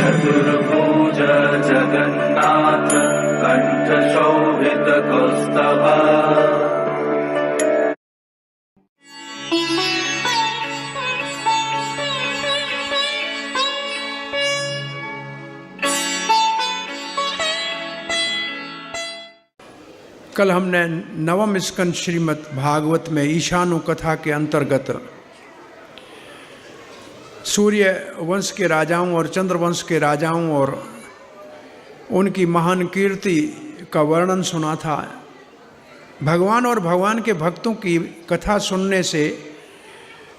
चतुर्भुज जगन्नाथ कंठ शोभित कौस्तुभा। कल हमने नवम स्कंद श्रीमद् भागवत में ईशानु कथा के अंतर्गत सूर्य वंश के राजाओं और चंद्र वंश के राजाओं और उनकी महान कीर्ति का वर्णन सुना था। भगवान और भगवान के भक्तों की कथा सुनने से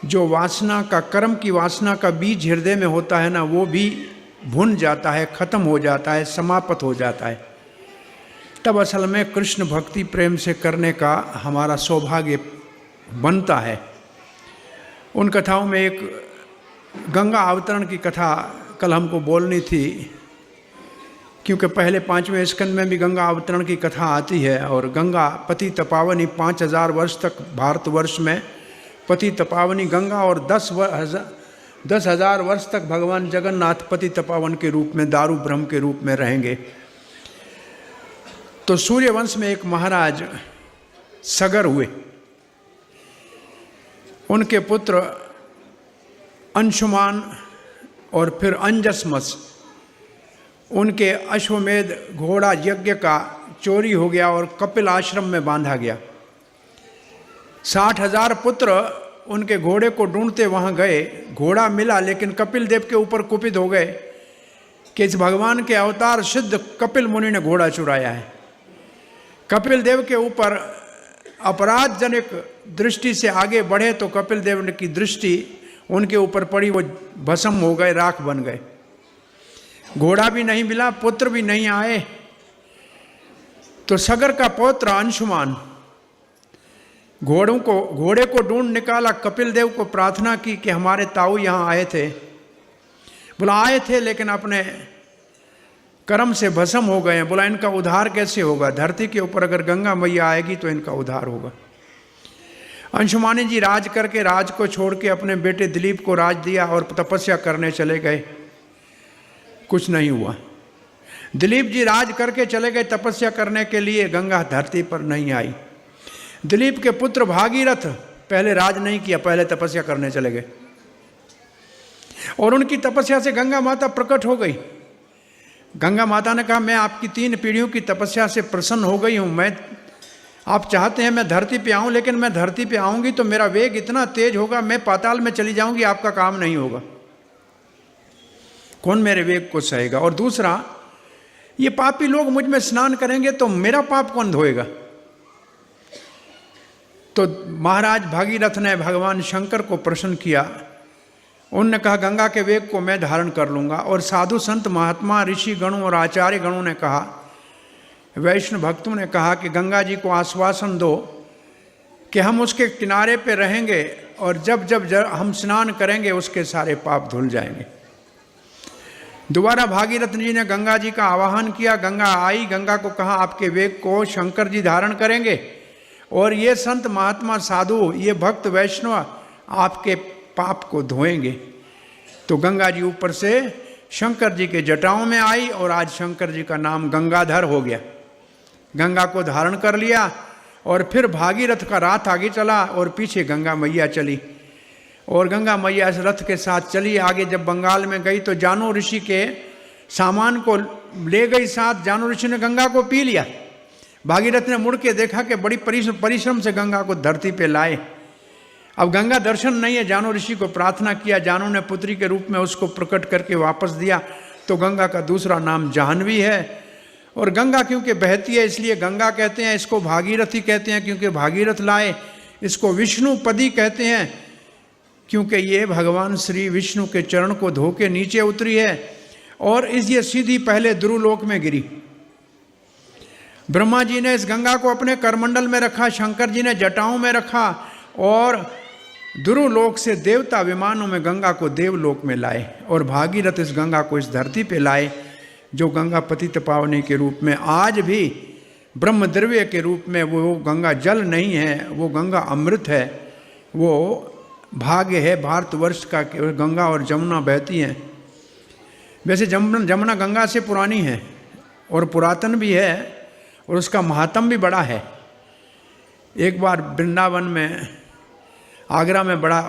जो वासना का, कर्म की वासना का बीज हृदय में होता है ना, वो भी भुन जाता है, खत्म हो जाता है, समाप्त हो जाता है। तब असल में कृष्ण भक्ति प्रेम से करने का हमारा सौभाग्य बनता है। उन कथाओं में एक गंगा अवतरण की कथा कल हमको बोलनी थी, क्योंकि पहले 5वें स्कंद में भी गंगा अवतरण की कथा आती है और गंगा पतित पावनी 5000 वर्ष तक भारतवर्ष में पतित पावनी गंगा और 10,000 वर्ष तक भगवान जगन्नाथ पतित पावन के रूप में, दारू ब्रह्म के रूप में रहेंगे। तो सूर्यवंश में एक महाराज सगर हुए। उनके पुत्र अंशुमान और फिर अंजसमस, उनके अश्वमेध घोड़ा यज्ञ का चोरी हो गया और कपिल आश्रम में बांधा गया। 60,000 पुत्र उनके घोड़े को ढूंढते वहां गए। घोड़ा मिला, लेकिन कपिल देव के ऊपर कुपित हो गए कि इस भगवान के अवतार सिद्ध कपिल मुनि ने घोड़ा चुराया है। कपिल देव के ऊपर अपराधजनक दृष्टि से आगे बढ़े तो कपिल देव की दृष्टि उनके ऊपर पड़ी, वो भस्म हो गए, राख बन गए। घोड़ा भी नहीं मिला, पुत्र भी नहीं आए। तो सगर का पौत्र अंशुमान घोड़े को ढूंढ निकाला, कपिल देव को प्रार्थना की कि हमारे ताऊ यहाँ आए थे। बोला आए थे लेकिन अपने कर्म से भस्म हो गए हैं। बोला इनका उद्धार कैसे होगा? धरती के ऊपर अगर गंगा मैया आएगी तो इनका उद्धार होगा। अंशुमानी जी राज करके, राज को छोड़ के अपने बेटे दिलीप को राज दिया और तपस्या करने चले गए। कुछ नहीं हुआ। दिलीप जी राज करके चले गए तपस्या करने के लिए, गंगा धरती पर नहीं आई। दिलीप के पुत्र भागीरथ पहले राज नहीं किया, पहले तपस्या करने चले गए और उनकी तपस्या से गंगा माता प्रकट हो गई। गंगा माता ने कहा मैं आपकी 3 पीढ़ियों की तपस्या से प्रसन्न हो गई हूँ। आप चाहते हैं मैं धरती पे आऊँ, लेकिन मैं धरती पे आऊँगी तो मेरा वेग इतना तेज होगा, मैं पाताल में चली जाऊँगी, आपका काम नहीं होगा। कौन मेरे वेग को सहेगा? और दूसरा, ये पापी लोग मुझ में स्नान करेंगे तो मेरा पाप कौन धोएगा? तो महाराज भागीरथ ने भगवान शंकर को प्रसन्न किया। उनने कहा गंगा के वेग को मैं धारण कर लूँगा। और साधु संत महात्मा ऋषि गणों और आचार्य गणों ने कहा, वैष्णव भक्तों ने कहा कि गंगा जी को आश्वासन दो कि हम उसके किनारे पे रहेंगे और जब जब हम स्नान करेंगे उसके सारे पाप धुल जाएंगे। दोबारा भागीरथ जी ने गंगा जी का आवाहन किया। गंगा आई, गंगा को कहा आपके वेग को शंकर जी धारण करेंगे और ये संत महात्मा साधु, ये भक्त वैष्णव आपके पाप को धोएंगे। तो गंगा जी ऊपर से शंकर जी के जटाओं में आई और आज शंकर जी का नाम गंगाधर हो गया। गंगा को धारण कर लिया और फिर भागीरथ का रथ आगे चला और पीछे गंगा मैया चली और गंगा मैया इस रथ के साथ चली। आगे जब बंगाल में गई तो जानो ऋषि के सामान को ले गई साथ। जानो ऋषि ने गंगा को पी लिया। भागीरथ ने मुड़ के देखा कि बड़ी परिश्रम से गंगा को धरती पे लाए। अब गंगा दर्शन नहीं है। जानो ऋषि को प्रार्थना किया, जानो ने पुत्री के रूप में उसको प्रकट करके वापस दिया। तो गंगा का दूसरा नाम जाह्नवी है। और गंगा क्योंकि बहती है इसलिए गंगा कहते हैं, इसको भागीरथी कहते हैं क्योंकि भागीरथ लाए। इसको विष्णुपदी कहते हैं क्योंकि ये भगवान श्री विष्णु के चरण को धो के नीचे उतरी है और ये सीधी पहले ध्रुवलोक में गिरी। ब्रह्मा जी ने इस गंगा को अपने करमंडल में रखा, शंकर जी ने जटाओं में रखा और ध्रुवलोक से देवता विमानों में गंगा को देवलोक में लाए और भागीरथ इस गंगा को इस धरती पे लाए, जो गंगा पतित पावनी के रूप में आज भी ब्रह्म द्रव्य के रूप में, वो गंगा जल नहीं है, वो गंगा अमृत है। वो भाग्य है भारतवर्ष का कि गंगा और जमुना बहती हैं। वैसे जमुना गंगा से पुरानी है और पुरातन भी है और उसका महात्म भी बड़ा है। एक बार वृंदावन में, आगरा में बड़ा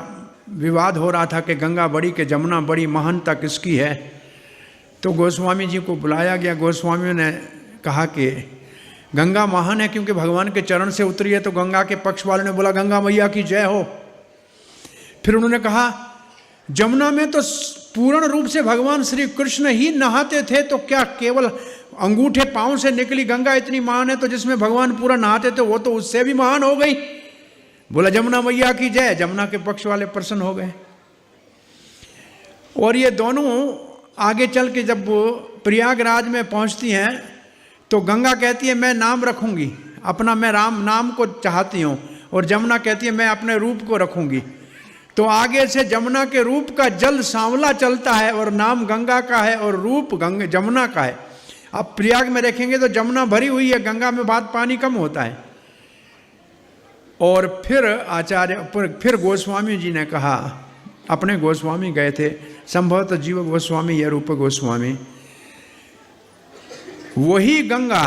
विवाद हो रहा था कि गंगा बड़ी कि जमुना बड़ी, महानता किसकी है। तो गोस्वामी जी को बुलाया गया। गोस्वामियों ने कहा कि गंगा महान है क्योंकि भगवान के चरण से उतरी है। तो गंगा के पक्ष वालों ने बोला गंगा मैया की जय हो। फिर उन्होंने कहा जमुना में तो पूर्ण रूप से भगवान श्री कृष्ण ही नहाते थे, तो क्या केवल अंगूठे पांव से निकली गंगा इतनी महान है, तो जिसमें भगवान पूरा नहाते थे वो तो उससे भी महान हो गई। बोला जमुना मैया की जय। जमुना के पक्ष वाले प्रसन्न हो गए। और ये दोनों आगे चल के जब वो प्रयागराज में पहुंचती हैं तो गंगा कहती है मैं नाम रखूंगी अपना, मैं राम नाम को चाहती हूँ, और जमुना कहती है मैं अपने रूप को रखूंगी। तो आगे से जमुना के रूप का जल सांवला चलता है और नाम गंगा का है और रूप जमुना का है। अब प्रयाग में देखेंगे तो जमुना भरी हुई है, गंगा में बहुत पानी कम होता है। और फिर गोस्वामी जी ने कहा, अपने गोस्वामी गए थे, संभवतः जीव गोस्वामी या रूप गोस्वामी, वही गंगा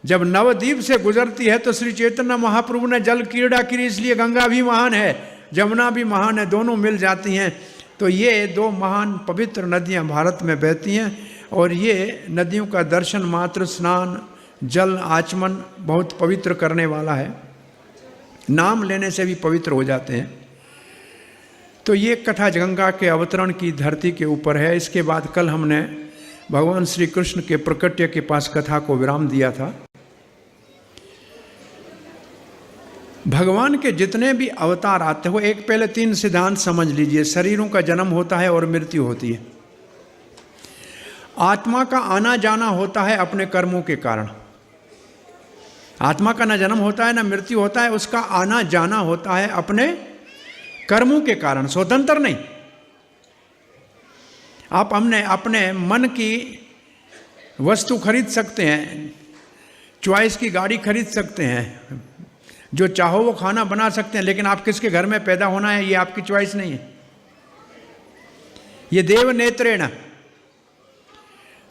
जब नवद्वीप से गुजरती है तो श्री चैतन्य महाप्रभु ने जल क्रीड़ा की, इसलिए गंगा भी महान है जमुना भी महान है, दोनों मिल जाती हैं। तो ये दो महान पवित्र नदियां भारत में बहती हैं और ये नदियों का दर्शन मात्र, स्नान, जल आचमन बहुत पवित्र करने वाला है। नाम लेने से भी पवित्र हो जाते हैं। तो ये कथा गंगा के अवतरण की धरती के ऊपर है। इसके बाद कल हमने भगवान श्री कृष्ण के प्रकट्य के पास कथा को विराम दिया था। भगवान के जितने भी अवतार आते हो, एक पहले 3 सिद्धांत समझ लीजिए। शरीरों का जन्म होता है और मृत्यु होती है। आत्मा का आना जाना होता है अपने कर्मों के कारण। आत्मा का ना जन्म होता है ना मृत्यु होता है, उसका आना जाना होता है अपने कर्मों के कारण, स्वतंत्र नहीं। आप अपने मन की वस्तु खरीद सकते हैं, चॉइस की गाड़ी खरीद सकते हैं, जो चाहो वो खाना बना सकते हैं, लेकिन आप किसके घर में पैदा होना है ये आपकी चॉइस नहीं है। ये देव नेत्रेण।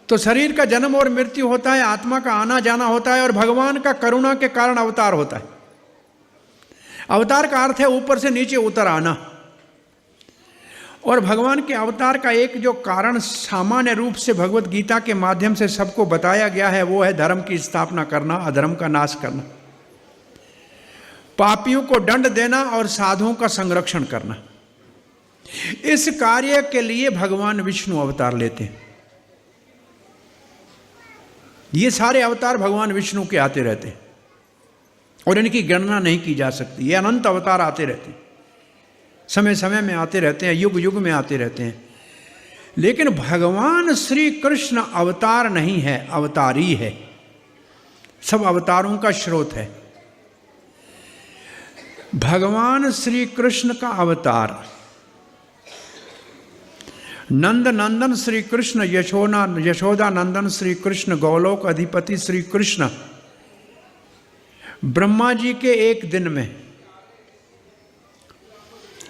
तो शरीर का जन्म और मृत्यु होता है, आत्मा का आना जाना होता है और भगवान का करुणा के कारण अवतार होता है। अवतार का अर्थ है ऊपर से नीचे उतर आना। और भगवान के अवतार का एक जो कारण सामान्य रूप से भगवत गीता के माध्यम से सबको बताया गया है वो है धर्म की स्थापना करना, अधर्म का नाश करना, पापियों को दंड देना और साधुओं का संरक्षण करना। इस कार्य के लिए भगवान विष्णु अवतार लेते हैं। ये सारे अवतार भगवान विष्णु के आते रहते हैं और इनकी गणना नहीं की जा सकती। ये अनंत अवतार आते रहते हैं, समय समय में आते रहते हैं, युग युग में आते रहते हैं। लेकिन भगवान श्री कृष्ण अवतार नहीं है, अवतारी है। सब अवतारों का स्रोत है। भगवान श्री कृष्ण का अवतार नंद नंदन श्री कृष्ण, यशोदा नंदन श्री कृष्ण, गौलोक अधिपति श्री कृष्ण ब्रह्मा जी के एक दिन में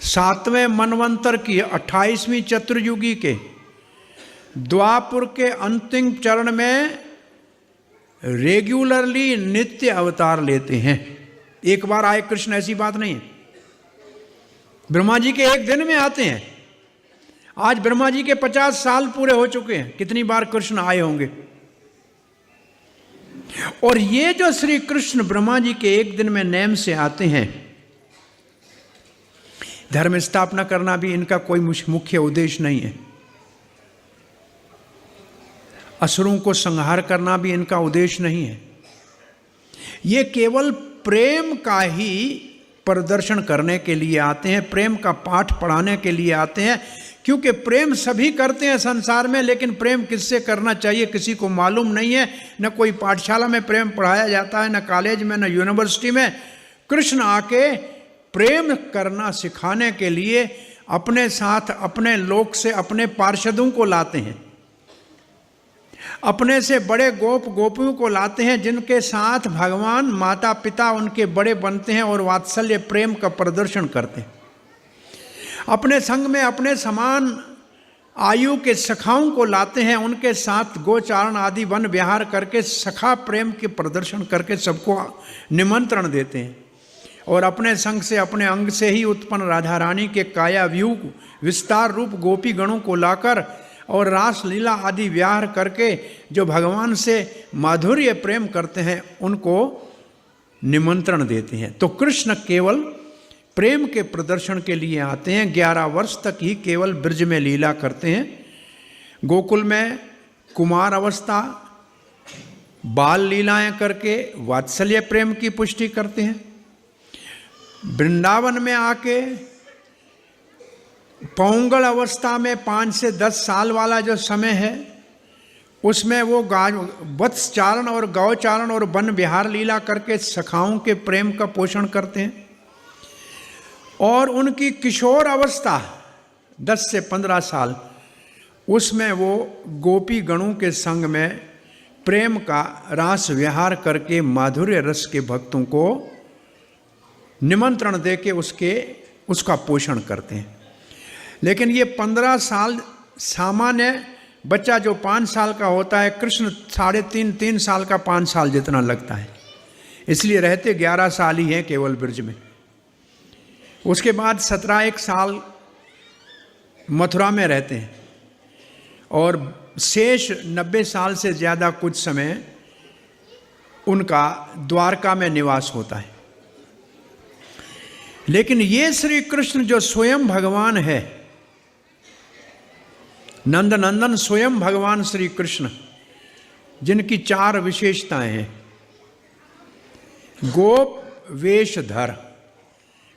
7वें मनवंतर की 28वीं चतुर्युगी के द्वापुर के अंतिम चरण में रेगुलरली नित्य अवतार लेते हैं। एक बार आए कृष्ण ऐसी बात नहीं है। ब्रह्मा जी के एक दिन में आते हैं। आज ब्रह्मा जी के 50 साल पूरे हो चुके हैं, कितनी बार कृष्ण आए होंगे। और ये जो श्री कृष्ण ब्रह्मा जी के एक दिन में नेम से आते हैं, धर्म स्थापना करना भी इनका कोई मुख्य उद्देश्य नहीं है। असुरों को संहार करना भी इनका उद्देश्य नहीं है। ये केवल प्रेम का ही प्रदर्शन करने के लिए आते हैं, प्रेम का पाठ पढ़ाने के लिए आते हैं। क्योंकि प्रेम सभी करते हैं संसार में, लेकिन प्रेम किससे करना चाहिए किसी को मालूम नहीं है। न कोई पाठशाला में प्रेम पढ़ाया जाता है, न कॉलेज में, न यूनिवर्सिटी में। कृष्ण आके प्रेम करना सिखाने के लिए अपने साथ अपने लोक से अपने पार्षदों को लाते हैं, अपने से बड़े गोप गोपियों को लाते हैं, जिनके साथ भगवान माता पिता उनके बड़े बनते हैं और वात्सल्य प्रेम का प्रदर्शन करते हैं। अपने संग में अपने समान आयु के सखाओं को लाते हैं, उनके साथ गोचारण आदि वन विहार करके सखा प्रेम के प्रदर्शन करके सबको निमंत्रण देते हैं। और अपने संग से, अपने अंग से ही उत्पन्न राधा रानी के काया व्यूह विस्तार रूप गोपी गणों को लाकर और रास लीला आदि विहार करके जो भगवान से माधुर्य प्रेम करते हैं उनको निमंत्रण देते हैं। तो कृष्ण केवल प्रेम के प्रदर्शन के लिए आते हैं। 11 वर्ष तक ही केवल ब्रज में लीला करते हैं। गोकुल में कुमार अवस्था बाल लीलाएं करके वात्सल्य प्रेम की पुष्टि करते हैं। वृंदावन में आके पौंगल अवस्था में 5 से 10 साल वाला जो समय है उसमें वो वत्सचारण और गौचारण और वन विहार लीला करके सखाओं के प्रेम का पोषण करते हैं। और उनकी किशोर अवस्था 10 से 15 साल, उसमें वो गोपी गणों के संग में प्रेम का रास विहार करके माधुर्य रस के भक्तों को निमंत्रण दे के उसका पोषण करते हैं। लेकिन ये 15 साल सामान्य बच्चा जो 5 साल का होता है, कृष्ण 3.5 साल का 5 साल जितना लगता है, इसलिए रहते 11 साल ही हैं केवल ब्रज में। उसके बाद 17 साल मथुरा में रहते हैं और शेष 90 साल से ज़्यादा कुछ समय उनका द्वारका में निवास होता है। लेकिन ये श्री कृष्ण जो स्वयं भगवान है, नंद नंदन स्वयं भगवान श्री कृष्ण, जिनकी 4 विशेषताएं हैं। गोप वेशधर,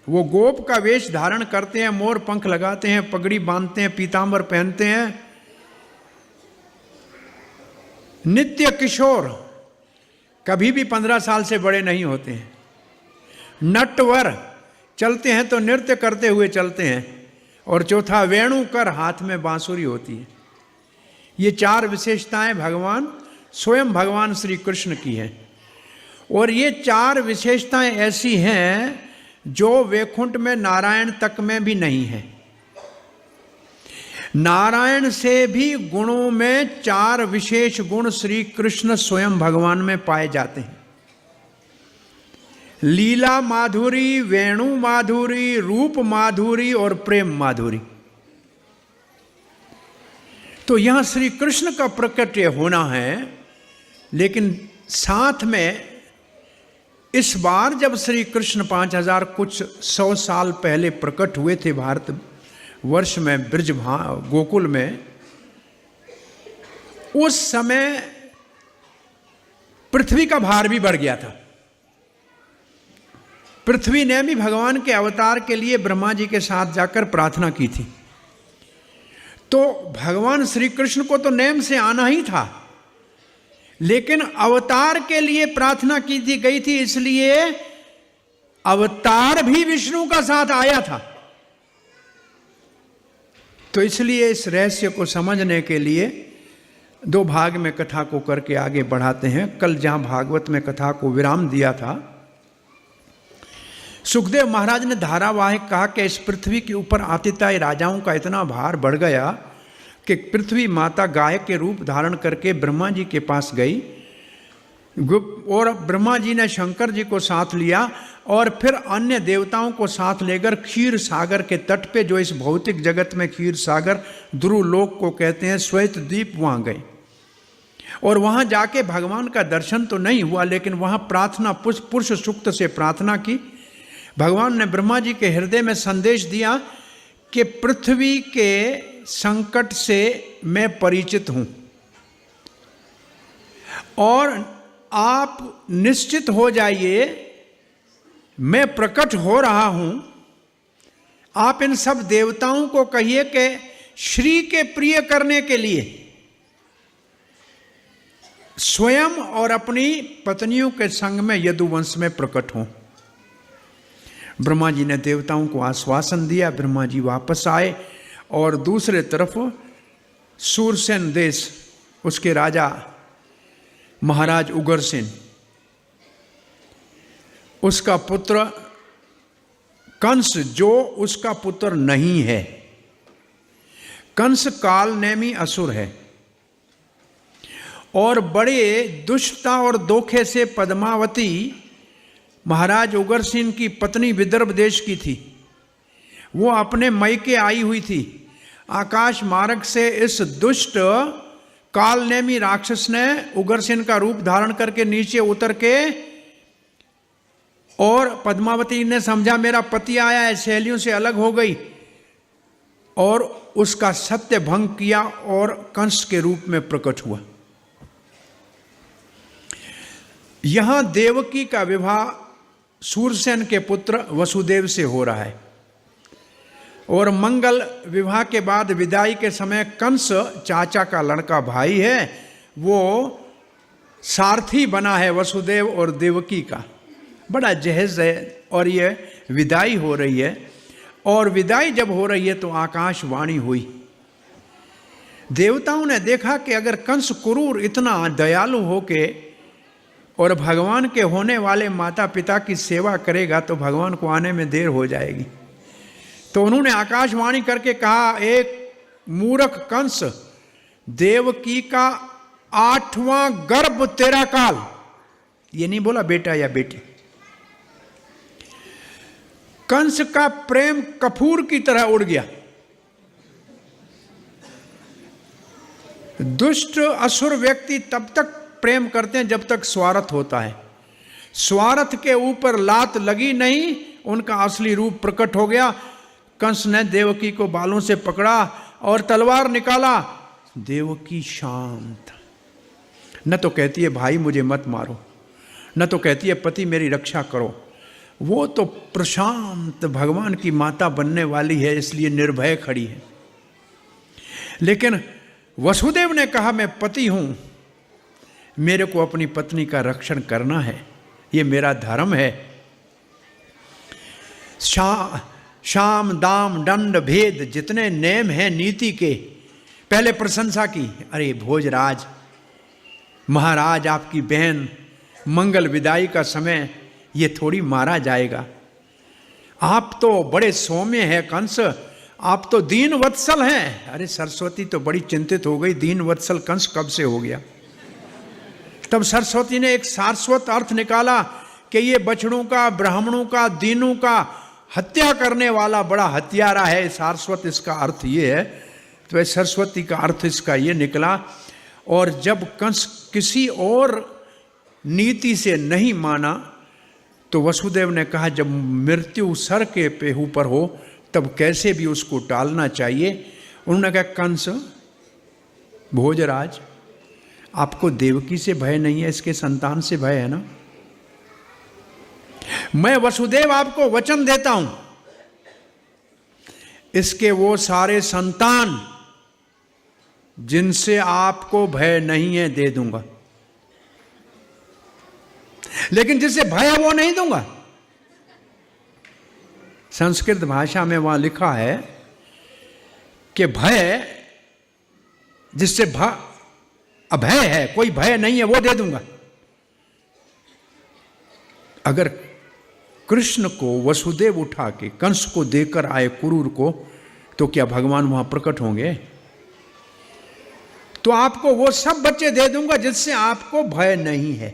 वो गोप का वेश धारण करते हैं, मोर पंख लगाते हैं, पगड़ी बांधते हैं, पीतांबर पहनते हैं। नित्य किशोर, कभी भी 15 साल से बड़े नहीं होते हैं। नटवर, चलते हैं तो नृत्य करते हुए चलते हैं। और चौथा वेणु कर, हाथ में बांसुरी होती है। ये 4 विशेषताएं भगवान स्वयं भगवान श्री कृष्ण की हैं। और ये 4 विशेषताएं ऐसी हैं जो वैकुंठ में नारायण तक में भी नहीं है। नारायण से भी गुणों में 4 विशेष गुण श्री कृष्ण स्वयं भगवान में पाए जाते हैं। लीला माधुरी, वेणु माधुरी, रूप माधुरी और प्रेम माधुरी। तो यहां श्री कृष्ण का प्रकट होना है। लेकिन साथ में इस बार जब श्री कृष्ण 5000 कुछ 100 साल पहले प्रकट हुए थे भारत वर्ष में, ब्रज गोकुल में, उस समय पृथ्वी का भार भी बढ़ गया था। पृथ्वी ने भी भगवान के अवतार के लिए ब्रह्मा जी के साथ जाकर प्रार्थना की थी। तो भगवान श्री कृष्ण को तो नेम से आना ही था, लेकिन अवतार के लिए प्रार्थना की थी गई थी, इसलिए अवतार भी विष्णु का साथ आया था। तो इसलिए इस रहस्य को समझने के लिए 2 भाग में कथा को करके आगे बढ़ाते हैं। कल जहां भागवत में कथा को विराम दिया था, सुखदेव महाराज ने धारावाहिक कहा कि इस पृथ्वी के ऊपर आतिताई राजाओं का इतना भार बढ़ गया कि पृथ्वी माता गाय के रूप धारण करके ब्रह्मा जी के पास गई और ब्रह्मा जी ने शंकर जी को साथ लिया और फिर अन्य देवताओं को साथ लेकर क्षीर सागर के तट पे, जो इस भौतिक जगत में क्षीर सागर ध्रुव लोक को कहते हैं, श्वेत द्वीप, वहाँ गए। और वहाँ जाके भगवान का दर्शन तो नहीं हुआ, लेकिन वहाँ प्रार्थना पुरुष सूक्त से प्रार्थना की। भगवान ने ब्रह्मा जी के हृदय में संदेश दिया कि पृथ्वी के संकट से मैं परिचित हूं और आप निश्चित हो जाइए, मैं प्रकट हो रहा हूं। आप इन सब देवताओं को कहिए कि श्री के प्रिय करने के लिए स्वयं और अपनी पत्नियों के संग में यदुवंश में प्रकट हों। ब्रह्मा जी ने देवताओं को आश्वासन दिया। ब्रह्मा जी वापस आए और दूसरे तरफ सूरसेन देश, उसके राजा महाराज उग्रसेन, उसका पुत्र कंस, जो उसका पुत्र नहीं है, कंस काल नेमी असुर है और बड़े दुष्टता और धोखे से पद्मावती महाराज उग्रसेन की पत्नी विदर्भ देश की थी। वो अपने मैके आई हुई थी। आकाश मार्ग से इस दुष्ट कालनेमी राक्षस ने उग्रसेन का रूप धारण करके नीचे उतर के, और पद्मावती ने समझा मेरा पति आया है, सहेलियों से अलग हो गई और उसका सत्य भंग किया और कंस के रूप में प्रकट हुआ। यहां देवकी का विवाह सूरसेन के पुत्र वसुदेव से हो रहा है और मंगल विवाह के बाद विदाई के समय कंस चाचा का लड़का भाई है, वो सारथी बना है वसुदेव और देवकी का। बड़ा जहेज है और ये विदाई हो रही है। और विदाई जब हो रही है तो आकाशवाणी हुई। देवताओं ने देखा कि अगर कंस क्रूर इतना दयालु होके और भगवान के होने वाले माता पिता की सेवा करेगा तो भगवान को आने में देर हो जाएगी। तो उन्होंने आकाशवाणी करके कहा, एक मूर्ख कंस, देवकी का 8वां गर्भ तेरा काल। ये नहीं बोला बेटा या बेटी। कंस का प्रेम कपूर की तरह उड़ गया। दुष्ट असुर व्यक्ति तब तक प्रेम करते हैं जब तक स्वार्थ होता है। स्वार्थ के ऊपर लात लगी नहीं, उनका असली रूप प्रकट हो गया। कंस ने देवकी को बालों से पकड़ा और तलवार निकाला। देवकी शांत, न तो कहती है भाई मुझे मत मारो, न तो कहती है पति मेरी रक्षा करो। वो तो प्रशांत भगवान की माता बनने वाली है, इसलिए निर्भय खड़ी है। लेकिन वसुदेव ने कहा मैं पति हूं, मेरे को अपनी पत्नी का रक्षण करना है, ये मेरा धर्म है। शाम दाम दंड भेद जितने नेम हैं नीति के, पहले प्रशंसा की, अरे भोजराज महाराज आपकी बहन, मंगल विदाई का समय, ये थोड़ी मारा जाएगा। आप तो बड़े सौम्य हैं कंस, आप तो दीन वत्सल हैं। अरे सरस्वती तो बड़ी चिंतित हो गई, दीन वत्सल कंस कब से हो गया। तब सरस्वती ने एक शाश्वत अर्थ निकाला कि ये बछड़ों का, ब्राह्मणों का, दीनों का हत्या करने वाला बड़ा हत्यारा है। शाश्वत इसका अर्थ ये है। तो सरस्वती का अर्थ इसका ये निकला। और जब कंस किसी और नीति से नहीं माना तो वसुदेव ने कहा जब मृत्यु सर के पे ऊपर हो तब कैसे भी उसको टालना चाहिए। उन्होंने कहा कंस, भोजराज, आपको देवकी से भय नहीं है, इसके संतान से भय है ना। मैं वसुदेव आपको वचन देता हूं, इसके वो सारे संतान जिनसे आपको भय नहीं है दे दूंगा, लेकिन जिससे भय है वो नहीं दूंगा। संस्कृत भाषा में वहां लिखा है कि भय, जिससे अभय है, कोई भय नहीं है, वो दे दूंगा। अगर कृष्ण को वसुदेव उठा के कंस को देकर आए क्रूर को, तो क्या भगवान वहां प्रकट होंगे? तो आपको वो सब बच्चे दे दूंगा जिससे आपको भय नहीं है।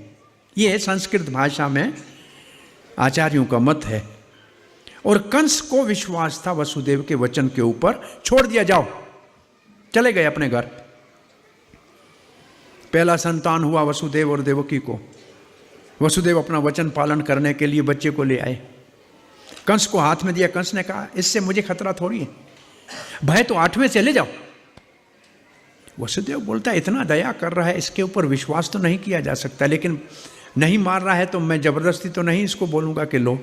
ये संस्कृत भाषा में आचार्यों का मत है। और कंस को विश्वास था वसुदेव के वचन के ऊपर, छोड़ दिया, जाओ, चले गए अपने घर। पहला संतान हुआ वसुदेव और देवकी को। वसुदेव अपना वचन पालन करने के लिए बच्चे को ले आए, कंस को हाथ में दिया। कंस ने कहा इससे मुझे खतरा थोड़ी है, भय तो 8वें से ले जाओ। वसुदेव बोलता इतना दया कर रहा है, इसके ऊपर विश्वास तो नहीं किया जा सकता, लेकिन नहीं मार रहा है तो मैं जबरदस्ती तो नहीं इसको बोलूंगा कि लो।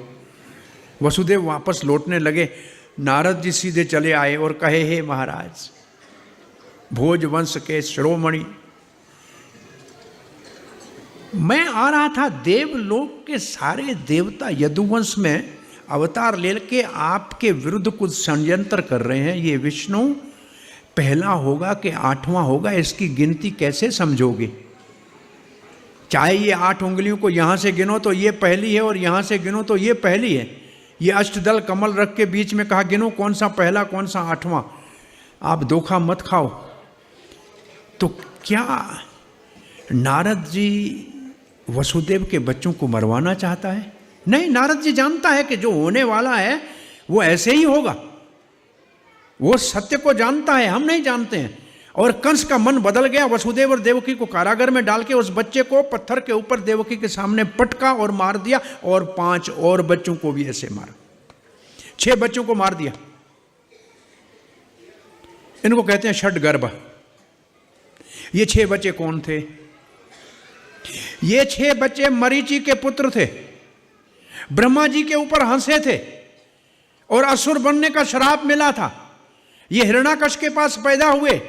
वसुदेव वापस लौटने लगे। नारद जी सीधे चले आए और कहे, हे महाराज, भोज वंश के शिरोमणि, मैं आ रहा था, देवलोक के सारे देवता यदुवंश में अवतार लेके आपके विरुद्ध कुछ षड्यंत्र कर रहे हैं। ये विष्णु पहला होगा कि 8वां होगा, इसकी गिनती कैसे समझोगे? चाहे ये 8 उंगलियों को यहां से गिनो तो ये पहली है और यहां से गिनो तो ये पहली है। ये अष्टदल कमल रख के बीच में कहा गिनो कौन सा पहला कौन सा 8वां। आप धोखा मत खाओ। तो क्या नारद जी वसुदेव के बच्चों को मरवाना चाहता है? नहीं, नारद जी जानता है कि जो होने वाला है वो ऐसे ही होगा। वो सत्य को जानता है, हम नहीं जानते हैं। और कंस का मन बदल गया। वसुदेव और देवकी को कारागार में डाल के उस बच्चे को पत्थर के ऊपर देवकी के सामने पटका और मार दिया, और 5 और बच्चों को भी ऐसे मारा। 6 बच्चों को मार दिया। इनको कहते हैं षड्गर्भ। ये 6 बच्चे कौन थे? ये 6 बच्चे मरीचि के पुत्र थे। ब्रह्मा जी के ऊपर हंसे थे और असुर बनने का श्राप मिला था। ये हिरण्याकश के पास पैदा हुए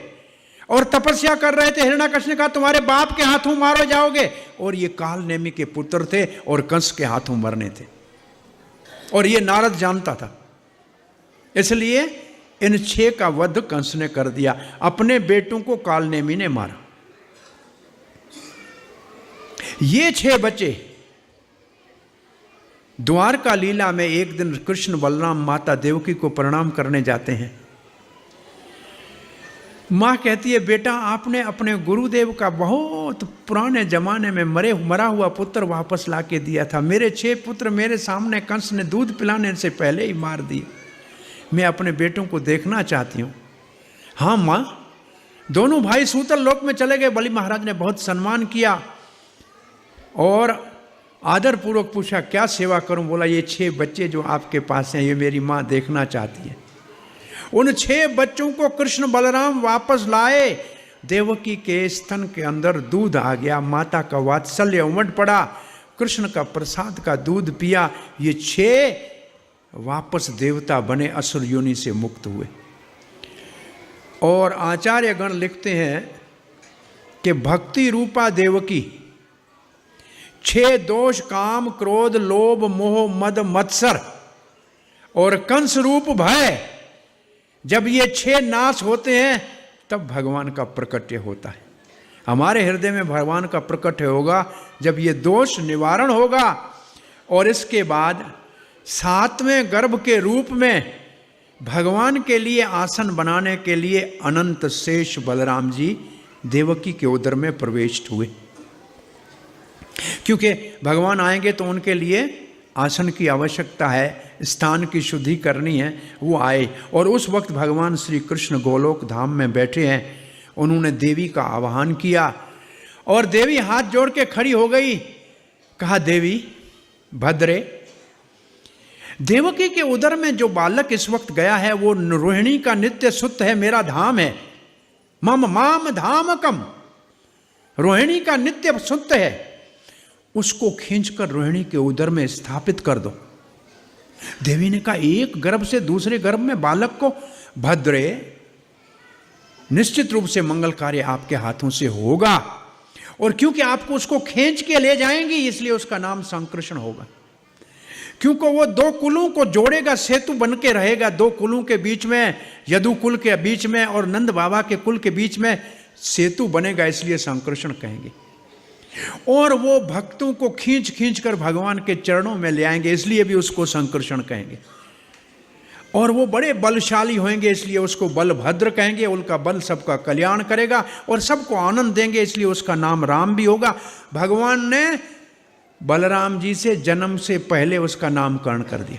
और तपस्या कर रहे थे। हिरण्याकश ने कहा तुम्हारे बाप के हाथों मारे जाओगे, और ये काल नेमि के पुत्र थे और कंस के हाथों मरने थे। और ये नारद जानता था, इसलिए इन 6 का वध कंस ने कर दिया। अपने बेटों को काल नेमि ने मारा। ये 6 बच्चे द्वारका लीला में एक दिन कृष्ण बलराम माता देवकी को प्रणाम करने जाते हैं। माँ कहती है बेटा आपने अपने गुरुदेव का बहुत पुराने जमाने में मरा हुआ पुत्र वापस ला के दिया था। मेरे 6 पुत्र मेरे सामने कंस ने दूध पिलाने से पहले ही मार दिए। मैं अपने बेटों को देखना चाहती हूँ। हाँ माँ। दोनों भाई सूतल लोक में चले गए। बलि महाराज ने बहुत सम्मान किया और आदरपूर्वक पूछा क्या सेवा करूं? बोला ये 6 बच्चे जो आपके पास हैं ये मेरी माँ देखना चाहती है। उन 6 बच्चों को कृष्ण बलराम वापस लाए। देवकी के स्तन के अंदर दूध आ गया। माता का वात्सल्य उमड़ पड़ा। कृष्ण का प्रसाद का दूध पिया। ये 6 वापस देवता बने, असुर योनि से मुक्त हुए। और आचार्य गण लिखते हैं कि भक्ति रूपा देवकी 6 दोष काम क्रोध लोभ मोह मद मत्सर और कंस रूप भय, जब ये 6 नाश होते हैं तब भगवान का प्रकट्य होता है। हमारे हृदय में भगवान का प्रकट्य होगा जब ये दोष निवारण होगा। और इसके बाद 7वें गर्भ के रूप में भगवान के लिए आसन बनाने के लिए अनंत शेष बलराम जी देवकी के उदर में प्रविष्ट हुए। क्योंकि भगवान आएंगे तो उनके लिए आसन की आवश्यकता है, स्थान की शुद्धि करनी है। वो आए और उस वक्त भगवान श्री कृष्ण गोलोक धाम में बैठे हैं। उन्होंने देवी का आवाहन किया और देवी हाथ जोड़ के खड़ी हो गई। कहा देवी भद्रे, देवकी के उदर में जो बालक इस वक्त गया है वो रोहिणी का नित्य सुत है, मेरा धाम है। मम माम धामकम, रोहिणी का नित्य सुत है। उसको खींचकर रोहिणी के उदर में स्थापित कर दो। देवी ने कहा एक गर्भ से दूसरे गर्भ में बालक को? भद्रे, निश्चित रूप से मंगल कार्य आपके हाथों से होगा। और क्योंकि आपको उसको खींच के ले जाएंगी इसलिए उसका नाम संकृष्ण होगा। क्योंकि वो 2 कुलों को जोड़ेगा, सेतु बन के रहेगा। 2 कुलों के बीच में, यदु कुल के बीच में और नंद बाबा के कुल के बीच में सेतु बनेगा, इसलिए संकृष्ण कहेंगे। और वो भक्तों को खींच खींच कर भगवान के चरणों में ले आएंगे, इसलिए भी उसको संकृष्ण कहेंगे। और वो बड़े बलशाली होंगे, इसलिए उसको बलभद्र कहेंगे। उनका बल सबका कल्याण करेगा और सबको आनंद देंगे, इसलिए उसका नाम राम भी होगा। भगवान ने बलराम जी से जन्म से पहले उसका नामकरण कर दिया।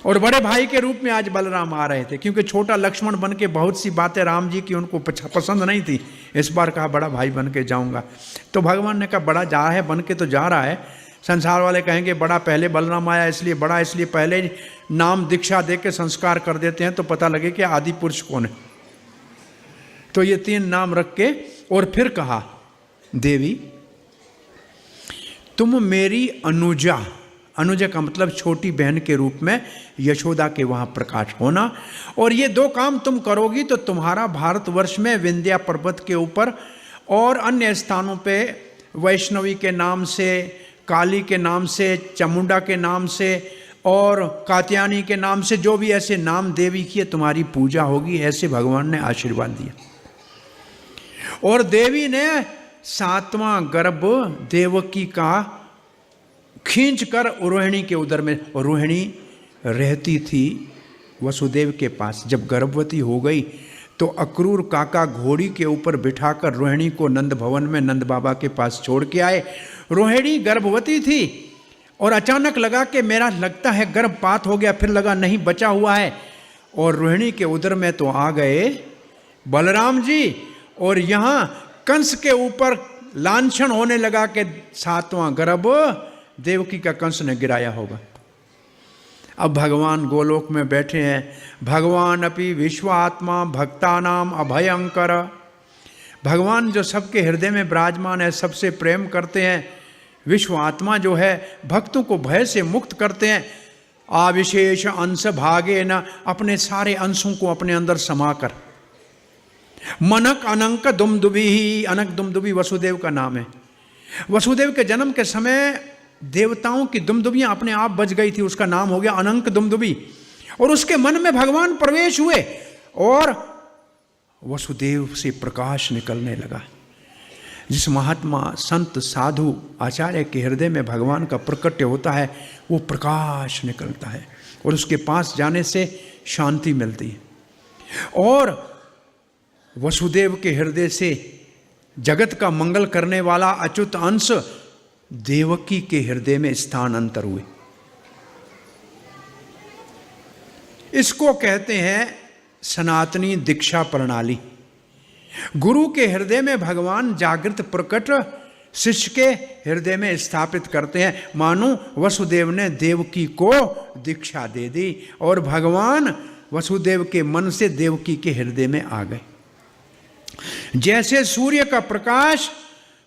और बड़े भाई के रूप में आज बलराम आ रहे थे, क्योंकि छोटा लक्ष्मण बन के बहुत सी बातें राम जी की उनको पसंद नहीं थी। इस बार कहा बड़ा भाई बन के जाऊंगा। तो भगवान ने कहा बड़ा जा है, बन के तो जा रहा है। संसार वाले कहेंगे बड़ा पहले बलराम आया इसलिए बड़ा, इसलिए पहले नाम दीक्षा दे के संस्कार कर देते हैं तो पता लगे कि आदि पुरुष कौन है। तो ये 3 नाम रख के और फिर कहा देवी तुम मेरी अनुजा, अनुजा का मतलब छोटी बहन के रूप में यशोदा के वहाँ प्रकाश होना। और ये 2 काम तुम करोगी तो तुम्हारा भारतवर्ष में विंध्या पर्वत के ऊपर और अन्य स्थानों पे वैष्णवी के नाम से, काली के नाम से, चामुंडा के नाम से और कात्यायनी के नाम से जो भी ऐसे नाम देवी की तुम्हारी पूजा होगी, ऐसे भगवान ने आशीर्वाद दिया। और देवी ने 7वां गर्भ देवकी का खींच कर रोहिणी के उदर में, रोहिणी रहती थी वसुदेव के पास। जब गर्भवती हो गई तो अक्रूर काका घोड़ी के ऊपर बिठाकर रोहिणी को नंद भवन में नंद बाबा के पास छोड़ के आए। रोहिणी गर्भवती थी और अचानक लगा कि मेरा लगता है गर्भपात हो गया, फिर लगा नहीं बचा हुआ है, और रोहिणी के उदर में तो आ गए बलराम जी, और यहाँ कंस के ऊपर लांछन होने लगा कि 7वां गर्भ देवकी का कंस ने गिराया होगा। अब भगवान गोलोक में बैठे हैं। भगवान अपि विश्वात्मा भक्तानाम अभयंकर। भगवान जो सबके हृदय में विराजमान है, सबसे प्रेम करते हैं, विश्व आत्मा जो है भक्तों को भय से मुक्त करते हैं। आविशेष अंश भागे न, अपने सारे अंशों को अपने अंदर समाकर। मनक अनंक दुमदुबी ही, अनक दुमदुबी वसुदेव का नाम है। वसुदेव के जन्म के समय देवताओं की दुमदुबियां अपने आप बज गई थी, उसका नाम हो गया अनंक दुमदुबी। और उसके मन में भगवान प्रवेश हुए और वसुदेव से प्रकाश निकलने लगा। जिस महात्मा संत साधु आचार्य के हृदय में भगवान का प्रकट्य होता है वो प्रकाश निकलता है और उसके पास जाने से शांति मिलती है। और वसुदेव के हृदय से जगत का मंगल करने वाला अच्युत अंश देवकी के हृदय में स्थानांतर हुए। इसको कहते हैं सनातनी दीक्षा प्रणाली। गुरु के हृदय में भगवान जागृत प्रकट शिष्य के हृदय में स्थापित करते हैं। मानो वसुदेव ने देवकी को दीक्षा दे दी और भगवान वसुदेव के मन से देवकी के हृदय में आ गए। जैसे सूर्य का प्रकाश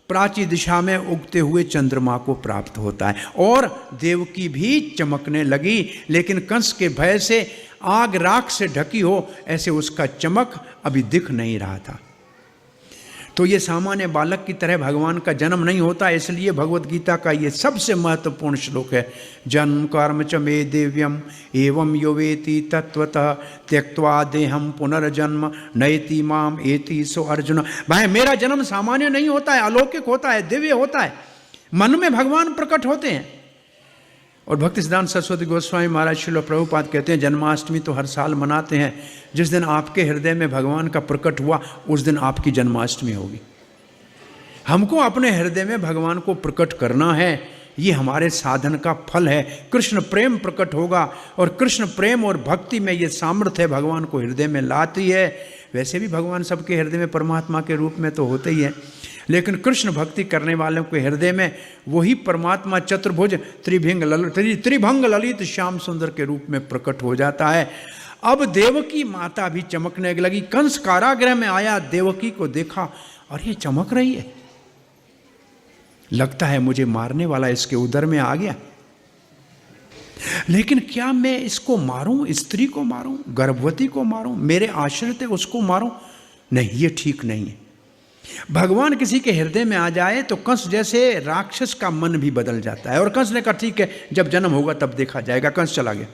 प्राची दिशा में उगते हुए चंद्रमा को प्राप्त होता है और देवकी भी चमकने लगी, लेकिन कंस के भय से आग राख से ढकी हो ऐसे उसका चमक अभी दिख नहीं रहा था। तो ये सामान्य बालक की तरह भगवान का जन्म नहीं होता, इसलिए भगवत गीता का ये सबसे महत्वपूर्ण श्लोक है। जन्म कर्म च मे दिव्यम एवं यो वेति तत्वतः त्यक्त्वा देहम पुनर्जन्म नयति माम एति सो अर्जुन। भाई मेरा जन्म सामान्य नहीं होता है, अलौकिक होता है, दिव्य होता है। मन में भगवान प्रकट होते हैं। और भक्ति सिद्धांत सरस्वती गोस्वामी महाराज श्रील प्रभुपाद कहते हैं जन्माष्टमी तो हर साल मनाते हैं। जिस दिन आपके हृदय में भगवान का प्रकट हुआ उस दिन आपकी जन्माष्टमी होगी। हमको अपने हृदय में भगवान को प्रकट करना है, ये हमारे साधन का फल है। कृष्ण प्रेम प्रकट होगा और कृष्ण प्रेम और भक्ति में ये सामर्थ्य भगवान को हृदय में लाती है। वैसे भी भगवान सबके हृदय में परमात्मा के रूप में तो होते ही है, लेकिन कृष्ण भक्ति करने वालों के हृदय में वही परमात्मा चतुर्भुज त्रिभंग ललित श्याम सुंदर के रूप में प्रकट हो जाता है। अब देवकी माता भी चमकने लगी। कंस कारागृह में आया, देवकी को देखा और ये चमक रही है, लगता है मुझे मारने वाला इसके उदर में आ गया। लेकिन क्या मैं इसको मारूं, स्त्री को मारूं, गर्भवती को मारूं, मेरे आश्रित है उसको मारूं? नहीं, ये ठीक नहीं है। भगवान किसी के हृदय में आ जाए तो कंस जैसे राक्षस का मन भी बदल जाता है। और कंस ने कहा ठीक है, जब जन्म होगा तब देखा जाएगा। कंस चला गया।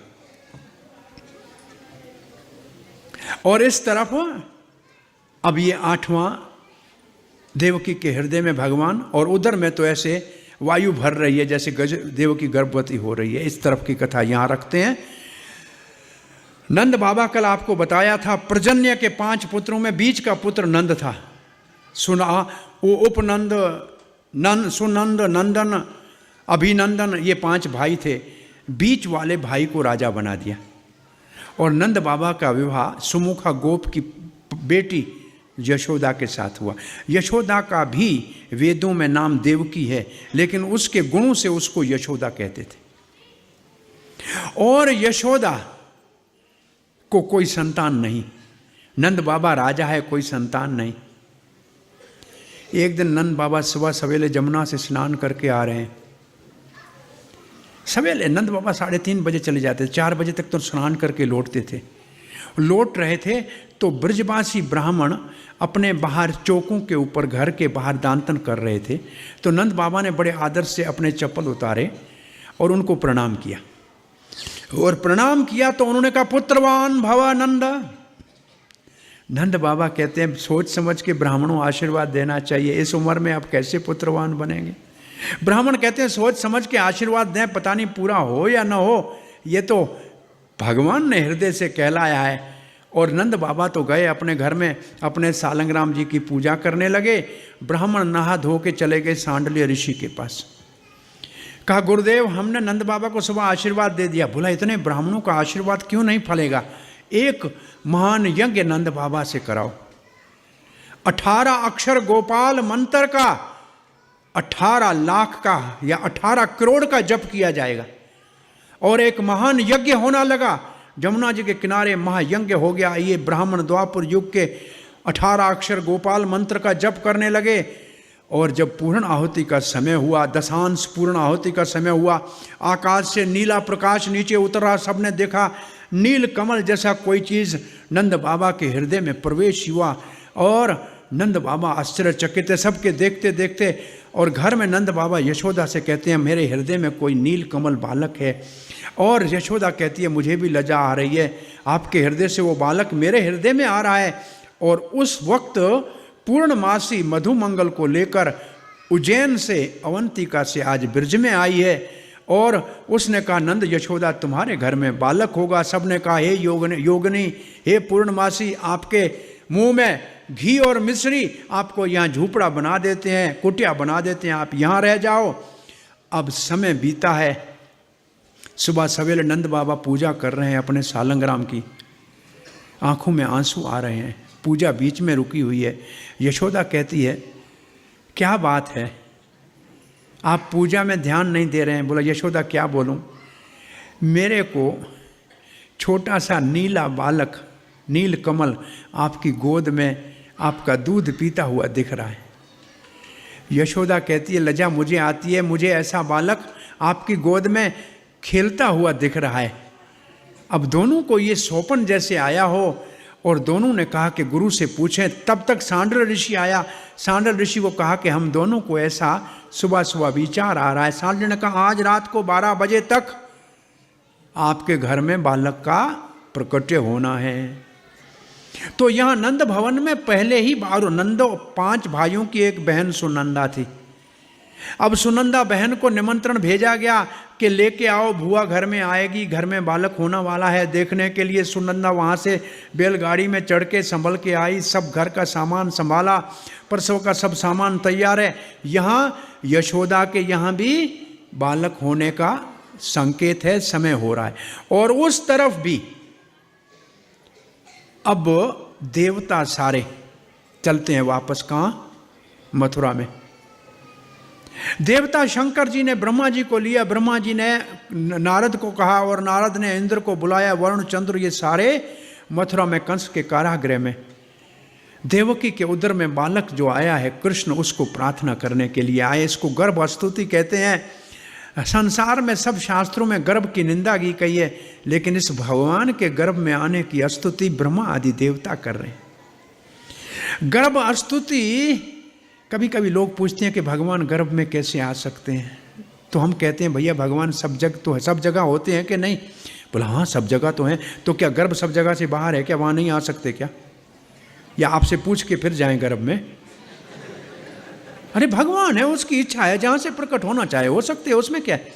और इस तरफ अब ये 8वां देवकी के हृदय में भगवान, और उधर में तो ऐसे वायु भर रही है जैसे देवकी गर्भवती हो रही है। इस तरफ की कथा यहां रखते हैं। नंद बाबा कल आपको बताया था प्रजन्य के 5 पुत्रों में बीच का पुत्र नंद था। सुना वो उपनंद, नंद, सुनंद, नंदन, अभिनंदन, ये 5 भाई थे। बीच वाले भाई को राजा बना दिया। और नंद बाबा का विवाह सुमुखा गोप की बेटी यशोदा के साथ हुआ। यशोदा का भी वेदों में नाम देवकी है, लेकिन उसके गुणों से उसको यशोदा कहते थे। और यशोदा को कोई संतान नहीं। नंद बाबा राजा है, कोई संतान नहीं। एक दिन नंद बाबा सुबह सवेले जमुना से स्नान करके आ रहे हैं। सवेले नंद बाबा 3:30 बजे चले जाते थे, 4 बजे तक तो स्नान करके लौटते थे। लौट रहे थे तो ब्रजवासी ब्राह्मण अपने बाहर चौकों के ऊपर घर के बाहर दांतन कर रहे थे। तो नंद बाबा ने बड़े आदर से अपने चप्पल उतारे और उनको प्रणाम किया। और प्रणाम किया तो उन्होंने कहा पुत्रवान भव नंद। नंद बाबा कहते हैं सोच समझ के ब्राह्मणों आशीर्वाद देना चाहिए, इस उम्र में आप कैसे पुत्रवान बनेंगे। ब्राह्मण कहते हैं सोच समझ के आशीर्वाद दें, पता नहीं पूरा हो या ना हो, ये तो भगवान ने हृदय से कहलाया है। और नंद बाबा तो गए अपने घर में, अपने सालंगराम जी की पूजा करने लगे। ब्राह्मण नहा धो के चले गए सांडल्य ऋषि के पास। कहा गुरुदेव हमने नंद बाबा को सुबह आशीर्वाद दे दिया। बोला इतने ब्राह्मणों का आशीर्वाद क्यों नहीं फलेगा, एक महान यज्ञ नंद बाबा से कराओ। 18 अक्षर गोपाल मंत्र का 18 लाख का या 18 करोड़ का जप किया जाएगा और एक महान यज्ञ होना लगा। जमुना जी के किनारे महायज्ञ हो गया। ये ब्राह्मण द्वापर युग के 18 अक्षर गोपाल मंत्र का जप करने लगे। और जब पूर्ण आहुति का समय हुआ, दशांश पूर्ण आहुति का समय हुआ, आकाश से नीला प्रकाश नीचे उतरा। सबने देखा नील कमल जैसा कोई चीज़ नंद बाबा के हृदय में प्रवेश हुआ और नंद बाबा आश्चर्यचकित है सबके देखते देखते। और घर में नंद बाबा यशोदा से कहते हैं मेरे हृदय में कोई नील कमल बालक है। और यशोदा कहती है मुझे भी लज्जा आ रही है, आपके हृदय से वो बालक मेरे हृदय में आ रहा है। और उस वक्त पूर्णमासी मधुमंगल को लेकर उज्जैन से अवंतिका से आज ब्रज में आई है। और उसने कहा नंद यशोदा तुम्हारे घर में बालक होगा। सबने कहा हे योगिनी, हे पूर्णमासी, आपके मुंह में घी और मिश्री, आपको यहाँ झूपड़ा बना देते हैं, कुटिया बना देते हैं, आप यहाँ रह जाओ। अब समय बीता है। सुबह सवेरे नंद बाबा पूजा कर रहे हैं अपने सालंगराम की, आंखों में आंसू आ रहे हैं, पूजा बीच में रुकी हुई है। यशोदा कहती है क्या बात है, आप पूजा में ध्यान नहीं दे रहे हैं। बोला यशोदा क्या बोलूं, मेरे को छोटा सा नीला बालक नील कमल आपकी गोद में आपका दूध पीता हुआ दिख रहा है। यशोदा कहती है लज्जा मुझे आती है, मुझे ऐसा बालक आपकी गोद में खेलता हुआ दिख रहा है। अब दोनों को ये सौपन जैसे आया हो और दोनों ने कहा कि गुरु से पूछें। तब तक सांडल ऋषि आया। सांडल ऋषि को कहा कि हम दोनों को ऐसा सुबह सुबह विचार आ रहा है। सांडल ने कहा आज रात को 12 बजे तक आपके घर में बालक का प्रकट्य होना है। तो यहाँ नंद भवन में पहले ही नंदो 5 भाइयों की एक बहन सुनंदा थी। अब सुनंदा बहन को निमंत्रण भेजा गया कि लेके आओ, बुआ घर में आएगी, घर में बालक होने वाला है देखने के लिए। सुनंदा वहाँ से बैलगाड़ी में चढ़ के संभल के आई, सब घर का सामान संभाला, प्रसव का सब सामान तैयार है। यहाँ यशोदा के यहाँ भी बालक होने का संकेत है, समय हो रहा है। और उस तरफ भी अब देवता सारे चलते हैं वापस, कहाँ, मथुरा में। देवता शंकर जी ने ब्रह्मा जी को लिया, ब्रह्मा जी ने नारद को कहा और नारद ने इंद्र को बुलाया, वरुण चंद्र ये सारे मथुरा में कंस के कारागृह में देवकी के उदर में बालक जो आया है कृष्ण, उसको प्रार्थना करने के लिए आए। इसको गर्भ स्तुति कहते हैं। संसार में सब शास्त्रों में गर्भ की निंदा की गई है, लेकिन इस भगवान के गर्भ में आने की स्तुति ब्रह्मा आदि देवता कर रहे हैं। गर्भ स्तुति, कभी कभी लोग पूछते हैं कि भगवान गर्भ में कैसे आ सकते हैं, तो हम कहते हैं भैया भगवान सब जगह तो है, सब जगह होते हैं कि नहीं। बोला हाँ सब जगह तो हैं। तो क्या गर्भ सब जगह से बाहर है क्या, वहाँ नहीं आ सकते क्या, या आपसे पूछ के फिर जाएं गर्भ में। अरे भगवान है, उसकी इच्छा है, जहाँ से प्रकट होना चाहे हो सकते हैं, उसमें क्या है।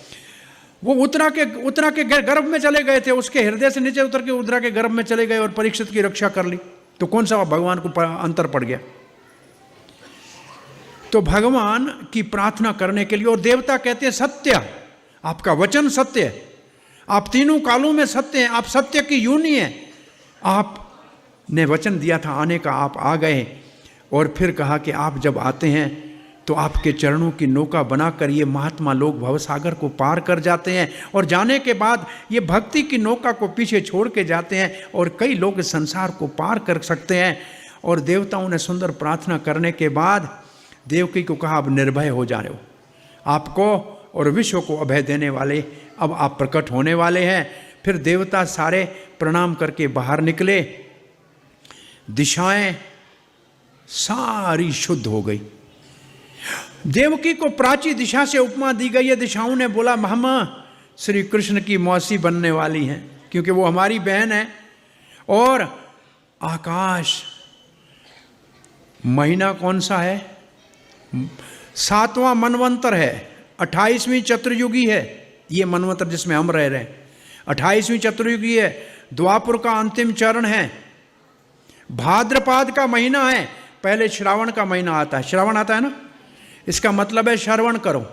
वो उत्तरा के गर्भ में चले गए थे, उसके हृदय से नीचे उतर के उत्तरा के गर्भ में चले गए और परीक्षित की रक्षा कर ली, तो कौन सा भगवान को अंतर पड़ गया। तो भगवान की प्रार्थना करने के लिए, और देवता कहते हैं सत्य, आपका वचन सत्य है, आप तीनों कालों में सत्य हैं, आप सत्य की यूनी है, आपने वचन दिया था आने का, आप आ गए। और फिर कहा कि आप जब आते हैं तो आपके चरणों की नौका बनाकर ये महात्मा लोग भवसागर को पार कर जाते हैं, और जाने के बाद ये भक्ति की नौका को पीछे छोड़ के जाते हैं और कई लोग संसार को पार कर सकते हैं। और देवताओं ने सुंदर प्रार्थना करने के बाद देवकी को कहा अब निर्भय हो जा रहे हो, आपको और विश्व को अभय देने वाले अब आप प्रकट होने वाले हैं। फिर देवता सारे प्रणाम करके बाहर निकले, दिशाएं सारी शुद्ध हो गई। देवकी को प्राची दिशा से उपमा दी गई है। दिशाओं ने बोला हम श्री कृष्ण की मौसी बनने वाली हैं, क्योंकि वो हमारी बहन है। और आकाश, महीना कौन सा है, 7वां मनवंतर है, 28वीं चतुर्युगी है ये मनवंतर जिसमें हम रह रहे हैं। 28वीं चतुर्युगी है, द्वापुर का अंतिम चरण है, भाद्रपाद का महीना है, पहले श्रावण का महीना आता है। श्रावण आता है ना, इसका मतलब है श्रवण करो।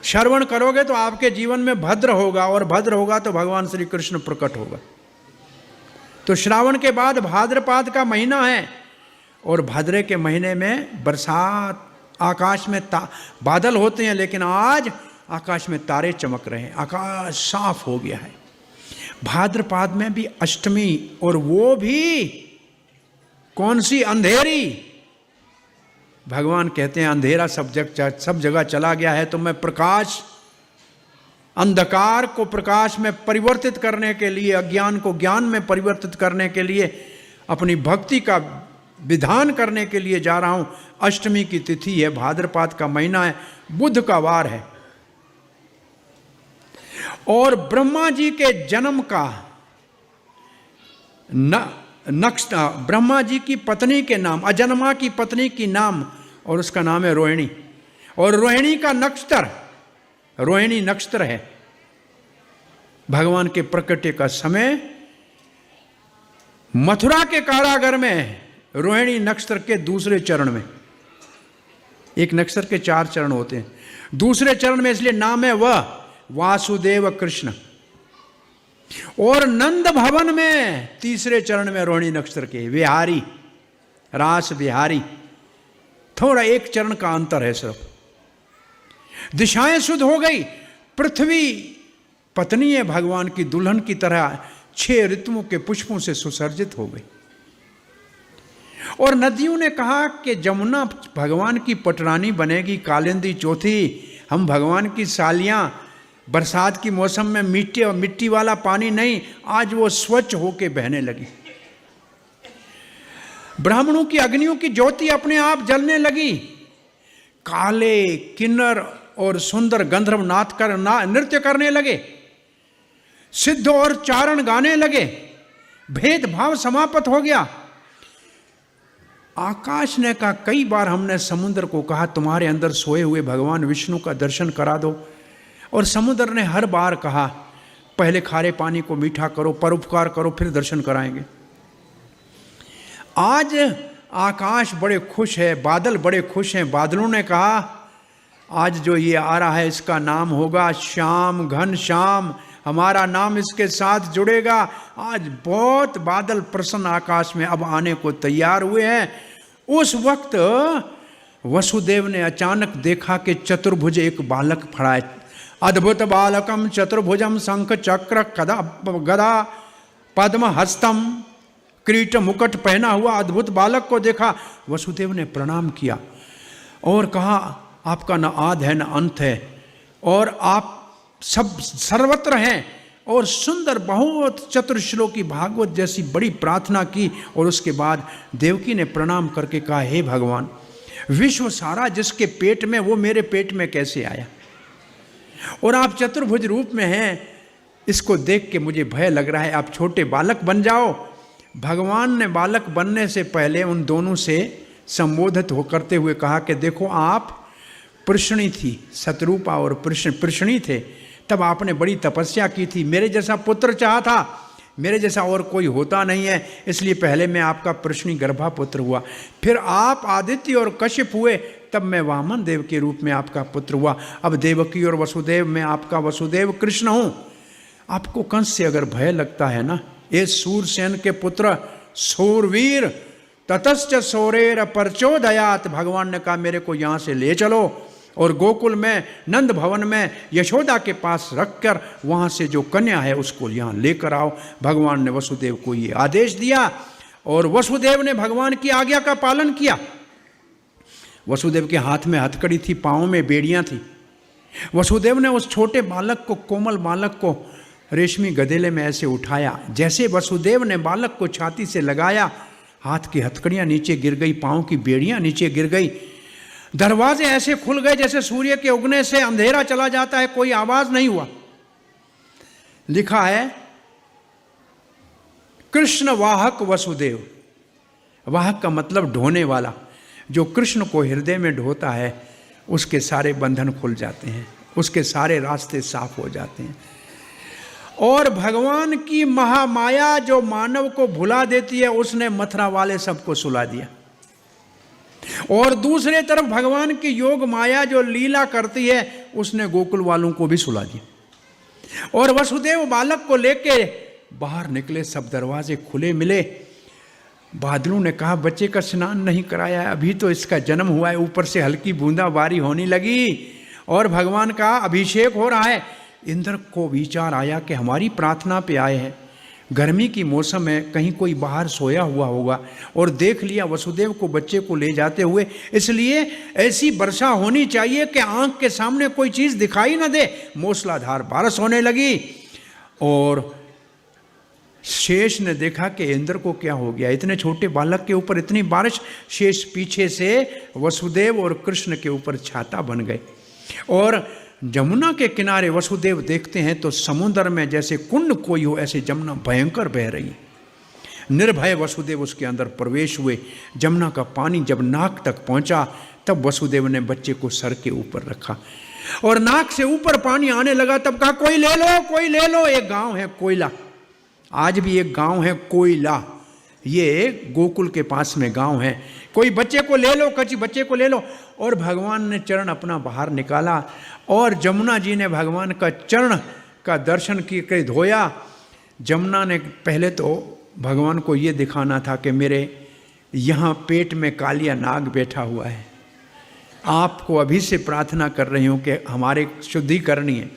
श्रवण करोगे तो आपके जीवन में भद्र होगा, और भद्र होगा तो भगवान श्री कृष्ण प्रकट होगा। तो श्रावण के बाद भाद्रपाद का महीना है, और भाद्रे के महीने में बरसात, आकाश में बादल होते हैं, लेकिन आज आकाश में तारे चमक रहे हैं, आकाश साफ हो गया है। भाद्रपाद में भी अष्टमी, और वो भी कौन सी? अंधेरी। भगवान कहते हैं अंधेरा सब जगह चला गया है, तो मैं प्रकाश, अंधकार को प्रकाश में परिवर्तित करने के लिए, अज्ञान को ज्ञान में परिवर्तित करने के लिए, अपनी भक्ति का विधान करने के लिए जा रहा हूं। अष्टमी की तिथि है, भाद्रपाद का महीना है, बुध का वार है, और ब्रह्मा जी के जन्म का ब्रह्मा जी की पत्नी के नाम, अजन्मा की पत्नी की नाम, और उसका नाम है रोहिणी, और रोहिणी का नक्षत्र, रोहिणी नक्षत्र है। भगवान के प्रकटे का समय मथुरा के कारागार में रोहिणी नक्षत्र के दूसरे चरण में, एक नक्षत्र के 4 चरण होते हैं, दूसरे चरण में इसलिए नाम है वह वासुदेव कृष्ण। और नंद भवन में तीसरे चरण में रोहिणी नक्षत्र के विहारी, रास विहारी, थोड़ा एक चरण का अंतर है सिर्फ। दिशाएं शुद्ध हो गई, पृथ्वी पत्नी है भगवान की, दुल्हन की तरह 6 ऋतुओं के पुष्पों से सुसर्जित हो गई। और नदियों ने कहा कि जमुना भगवान की पटरानी बनेगी, कालिंदी चौथी, हम भगवान की सालियां, बरसात की मौसम में मिट्टी वाला पानी नहीं, आज वो स्वच्छ होके बहने लगी। ब्राह्मणों की अग्नियों की ज्योति अपने आप जलने लगी, काले किन्नर और सुंदर गंधर्व नृत्य करने लगे, सिद्ध और चारण गाने लगे, भेदभाव समाप्त हो गया। आकाश ने कहा, कई बार हमने समुद्र को कहा तुम्हारे अंदर सोए हुए भगवान विष्णु का दर्शन करा दो, और समुद्र ने हर बार कहा पहले खारे पानी को मीठा करो, परोपकार करो, फिर दर्शन कराएंगे। आज आकाश बड़े खुश है, बादल बड़े खुश हैं। बादलों ने कहा आज जो ये आ रहा है इसका नाम होगा श्याम, घन श्याम, हमारा नाम इसके साथ जुड़ेगा। आज बहुत बादल प्रसन्न आकाश में अब आने को तैयार हुए हैं। उस वक्त वसुदेव ने अचानक देखा कि चतुर्भुज एक बालक खड़ा है। अद्भुत बालकम चतुर्भुजम शंख चक्र गदा पद्म हस्तम, किरीट मुकुट पहना हुआ अद्भुत बालक को देखा। वसुदेव ने प्रणाम किया और कहा आपका न आद है न अंत है, और आप सब सर्वत्र हैं। और सुंदर बहुत चतुर्श्लोकी भागवत जैसी बड़ी प्रार्थना की। और उसके बाद देवकी ने प्रणाम करके कहा, हे भगवान, विश्व सारा जिसके पेट में वो मेरे पेट में कैसे आया, और आप चतुर्भुज रूप में हैं, इसको देख के मुझे भय लग रहा है, आप छोटे बालक बन जाओ। भगवान ने बालक बनने से पहले उन दोनों से संबोधित हो करते हुए कहा कि देखो आप पृष्णी थी, शतरूपा और पृष्णी थे, तब आपने बड़ी तपस्या की थी, मेरे जैसा पुत्र चाहा था, मेरे जैसा और कोई होता नहीं है, इसलिए पहले मैं आपका पृष्णी गर्भा पुत्र हुआ, फिर आप आदित्य और कश्यप हुए, तब मैं वामन देव के रूप में आपका पुत्र हुआ, अब देवकी और वसुदेव में आपका वसुदेव कृष्ण हूँ। आपको कंस से अगर भय लगता है ना, ये सूरसेन के पुत्र सूरवीर ततश्च सौरेर परचोदयात, भगवान ने कहा मेरे को यहाँ से ले चलो और गोकुल में नंद भवन में यशोदा के पास रखकर वहाँ से जो कन्या है उसको यहाँ लेकर आओ। भगवान ने वसुदेव को ये आदेश दिया और वसुदेव ने भगवान की आज्ञा का पालन किया। वसुदेव के हाथ में हथकड़ी थी, पाँव में बेड़ियाँ थी। वसुदेव ने उस छोटे बालक को, कोमल बालक को रेशमी गदेले में ऐसे उठाया, जैसे वसुदेव ने बालक को छाती से लगाया, हाथ की हथकड़ियाँ नीचे गिर गई, पाँव की बेड़ियाँ नीचे गिर गई, दरवाजे ऐसे खुल गए जैसे सूर्य के उगने से अंधेरा चला जाता है, कोई आवाज नहीं हुआ। लिखा है कृष्ण वाहक वसुदेव। वाहक का मतलब ढोने वाला, जो कृष्ण को हृदय में ढोता है उसके सारे बंधन खुल जाते हैं, उसके सारे रास्ते साफ हो जाते हैं। और भगवान की महामाया जो मानव को भुला देती है, उसने मथुरा वाले सबको सुला दिया। और दूसरे तरफ भगवान की योग माया जो लीला करती है, उसने गोकुल वालों को भी सुला दिया। और वसुदेव बालक को लेके बाहर निकले, सब दरवाजे खुले मिले। बादलों ने कहा बच्चे का स्नान नहीं कराया है, अभी तो इसका जन्म हुआ है, ऊपर से हल्की बूंदाबांदी होने लगी और भगवान का अभिषेक हो रहा है। इंद्र को विचार आया कि हमारी प्रार्थना पे आए हैं, गर्मी की मौसम है, कहीं कोई बाहर सोया हुआ होगा और देख लिया वसुदेव को बच्चे को ले जाते हुए, इसलिए ऐसी वर्षा होनी चाहिए कि आंख के सामने कोई चीज़ दिखाई न दे। मूसलाधार बारिश होने लगी और शेष ने देखा कि इंद्र को क्या हो गया, इतने छोटे बालक के ऊपर इतनी बारिश। शेष पीछे से वसुदेव और कृष्ण के ऊपर छाता बन गए और जमुना के किनारे वसुदेव देखते हैं तो समुद्र में जैसे कुंड कोई हो, ऐसे जमुना भयंकर बह रही है। निर्भय वसुदेव उसके अंदर प्रवेश हुए। जमुना का पानी जब नाक तक पहुंचा, तब वसुदेव ने बच्चे को सर के ऊपर रखा और नाक से ऊपर पानी आने लगा। तब कहा कोई ले लो, कोई ले लो। एक गांव है कोयला, आज भी एक गांव है कोयला, ये गोकुल के पास में गांव है। कोई बच्चे को ले लो, कच्ची बच्चे को ले लो। और भगवान ने चरण अपना बाहर निकाला और जमुना जी ने भगवान का चरण का दर्शन करके धोया। जमुना ने पहले तो भगवान को ये दिखाना था कि मेरे यहाँ पेट में कालिया नाग बैठा हुआ है, आपको अभी से प्रार्थना कर रही हूँ कि हमारे शुद्धि करनी है।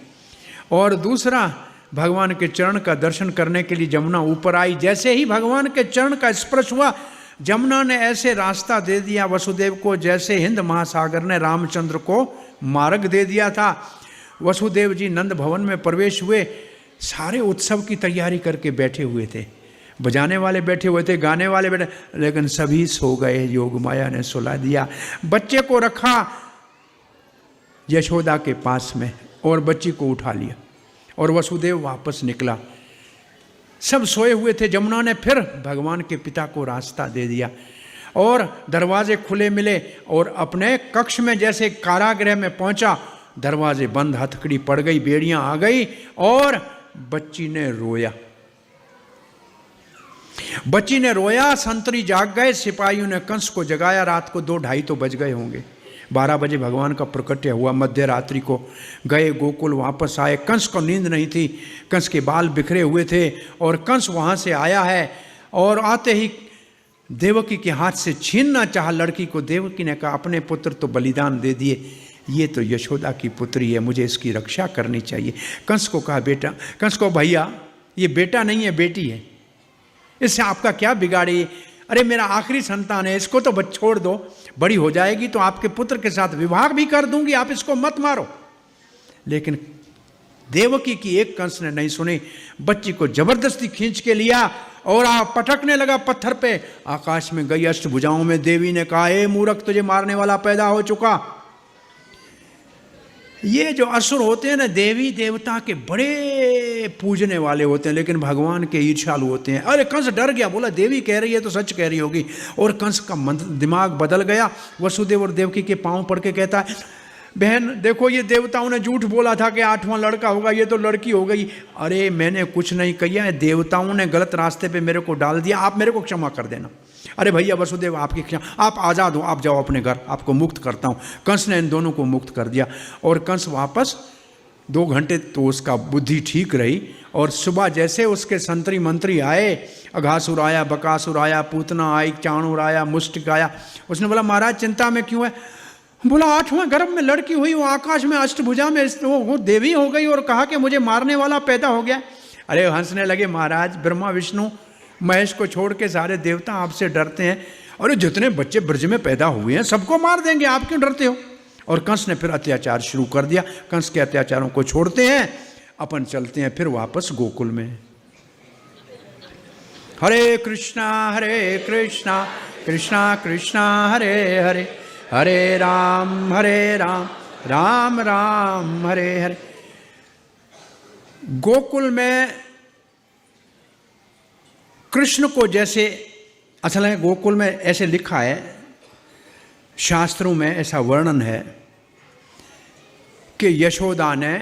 और दूसरा, भगवान के चरण का दर्शन करने के लिए जमुना ऊपर आई। जैसे ही भगवान के चरण का स्पर्श हुआ, जमुना ने ऐसे रास्ता दे दिया वसुदेव को जैसे हिंद महासागर ने रामचंद्र को मार्ग दे दिया था। वसुदेव जी नंद भवन में प्रवेश हुए, सारे उत्सव की तैयारी करके बैठे हुए थे, बजाने वाले बैठे हुए थे, गाने वाले बैठे, लेकिन सभी सो गए। योग माया ने सुला दिया। बच्चे को रखा यशोदा के पास में और बच्ची को उठा लिया और वसुदेव वापस निकला। सब सोए हुए थे। जमुना ने फिर भगवान के पिता को रास्ता दे दिया और दरवाजे खुले मिले और अपने कक्ष में जैसे कारागृह में पहुंचा, दरवाजे बंद, हथकड़ी पड़ गई, बेड़ियां आ गई और बच्ची ने रोया। बच्ची ने रोया, संतरी जाग गए, सिपाहियों ने कंस को जगाया। रात को 2-2:30 तो बज गए होंगे। 12 बजे भगवान का प्रकट्य हुआ। मध्य रात्रि को गए गोकुल, वापस आए। कंस को नींद नहीं थी, कंस के बाल बिखरे हुए थे और कंस वहाँ से आया है और आते ही देवकी के हाथ से छीनना चाहा लड़की को। देवकी ने कहा अपने पुत्र तो बलिदान दे दिए, ये तो यशोदा की पुत्री है, मुझे इसकी रक्षा करनी चाहिए। कंस को कहा बेटा, कंस को भैया ये बेटा नहीं है बेटी है, इससे आपका क्या बिगाड़े? अरे मेरा आखिरी संतान है, इसको तो छोड़ दो, बड़ी हो जाएगी तो आपके पुत्र के साथ विवाह भी कर दूंगी, आप इसको मत मारो। लेकिन देवकी की एक कंस ने नहीं सुनी, बच्ची को जबरदस्ती खींच के लिया और पटकने लगा पत्थर पे। आकाश में गई अष्टभुजाओं में। देवी ने कहा ए मूर्ख, तुझे मारने वाला पैदा हो चुका। ये जो असुर होते हैं ना, देवी देवता के बड़े पूजने वाले होते हैं, लेकिन भगवान के ईर्ष्यालु होते हैं। अरे कंस डर गया, बोला देवी कह रही है तो सच कह रही होगी। और कंस का दिमाग बदल गया। वसुदेव और देवकी के पांव पड़ के कहता है बहन देखो, ये देवताओं ने झूठ बोला था कि 8वां लड़का होगा, ये तो लड़की हो गई। अरे मैंने कुछ नहीं किया है, देवताओं ने गलत रास्ते पे मेरे को डाल दिया, आप मेरे को क्षमा कर देना। अरे भैया वसुदेव आपकी क्षमा, आप आज़ाद हो, आप जाओ अपने घर, आपको मुक्त करता हूँ। कंस ने इन दोनों को मुक्त कर दिया और कंस वापस 2 घंटे तो उसका बुद्धि ठीक रही। और सुबह जैसे उसके संतरी मंत्री आए, अघासुर आया, बकासुर आया, पूतना आई, चाणूर आया, मुष्टिक आया। उसने बोला महाराज चिंता में क्यों है? बोला 8वां गर्भ में लड़की हुई, वो आकाश में अष्टभुजा में वो देवी हो गई और कहा कि मुझे मारने वाला पैदा हो गया। अरे हंसने लगे महाराज, ब्रह्मा विष्णु महेश को छोड़ के सारे देवता आपसे डरते हैं। अरे जितने बच्चे ब्रज में पैदा हुए हैं सबको मार देंगे, आप क्यों डरते हो? और कंस ने फिर अत्याचार शुरू कर दिया। कंस के अत्याचारों को छोड़ते हैं, अपन चलते हैं फिर वापस गोकुल में। हरे कृष्णा कृष्णा कृष्णा हरे हरे, हरे राम राम राम हरे हरे। गोकुल में कृष्ण को जैसे, असल है गोकुल में ऐसे लिखा है, शास्त्रों में ऐसा वर्णन है कि यशोदा ने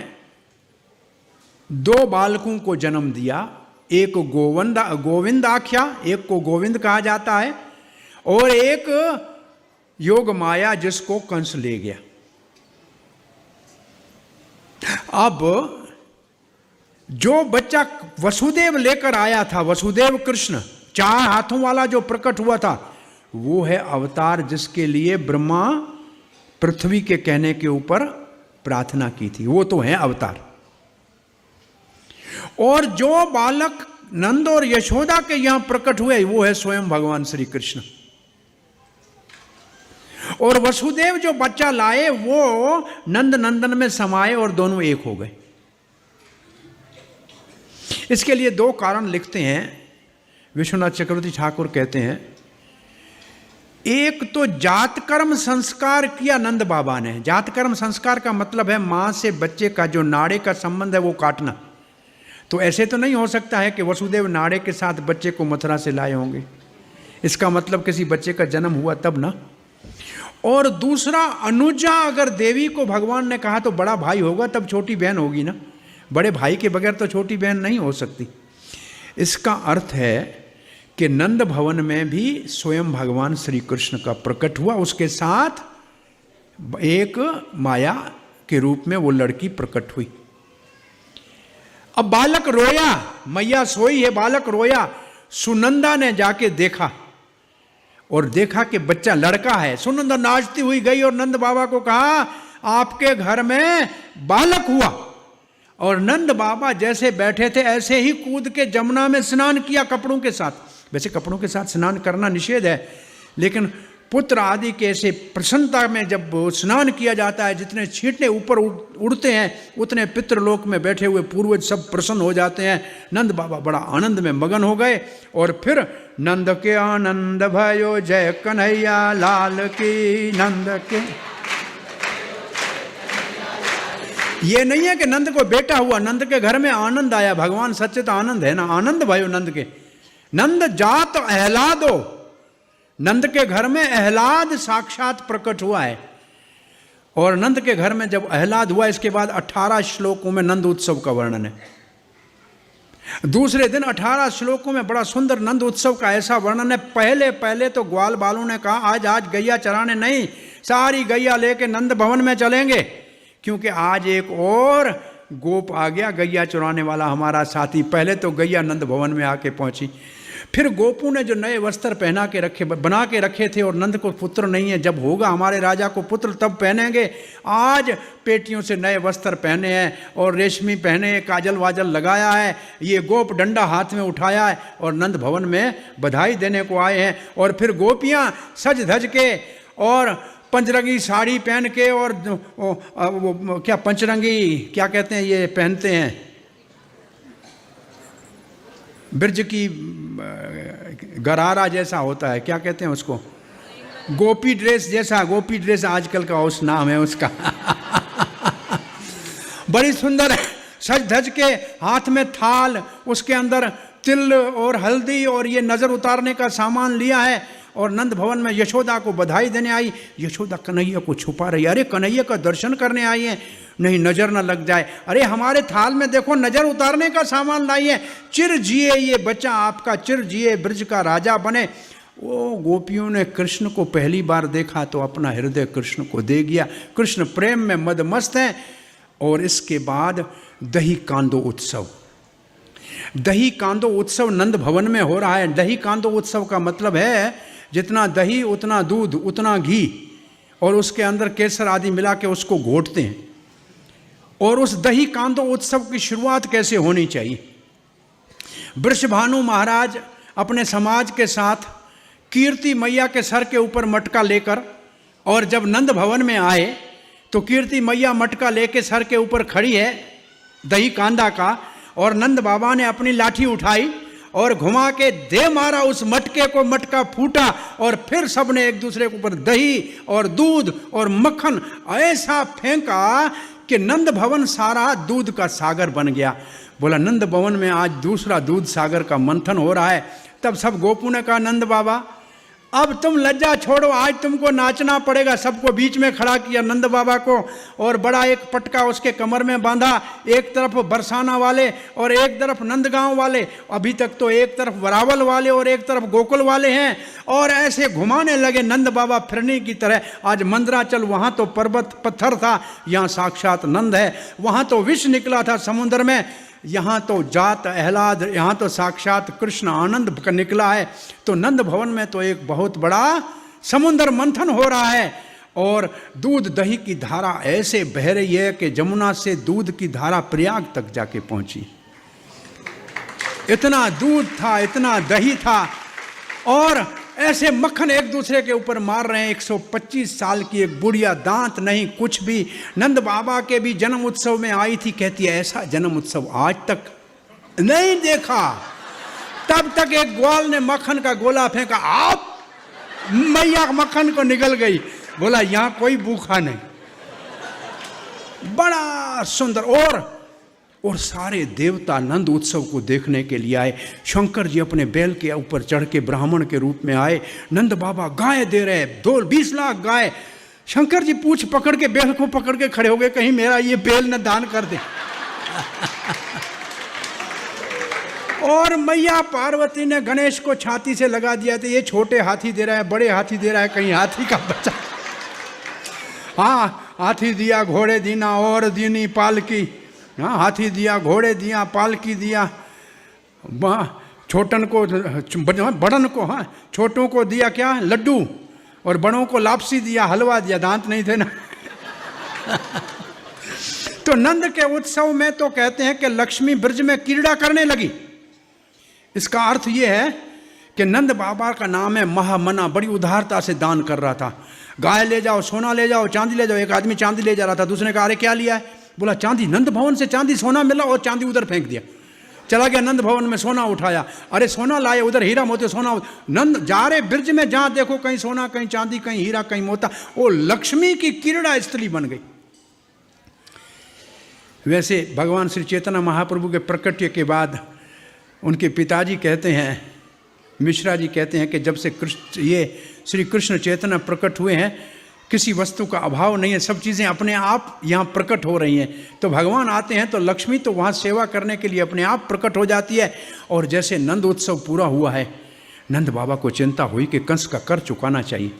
दो बालकों को जन्म दिया, एक गोविंद आख्या, एक को गोविंद कहा जाता है, और एक योग माया जिसको कंस ले गया। अब जो बच्चा वसुदेव लेकर आया था, वसुदेव कृष्ण 4 हाथों वाला जो प्रकट हुआ था, वो है अवतार जिसके लिए ब्रह्मा पृथ्वी के कहने के ऊपर प्रार्थना की थी, वो तो है अवतार। और जो बालक नंद और यशोदा के यहां प्रकट हुए वो है स्वयं भगवान श्री कृष्ण। और वसुदेव जो बच्चा लाए वो नंद नंदन में समाये और दोनों एक हो गए। इसके लिए 2 कारण लिखते हैं विश्वनाथ चक्रवर्ती ठाकुर, कहते हैं एक तो जातकर्म संस्कार किया नंद बाबा ने। जातकर्म संस्कार का मतलब है मां से बच्चे का जो नाड़े का संबंध है वो काटना। तो ऐसे तो नहीं हो सकता है कि वसुदेव नाड़े के साथ बच्चे को मथुरा से लाए होंगे, इसका मतलब किसी बच्चे का जन्म हुआ तब ना। और दूसरा, अनुजा अगर देवी को भगवान ने कहा तो बड़ा भाई होगा, तब छोटी बहन होगी ना, बड़े भाई के बगैर तो छोटी बहन नहीं हो सकती। इसका अर्थ है कि नंद भवन में भी स्वयं भगवान श्री कृष्ण का प्रकट हुआ, उसके साथ एक माया के रूप में वो लड़की प्रकट हुई। अब बालक रोया, मैया सोई है, बालक रोया, सुनंदा ने जाके देखा और देखा कि बच्चा लड़का है। सुनंदा नाचती हुई गई और नंद बाबा को कहा आपके घर में बालक हुआ। और नंद बाबा जैसे बैठे थे ऐसे ही कूद के जमुना में स्नान किया कपड़ों के साथ। वैसे कपड़ों के साथ स्नान करना निषेध है, लेकिन पुत्र आदि के ऐसे प्रसन्नता में जब स्नान किया जाता है, जितने छींटे ऊपर उड़ते हैं उतने पितृलोक में बैठे हुए पूर्वज सब प्रसन्न हो जाते हैं। नंद बाबा बड़ा आनंद में मगन हो गए। और फिर नंद के आनंद भयो जय कन्हैया लाल की, नंद के। ये नहीं है कि नंद को बेटा हुआ, नंद के घर में आनंद आया। भगवान सच्चित आनंद है ना, आनंद भयो नंद के। नंद जात अहलादो, नंद के घर में अहलाद साक्षात प्रकट हुआ है। और नंद के घर में जब अहलाद हुआ, इसके बाद 18 श्लोकों में नंद उत्सव का वर्णन है। दूसरे दिन 18 श्लोकों में बड़ा सुंदर नंद उत्सव का ऐसा वर्णन है। पहले तो ग्वाल बालों ने कहा आज गैया चराने नहीं, सारी गैया लेके नंद भवन में चलेंगे, क्योंकि आज एक और गोप आ गया गैया चुराने वाला हमारा साथी। पहले तो गैया नंद भवन में आके पहुंची। फिर गोपू ने जो नए वस्त्र पहना के रखे, बना के रखे थे, और नंद को पुत्र नहीं है, जब होगा हमारे राजा को पुत्र तब पहनेंगे। आज पेटियों से नए वस्त्र पहने हैं और रेशमी पहने हैं, काजल वाजल लगाया है, ये गोप डंडा हाथ में उठाया है और नंद भवन में बधाई देने को आए हैं। और फिर गोपियाँ सज धज के और पंचरंगी साड़ी पहन के, और वो क्या पंचरंगी क्या कहते हैं ये पहनते हैं, ब्रज की गरारा जैसा होता है, क्या कहते हैं उसको, गोपी ड्रेस जैसा, गोपी ड्रेस आजकल का उस नाम है उसका। बड़ी सुंदर सज धज के, हाथ में थाल, उसके अंदर तिल और हल्दी और ये नजर उतारने का सामान लिया है। और नंद भवन में यशोदा को बधाई देने आई। यशोदा कन्हैया को छुपा रही, अरे कन्हैया का दर्शन करने आई है, नहीं नजर न लग जाए। अरे हमारे थाल में देखो नजर उतारने का सामान लाई है, चिर जिए ये बच्चा आपका, चिर जिए ब्रज का राजा बने। वो गोपियों ने कृष्ण को पहली बार देखा तो अपना हृदय कृष्ण को दे दिया। कृष्ण प्रेम में मदमस्त हैं। और इसके बाद दही कांदो उत्सव, दही कांदो उत्सव नंद भवन में हो रहा है। दही कांदो उत्सव का मतलब है जितना दही उतना दूध उतना घी, और उसके अंदर केसर आदि मिला के उसको घोटते हैं। और उस दही कांदो उत्सव की शुरुआत कैसे होनी चाहिए? वृषभानु महाराज अपने समाज के साथ कीर्ति मैया के सर के ऊपर मटका लेकर, और जब नंद भवन में आए तो कीर्ति मैया मटका लेके सर के ऊपर खड़ी है दही कांदा का, और नंद बाबा ने अपनी लाठी उठाई और घुमा के दे मारा उस मटके को, मटका फूटा, और फिर सबने एक दूसरे के ऊपर दही और दूध और मक्खन ऐसा फेंका कि नंद भवन सारा दूध का सागर बन गया। बोला नंद भवन में आज दूसरा दूध सागर का मंथन हो रहा है। तब सब गोपू ने कहा नंद बाबा अब तुम लज्जा छोड़ो, आज तुमको नाचना पड़ेगा। सबको बीच में खड़ा किया नंद बाबा को, और बड़ा एक पटका उसके कमर में बांधा, एक तरफ बरसाना वाले और एक तरफ नंदगांव वाले, अभी तक तो एक तरफ वरावल वाले और एक तरफ गोकुल वाले हैं, और ऐसे घुमाने लगे नंद बाबा फिरनी की तरह। आज मंदराचल, वहाँ तो पर्वत पत्थर था, यहाँ साक्षात नंद है। वहाँ तो विष निकला था समुद्र में, यहाँ तो जात अहलाद, यहाँ तो साक्षात कृष्ण आनंद निकला है। तो नंद भवन में तो एक बहुत बड़ा समुद्र मंथन हो रहा है, और दूध दही की धारा ऐसे बह रही है कि जमुना से दूध की धारा प्रयाग तक जाके पहुंची। इतना दूध था, इतना दही था, और ऐसे मक्खन एक दूसरे के ऊपर मार रहे हैं। 125 साल की एक बुढ़िया, दांत नहीं कुछ भी, नंद बाबा के भी जन्म उत्सव में आई थी। कहती है ऐसा जन्म उत्सव आज तक नहीं देखा। तब तक एक ग्वाल ने मक्खन का गोला फेंका, आप मैया मक्खन को निकल गई। बोला यहां कोई भूखा नहीं। बड़ा सुंदर। और सारे देवता नंद उत्सव को देखने के लिए आए। शंकर जी अपने बैल के ऊपर चढ़ के ब्राह्मण के रूप में आए। नंद बाबा गाय दे रहे, 20 लाख गाय। शंकर जी पूछ पकड़ के, बैल को पकड़ के खड़े हो गए, कहीं मेरा ये बैल न दान कर दे। और मैया पार्वती ने गणेश को छाती से लगा दिया था, ये छोटे हाथी दे रहा है, बड़े हाथी दे रहा है, कहीं हाथी का बच्चा। हाँ, हाथी दिया, घोड़े दीना और दीनी पालकी। हाँ, हाथी दिया, घोड़े दिया, पालकी दिया, छोटन को, बड़न को, हाँ छोटों को दिया क्या लड्डू, और बड़ों को लापसी दिया, हलवा दिया, दांत नहीं थे ना। तो नंद के उत्सव में तो कहते हैं कि लक्ष्मी ब्रज में क्रीड़ा करने लगी। इसका अर्थ यह है कि नंद बाबा का नाम है महामना, बड़ी उदारता से दान कर रहा था। गाय ले जाओ, सोना ले जाओ, चांदी ले जाओ। एक आदमी चांदी ले जा रहा था, दूसरे ने कहा अरे क्या लिया है? बोला चांदी, नंद भवन से चांदी सोना मिला, और चांदी उधर फेंक दिया। चला गया नंद भवन में, सोना उठाया, अरे सोना लाए, उधर हीरा मोती सोना। नंद जा रहे ब्रज में, जहां देखो कहीं सोना, कहीं चांदी, कहीं हीरा, कहीं मोता। वो लक्ष्मी की क्रीड़ा स्थली बन गई। वैसे भगवान श्री चैतन्य महाप्रभु के प्रकट्य के बाद उनके पिताजी कहते हैं, मिश्रा जी कहते हैं कि जब से ये श्री कृष्ण चैतन्य प्रकट हुए हैं, किसी वस्तु का अभाव नहीं है, सब चीज़ें अपने आप यहाँ प्रकट हो रही हैं। तो भगवान आते हैं तो लक्ष्मी तो वहाँ सेवा करने के लिए अपने आप प्रकट हो जाती है। और जैसे नंद उत्सव पूरा हुआ है, नंद बाबा को चिंता हुई कि कंस का कर चुकाना चाहिए।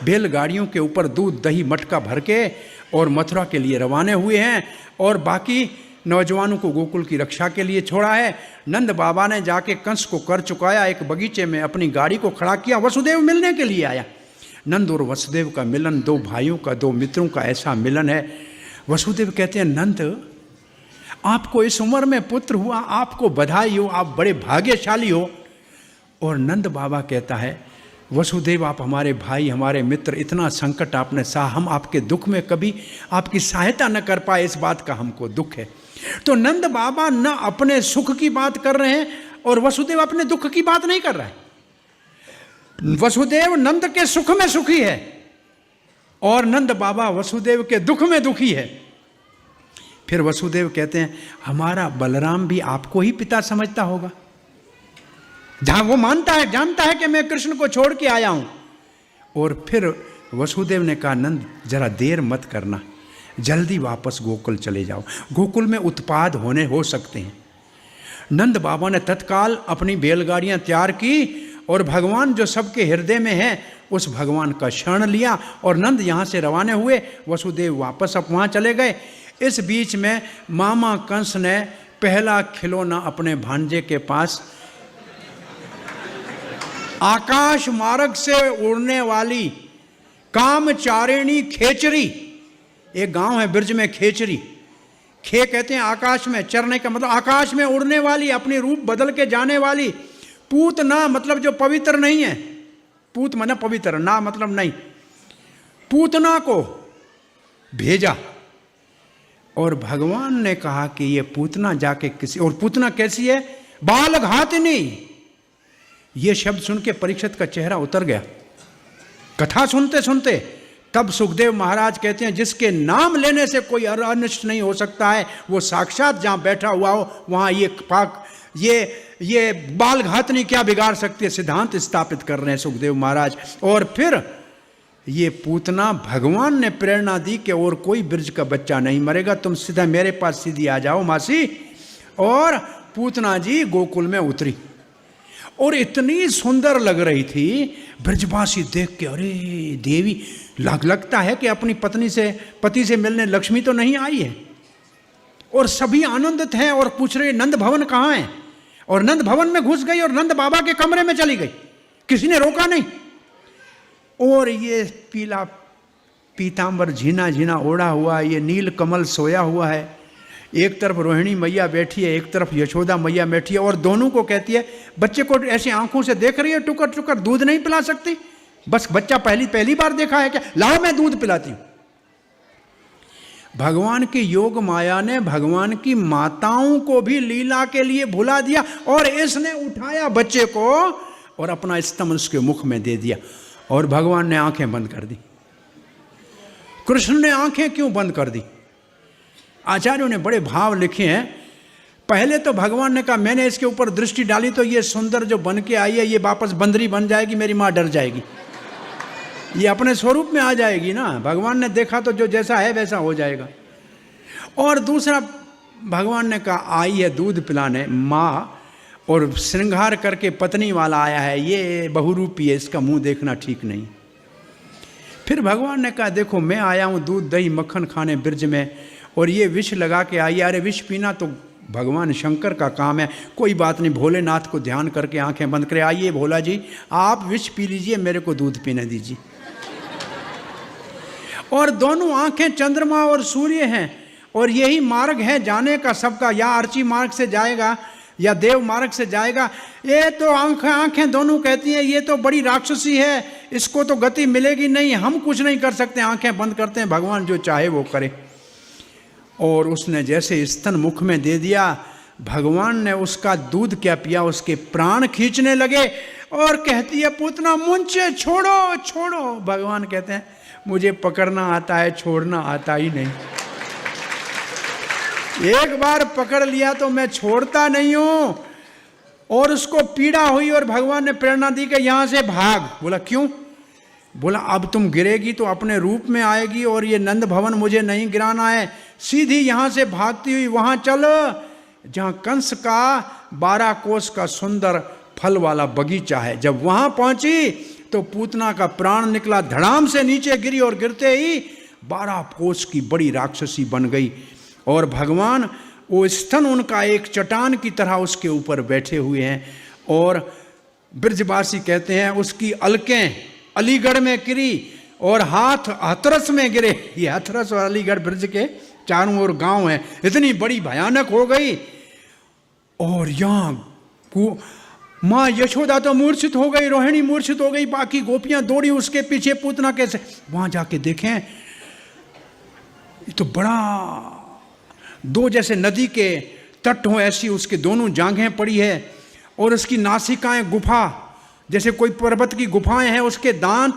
बैलगाड़ियों के ऊपर दूध दही मटका भर के और मथुरा के लिए रवाने हुए हैं, और बाकी नौजवानों को गोकुल की रक्षा के लिए छोड़ा है। नंद बाबा ने जाके कंस को कर चुकाया। एक बगीचे में अपनी गाड़ी को खड़ा किया, वसुदेव मिलने के लिए आया। नंद और वसुदेव का मिलन, दो भाइयों का, दो मित्रों का ऐसा मिलन है। वसुदेव कहते हैं नंद, आपको इस उम्र में पुत्र हुआ, आपको बधाई हो, आप बड़े भाग्यशाली हो। और नंद बाबा कहता है वसुदेव आप हमारे भाई, हमारे मित्र, इतना संकट आपने सहा, हम आपके दुख में कभी आपकी सहायता न कर पाए, इस बात का हमको दुख है। तो नंद बाबा न अपने सुख की बात कर रहे हैं और वसुदेव अपने दुख की बात नहीं कर रहा है। वसुदेव नंद के सुख में सुखी है और नंद बाबा वसुदेव के दुख में दुखी है। फिर वसुदेव कहते हैं हमारा बलराम भी आपको ही पिता समझता होगा, जहां वो मानता है, जानता है कि मैं कृष्ण को छोड़ के आया हूं। और फिर वसुदेव ने कहा नंद जरा देर मत करना, जल्दी वापस गोकुल चले जाओ, गोकुल में उत्पाद होने हो सकते हैं। नंद बाबा ने तत्काल अपनी बैलगाड़ियां तैयार की और भगवान जो सबके हृदय में है उस भगवान का शरण लिया और नंद यहाँ से रवाने हुए। वसुदेव वापस अब वहाँ चले गए। इस बीच में मामा कंस ने पहला खिलौना अपने भांजे के पास, आकाश मार्ग से उड़ने वाली कामचारिणी खेचरी, एक गांव है ब्रज में खेचरी, खे कहते हैं आकाश में, चरने का मतलब आकाश में उड़ने वाली, अपनी रूप बदल के जाने वाली। पूत ना मतलब जो पवित्र नहीं है, पूत माना पवित्र, ना मतलब नहीं, पूतना को भेजा। और भगवान ने कहा कि ये पूतना जाके किसी, और पूतना कैसी है, बाल घातनी। ये शब्द सुन के परीक्षित का चेहरा उतर गया कथा सुनते सुनते। तब सुखदेव महाराज कहते हैं जिसके नाम लेने से कोई अनिष्ट नहीं हो सकता है, वो साक्षात जहाँ बैठा हुआ हो वहाँ ये पाक ये बाल घातनी क्या बिगाड़ सकती है, सिद्धांत स्थापित कर रहे हैं सुखदेव महाराज। और फिर ये पूतना भगवान ने प्रेरणा दी कि और कोई ब्रज का बच्चा नहीं मरेगा, तुम सीधा मेरे पास सीधी आ जाओ मासी। और पूतना जी गोकुल में उतरी और इतनी सुंदर लग रही थी, ब्रजवासी देख के अरे देवी, लगता है कि अपनी पति से मिलने लक्ष्मी तो नहीं आई है। और सभी आनंदित हैं और पूछ रहे नंद भवन कहाँ है। और नंद भवन में घुस गई और नंद बाबा के कमरे में चली गई, किसी ने रोका नहीं। और ये पीला पीतांबर झीना झीना ओढ़ा हुआ, ये नील कमल सोया हुआ है, एक तरफ रोहिणी मैया बैठी है, एक तरफ यशोदा मैया बैठी है, और दोनों को कहती है, बच्चे को ऐसी आंखों से देख रही है, टुकर टुकर, दूध नहीं पिला सकती? बस बच्चा पहली बार देखा है क्या? लाओ मैं दूध पिलाती हूं। भगवान की योग माया ने भगवान की माताओं को भी लीला के लिए भुला दिया, और इसने उठाया बच्चे को और अपना स्तन उसके मुख में दे दिया, और भगवान ने आंखें बंद कर दी। कृष्ण ने आंखें क्यों बंद कर दी? आचार्यों ने बड़े भाव लिखे हैं। पहले तो भगवान ने कहा मैंने इसके ऊपर दृष्टि डाली तो ये सुंदर जो बन के आई है ये वापस बंदरी बन जाएगी, मेरी माँ डर जाएगी, ये अपने स्वरूप में आ जाएगी ना। भगवान ने देखा तो जो जैसा है वैसा हो जाएगा। और दूसरा भगवान ने कहा आई है दूध पिलाने माँ, और श्रृंगार करके पत्नी वाला आया है, ये बहुरूपी है, इसका मुंह देखना ठीक नहीं। फिर भगवान ने कहा देखो मैं आया हूँ दूध दही मक्खन खाने ब्रज में, और ये विष लगा के आई। अरे विष पीना तो भगवान शंकर का काम है, कोई बात नहीं। भोलेनाथ को ध्यान करके आंखें बंद करे, आइए भोला जी आप विष पी लीजिए, मेरे को दूध पीने दीजिए। और दोनों आंखें चंद्रमा और सूर्य हैं, और यही मार्ग है जाने का सबका, या अर्ची मार्ग से जाएगा या देव मार्ग से जाएगा। ये तो आंखें दोनों कहती हैं ये तो बड़ी राक्षसी है, इसको तो गति मिलेगी नहीं, हम कुछ नहीं कर सकते, आंखें बंद करते हैं, भगवान जो चाहे वो करे। और उसने जैसे स्तन मुख में दे दिया, भगवान ने उसका दूध क्या पिया, उसके प्राण खींचने लगे, और कहती है पूतना मुझे छोड़ो छोड़ो। भगवान कहते हैं मुझे पकड़ना आता है, छोड़ना आता ही नहीं। एक बार पकड़ लिया तो मैं छोड़ता नहीं हूं। और उसको पीड़ा हुई और भगवान ने प्रेरणा दी कि यहां से भाग। बोला क्यों? बोला अब तुम गिरेगी तो अपने रूप में आएगी, और ये नंद भवन मुझे नहीं गिराना है, सीधी यहां से भागती हुई वहां चल जहां कंस का 12 कोस का सुंदर फल वाला बगीचा है। जब वहां पहुंची तो पूतना का प्राण निकला, धड़ाम से नीचे गिरी, और गिरते ही 12 कोस की बड़ी राक्षसी बन गई। और भगवान वो स्तन उनका एक चट्टान की तरह उसके ऊपर बैठे हुए हैं। और ब्रजवासी कहते हैं उसकी अलकें अलीगढ़ में गिरी और हाथ हथरस में गिरे। ये हथरस और अलीगढ़ ब्रज के चारों ओर गांव है, इतनी बड़ी भयानक हो गई। और यहाँ माँ यशोदा तो मूर्छित हो गई, रोहिणी मूर्छित हो गई, बाकी गोपियां दौड़ी उसके पीछे। पूतना कैसे? वहां जाके देखें ये तो बड़ा दो जैसे नदी के तट हो ऐसी उसके दोनों जांघें पड़ी है, और उसकी नासिकाएं गुफा जैसे कोई पर्वत की गुफाएं हैं, उसके दांत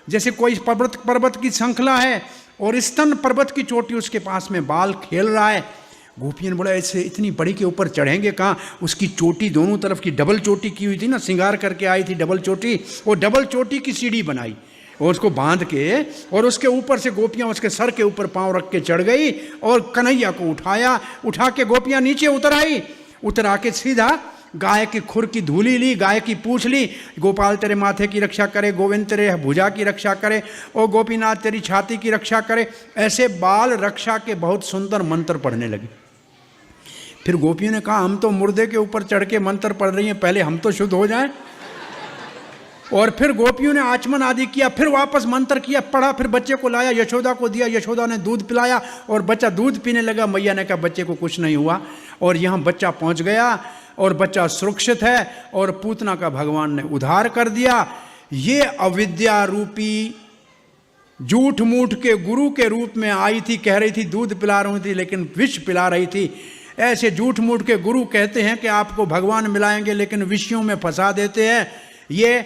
जैसे कोई पर्वत की श्रृंखला है, और स्तन पर्वत की चोटी उसके पास में बाल खेल रहा है। गोपियां बोला ऐसे इतनी बड़ी के ऊपर चढ़ेंगे कहाँ? उसकी चोटी दोनों तरफ की डबल चोटी की हुई थी ना, श्रृंगार करके आई थी डबल चोटी, वो डबल चोटी की सीढ़ी बनाई और उसको बांध के, और उसके ऊपर से गोपियां उसके सर के ऊपर पांव रख के चढ़ गई, और कन्हैया को उठा के गोपियां नीचे उतर आई। उतर आके सीधा गाय की खुर की धूली ली, गाय की पूंछ ली, गोपाल तेरे माथे की रक्षा करे, गोविंद तेरे भुजा की रक्षा करे, और गोपीनाथ तेरी छाती की रक्षा करे। ऐसे बाल रक्षा के बहुत सुंदर मंत्र पढ़ने लगे। फिर गोपियों ने कहा हम तो मुर्दे के ऊपर चढ़ के मंत्र पढ़ रही हैं, पहले हम तो शुद्ध हो जाएं। और फिर गोपियों ने आचमन आदि किया, फिर वापस मंत्र किया, पढ़ा, फिर बच्चे को लाया, यशोदा को दिया, यशोदा ने दूध पिलाया, और बच्चा दूध पीने लगा। मैया ने कहा बच्चे को कुछ नहीं हुआ, और यहाँ बच्चा पहुँच गया, और बच्चा सुरक्षित है, और पूतना का भगवान ने उद्धार कर दिया। ये अविद्या रूपी झूठ मूठ के गुरु के रूप में आई थी, कह रही थी दूध पिला रही थी लेकिन विष पिला रही थी। ऐसे झूठ मूठ के गुरु कहते हैं कि आपको भगवान मिलाएंगे लेकिन विषयों में फंसा देते हैं। ये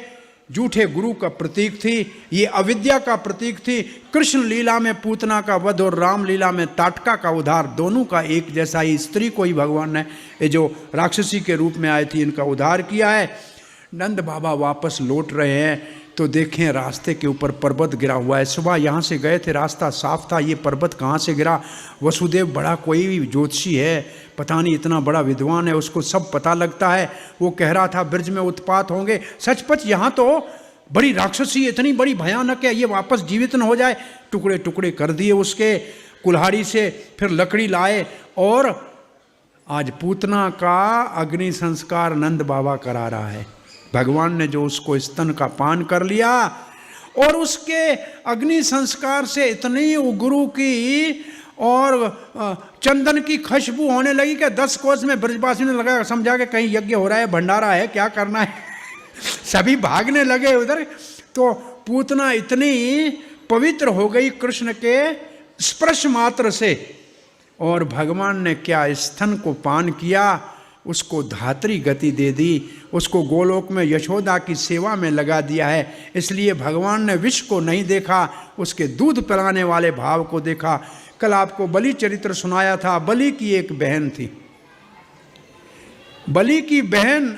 झूठे गुरु का प्रतीक थी, ये अविद्या का प्रतीक थी। कृष्ण लीला में पूतना का वध और राम लीला में ताटका का उद्धार, दोनों का एक जैसा ही। स्त्री को ही भगवान ने ये जो राक्षसी के रूप में आई थी इनका उद्धार किया है। नंद बाबा वापस लौट रहे हैं तो देखें रास्ते के ऊपर पर्वत गिरा हुआ है। सुबह यहाँ से गए थे, रास्ता साफ था, ये पर्वत कहाँ से गिरा? वसुदेव बड़ा कोई भी ज्योतिषी है, पता नहीं इतना बड़ा विद्वान है, उसको सब पता लगता है। वो कह रहा था ब्रज में उत्पात होंगे, सचपच यहाँ तो बड़ी राक्षसी इतनी बड़ी भयानक है, ये वापस जीवित न हो जाए। टुकड़े टुकड़े कर दिए उसके कुल्हाड़ी से, फिर लकड़ी लाए और आज पूतना का अग्नि संस्कार नंद बाबा करा रहा है। भगवान ने जो उसको स्तन का पान कर लिया और उसके अग्नि संस्कार से इतनी गुरु की और चंदन की खुशबू होने लगी कि 10 कोस में ब्रजवासी ने लगा समझा कि कहीं यज्ञ हो रहा है, भंडारा है, क्या करना है। सभी भागने लगे उधर। तो पूतना इतनी पवित्र हो गई कृष्ण के स्पर्श मात्र से, और भगवान ने क्या स्तन को पान किया, उसको धात्री गति दे दी, उसको गोलोक में यशोदा की सेवा में लगा दिया है। इसलिए भगवान ने विष को नहीं देखा, उसके दूध पिलाने वाले भाव को देखा। कल आपको बलि चरित्र सुनाया था। बलि की एक बहन थी। बलि की बहन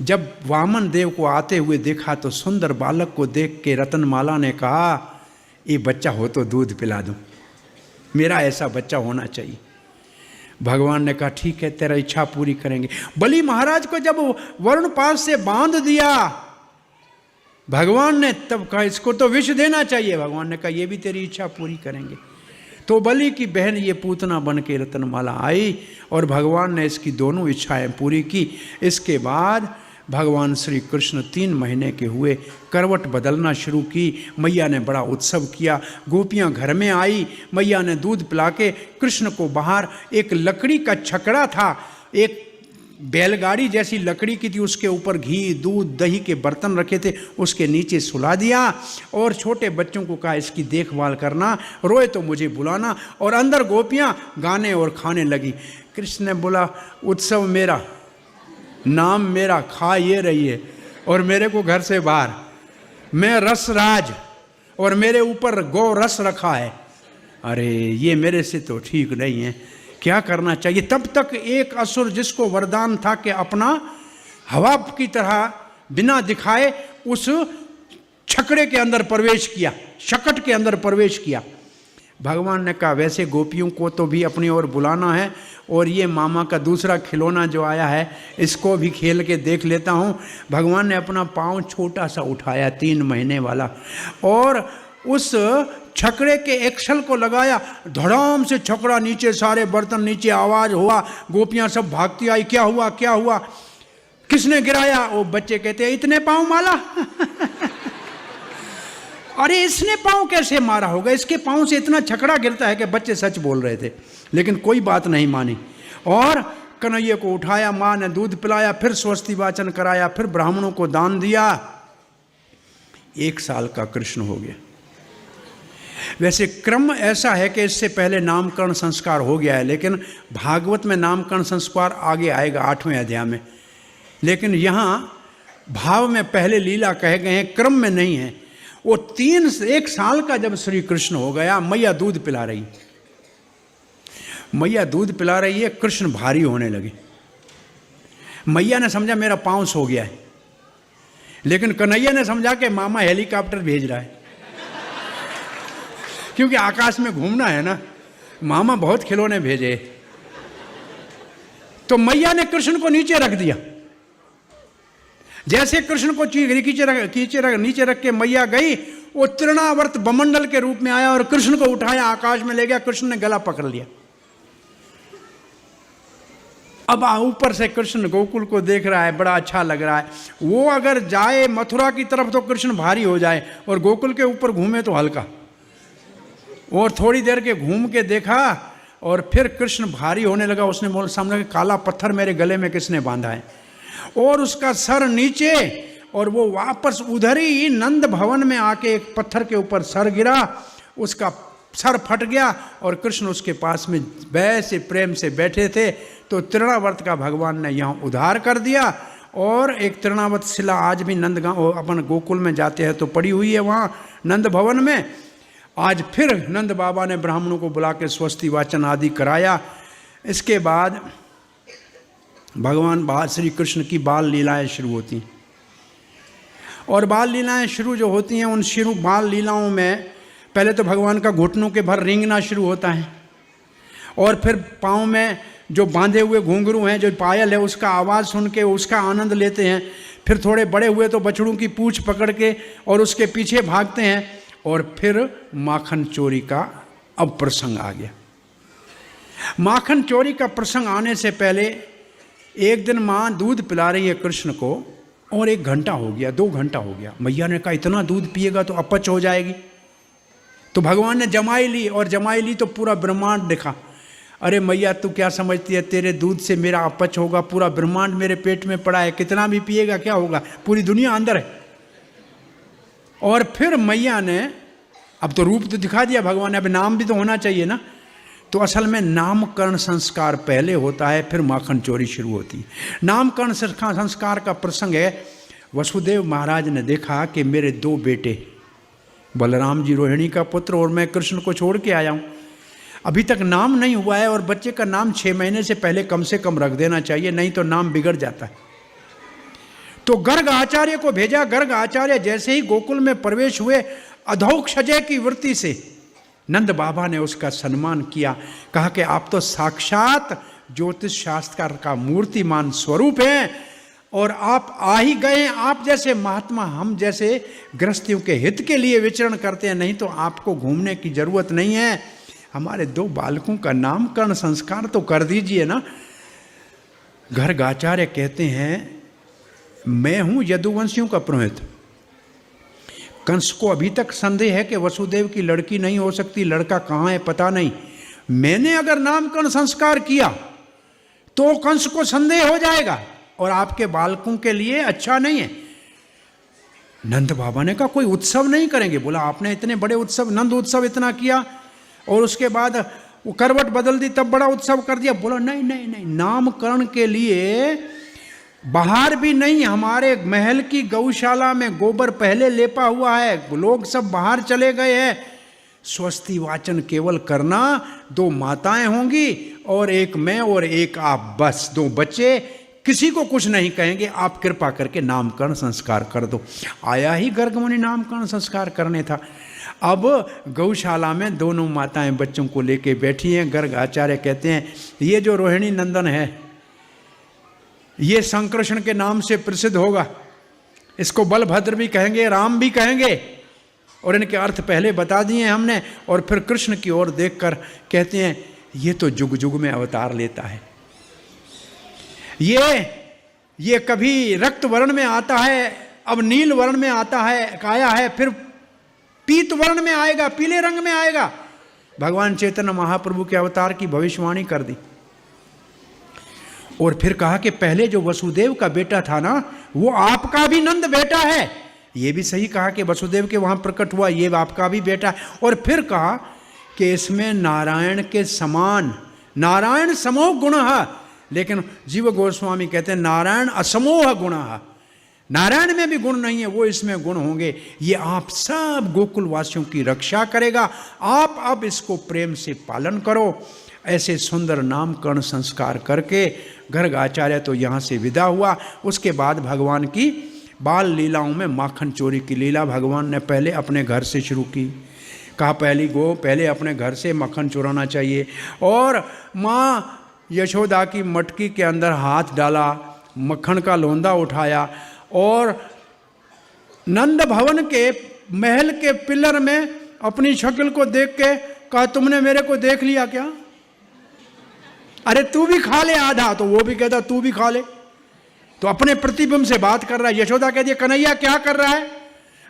जब वामन देव को आते हुए देखा तो सुंदर बालक को देख के रतनमाला ने कहा, ये बच्चा हो तो दूध पिला दूं, मेरा ऐसा बच्चा होना चाहिए। भगवान ने कहा ठीक है, तेरा इच्छा पूरी करेंगे। बलि महाराज को जब वरुण पास से बांध दिया भगवान ने, तब कहा इसको तो विष देना चाहिए। भगवान ने कहा ये भी तेरी इच्छा पूरी करेंगे। तो बलि की बहन ये पूतना बन के रतनमाला आई और भगवान ने इसकी दोनों इच्छाएं पूरी की। इसके बाद भगवान श्री कृष्ण 3 महीने के हुए, करवट बदलना शुरू की। मैया ने बड़ा उत्सव किया, गोपियां घर में आई, मैया ने दूध पिला के कृष्ण को बाहर एक लकड़ी का छकड़ा था, एक बैलगाड़ी जैसी लकड़ी की थी, उसके ऊपर घी दूध दही के बर्तन रखे थे, उसके नीचे सुला दिया और छोटे बच्चों को कहा इसकी देखभाल करना, रोए तो मुझे बुलाना। और अंदर गोपियां गाने और खाने लगी। कृष्ण ने बोला उत्सव मेरा, नाम मेरा, खा ये रही है और मेरे को घर से बाहर, मैं रसराज और मेरे ऊपर गौ रस रखा है। अरे ये मेरे से तो ठीक नहीं है, क्या करना चाहिए? तब तक एक असुर जिसको वरदान था कि अपना हवा की तरह बिना दिखाए उस छकड़े के अंदर प्रवेश किया, शकट के अंदर प्रवेश किया। भगवान ने कहा वैसे गोपियों को तो भी अपनी ओर बुलाना है और ये मामा का दूसरा खिलौना जो आया है इसको भी खेल के देख लेता हूँ। भगवान ने अपना पाँव छोटा सा उठाया 3 महीने वाला और उस छकड़े के एक्सल को लगाया, धड़ाम से छकड़ा नीचे, सारे बर्तन नीचे, आवाज हुआ, गोपियां सब भागती आई, क्या हुआ क्या हुआ, किसने गिराया? वो बच्चे कहते हैं इतने पाँव माला। अरे इसने पाँव कैसे मारा होगा, इसके पाँव से इतना छकड़ा गिरता है कि बच्चे सच बोल रहे थे, लेकिन कोई बात नहीं मानी और कन्हैया को उठाया, माँ ने दूध पिलाया, फिर स्वस्ति वाचन कराया, फिर ब्राह्मणों को दान दिया। 1 साल का कृष्ण हो गया। वैसे क्रम ऐसा है कि इससे पहले नामकरण संस्कार हो गया है, लेकिन भागवत में नामकरण संस्कार आगे आएगा 8वें अध्याय में, लेकिन यहाँ भाव में पहले लीला कहे गए हैं, क्रम में नहीं है। वो 1 साल का जब श्री कृष्ण हो गया, मैया दूध पिला रही, मैया दूध पिला रही है, कृष्ण भारी होने लगे। मैया ने समझा मेरा पाँव सो गया है, लेकिन कन्हैया ने समझा कि मामा हेलीकॉप्टर भेज रहा है, क्योंकि आकाश में घूमना है ना, मामा बहुत खिलौने भेजे। तो मैया ने कृष्ण को नीचे रख दिया। जैसे कृष्ण को नीचे रख के मैया गई, वो तृणावर्त बमंडल के रूप में आया और कृष्ण को उठाया, आकाश में ले गया। कृष्ण ने गला पकड़ लिया। अब ऊपर से कृष्ण गोकुल को देख रहा है, बड़ा अच्छा लग रहा है। वो अगर जाए मथुरा की तरफ तो कृष्ण भारी हो जाए और गोकुल के ऊपर घूमे तो हल्का। और थोड़ी देर के घूम के देखा और फिर कृष्ण भारी होने लगा। उसने बोला सामने काला पत्थर मेरे गले में किसने बांधा है, और उसका सर नीचे, और वो वापस उधर ही नंद भवन में आके एक पत्थर के ऊपर सर गिरा, उसका सर फट गया और कृष्ण उसके पास में वैसे प्रेम से बैठे थे। तो तृणावर्त का भगवान ने यहाँ उद्धार कर दिया और एक तृणावत शिला आज भी नंदगांव अपन गोकुल में जाते हैं तो पड़ी हुई है वहाँ नंद भवन में। आज फिर नंद बाबा ने ब्राह्मणों को बुला के स्वस्ति वाचन आदि कराया। इसके बाद भगवान श्री कृष्ण की बाल लीलाएं शुरू होती हैं। और बाल लीलाएं शुरू जो होती हैं उन शुरू बाल लीलाओं में पहले तो भगवान का घुटनों के भर रेंगना शुरू होता है, और फिर पाँव में जो बांधे हुए घुंघरू हैं, जो पायल है, उसका आवाज़ सुन के उसका आनंद लेते हैं। फिर थोड़े बड़े हुए तो बछड़ों की पूंछ पकड़ के और उसके पीछे भागते हैं। और फिर माखन चोरी का अब प्रसंग आ गया। माखन चोरी का प्रसंग आने से पहले एक दिन माँ दूध पिला रही है कृष्ण को, और 1 घंटा हो गया, 2 घंटा हो गया। मैया ने कहा इतना दूध पिएगा तो अपच हो जाएगी। तो भगवान ने जमाई ली, और जमाई ली तो पूरा ब्रह्मांड दिखा। अरे मैया तू क्या समझती है, तेरे दूध से मेरा अपच होगा? पूरा ब्रह्मांड मेरे पेट में पड़ा है, कितना भी पिएगा क्या होगा, पूरी दुनिया अंदर है। और फिर मैया ने अब तो रूप तो दिखा दिया भगवान ने, अब नाम भी तो होना चाहिए ना। तो असल में नामकरण संस्कार पहले होता है, फिर माखन चोरी शुरू होती है। नामकरण संस्कार का प्रसंग है। वसुदेव महाराज ने देखा कि मेरे 2 बेटे, बलराम जी रोहिणी का पुत्र और मैं कृष्ण को छोड़ के आया हूँ, अभी तक नाम नहीं हुआ है, और बच्चे का नाम 6 महीने से पहले कम से कम रख देना चाहिए, नहीं तो नाम बिगड़ जाता है। तो गर्ग आचार्य को भेजा। गर्ग आचार्य जैसे ही गोकुल में प्रवेश हुए, अधोक्षजय की वृत्ति से नंद बाबा ने उसका सम्मान किया। कहा कि आप तो साक्षात ज्योतिष शास्त्र का मूर्तिमान स्वरूप हैं, और आप आ ही गए। आप जैसे महात्मा हम जैसे गृहस्थियों के हित के लिए विचरण करते हैं, नहीं तो आपको घूमने की जरूरत नहीं है। हमारे 2 बालकों का नामकरण संस्कार तो कर दीजिए ना। गर्ग आचार्य कहते हैं मैं हूं यदुवंशियों का पुरोहित। कंस को अभी तक संदेह है कि वसुदेव की लड़की नहीं हो सकती, लड़का कहाँ है पता नहीं। मैंने अगर नामकरण संस्कार किया तो कंस को संदेह हो जाएगा, और आपके बालकों के लिए अच्छा नहीं है। नंद बाबा ने कहा कोई उत्सव नहीं करेंगे? बोला आपने इतने बड़े उत्सव, नंद उत्सव इतना किया, और उसके बाद वो करवट बदल दी तब बड़ा उत्सव कर दिया। बोला नहीं नहीं नहीं, नामकरण के लिए बाहर भी नहीं, हमारे महल की गौशाला में गोबर पहले लेपा हुआ है, लोग सब बाहर चले गए हैं। स्वस्ति वाचन केवल करना, 2 माताएं होंगी और एक मैं और एक आप, बस 2 बच्चे, किसी को कुछ नहीं कहेंगे। आप कृपा करके नामकरण संस्कार कर दो। आया ही गर्ग मुनि नामकरण संस्कार करने था। अब गौशाला में दोनों माताएं बच्चों को लेके बैठी हैं। गर्ग आचार्य कहते हैं ये जो रोहिणी नंदन है ये संकृष्ण के नाम से प्रसिद्ध होगा, इसको बलभद्र भी कहेंगे, राम भी कहेंगे, और इनके अर्थ पहले बता दिए हमने। और फिर कृष्ण की ओर देखकर कहते हैं ये तो जुग जुग में अवतार लेता है, ये कभी रक्त वर्ण में आता है, अब नील वर्ण में आता है, आया है, फिर पीत वर्ण में आएगा, पीले रंग में आएगा। भगवान चैतन्य महाप्रभु के अवतार की भविष्यवाणी कर दी। और फिर कहा कि पहले जो वसुदेव का बेटा था ना, वो आपका भी नंद बेटा है। ये भी सही कहा कि वसुदेव के वहां प्रकट हुआ, ये आपका भी बेटा है। और फिर कहा कि इसमें नारायण के समान, नारायण समोह गुण है, लेकिन जीव गोस्वामी कहते हैं नारायण असमोह गुण है, नारायण में भी गुण नहीं है, वो इसमें गुण होंगे। ये आप सब गोकुल वासियों की रक्षा करेगा, आप अब इसको प्रेम से पालन करो। ऐसे सुंदर नामकरण संस्कार करके गर्ग आचार्य तो यहाँ से विदा हुआ। उसके बाद भगवान की बाल लीलाओं में माखन चोरी की लीला भगवान ने पहले अपने घर से शुरू की। कहा पहले अपने घर से मक्खन चुराना चाहिए। और माँ यशोदा की मटकी के अंदर हाथ डाला, मक्खन का लोंदा उठाया, और नंद भवन के महल के पिलर में अपनी शक्ल को देख के कहा तुमने मेरे को देख लिया क्या? अरे तू भी खा ले आधा। तो वो भी कहता तू भी खा ले। तो अपने प्रतिबिंब से बात कर रहा है। यशोदा कहती है कन्हैया क्या कर रहा है?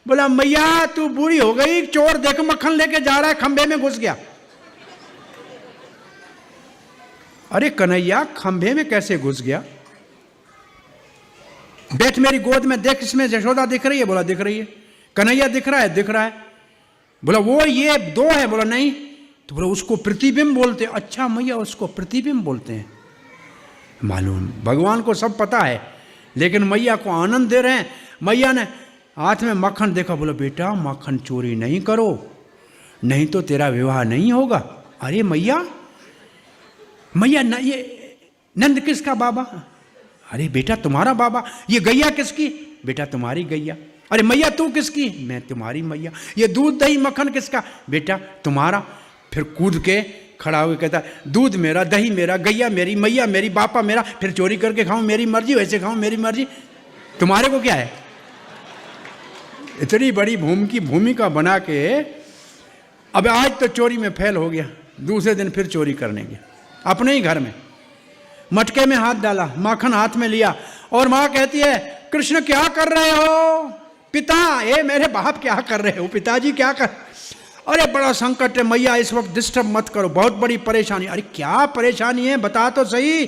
बोला मैया तू बूढ़ी हो गई, चोर देख मक्खन लेके जा रहा है, खंभे में घुस गया। अरे कन्हैया खंभे में कैसे घुस गया? बैठ मेरी गोद में, देख इसमें यशोदा दिख रही है? बोला दिख रही है। कन्हैया दिख रहा है? दिख रहा है। बोला वो ये 2 है? बोला नहीं। तो बोला उसको प्रतिबिंब बोलते। अच्छा मैया उसको प्रतिबिंब बोलते हैं। मालूम भगवान को सब पता है, लेकिन मैया को आनंद दे रहे हैं। मैया ने हाथ में मक्खन देखा, बोला बेटा मक्खन चोरी नहीं करो, नहीं तो तेरा विवाह नहीं होगा। अरे मैया, मैया न, ये नंद किसका बाबा? अरे बेटा तुम्हारा बाबा। ये गैया किसकी? बेटा तुम्हारी गैया। अरे मैया तू किसकी? मैं तुम्हारी मैया। ये दूध दही मक्खन किसका? बेटा तुम्हारा। फिर कूद के खड़ा होकर कहता दूध मेरा, दही मेरा, गैया मेरी, मैया मेरी, बापा मेरा। फिर चोरी करके खाऊं मेरी मर्जी, वैसे खाऊं मेरी मर्जी, तुम्हारे को क्या है? इतनी बड़ी भूमिका बना के अब आज तो चोरी में फेल हो गया, दूसरे दिन फिर चोरी करने गया अपने ही घर में। मटके में हाथ डाला, माखन हाथ में लिया और माँ कहती है कृष्ण क्या कर रहे हो? पिता, ये मेरे बाप क्या कर रहे हो? पिताजी क्या कर? अरे बड़ा संकट है मैया, इस वक्त डिस्टर्ब मत करो, बहुत बड़ी परेशानी। अरे क्या परेशानी है बता तो सही।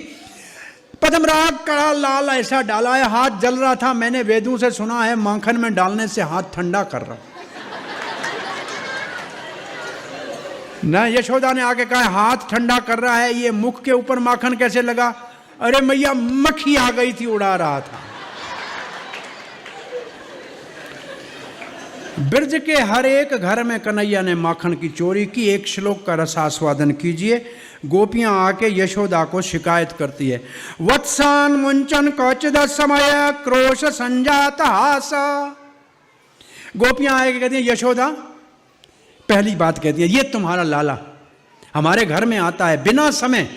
पद्मराग कड़ा लाल ऐसा डाला है, हाथ जल रहा था, मैंने वेदों से सुना है माखन में डालने से हाथ ठंडा कर रहा। ना यशोदा ने आके कहा हाथ ठंडा कर रहा है, ये मुख के ऊपर माखन कैसे लगा? अरे मैया मक्खी आ गई थी, उड़ा रहा था। ब्रज के हर एक घर में कन्हैया ने माखन की चोरी की। एक श्लोक का रसास्वादन कीजिए। गोपियां आके यशोदा को शिकायत करती है, वत्सान मुंचन कौचिद समय क्रोश संजात हास। गोपियां आके कहती हैं यशोदा, पहली बात कहती है ये तुम्हारा लाला हमारे घर में आता है, बिना समय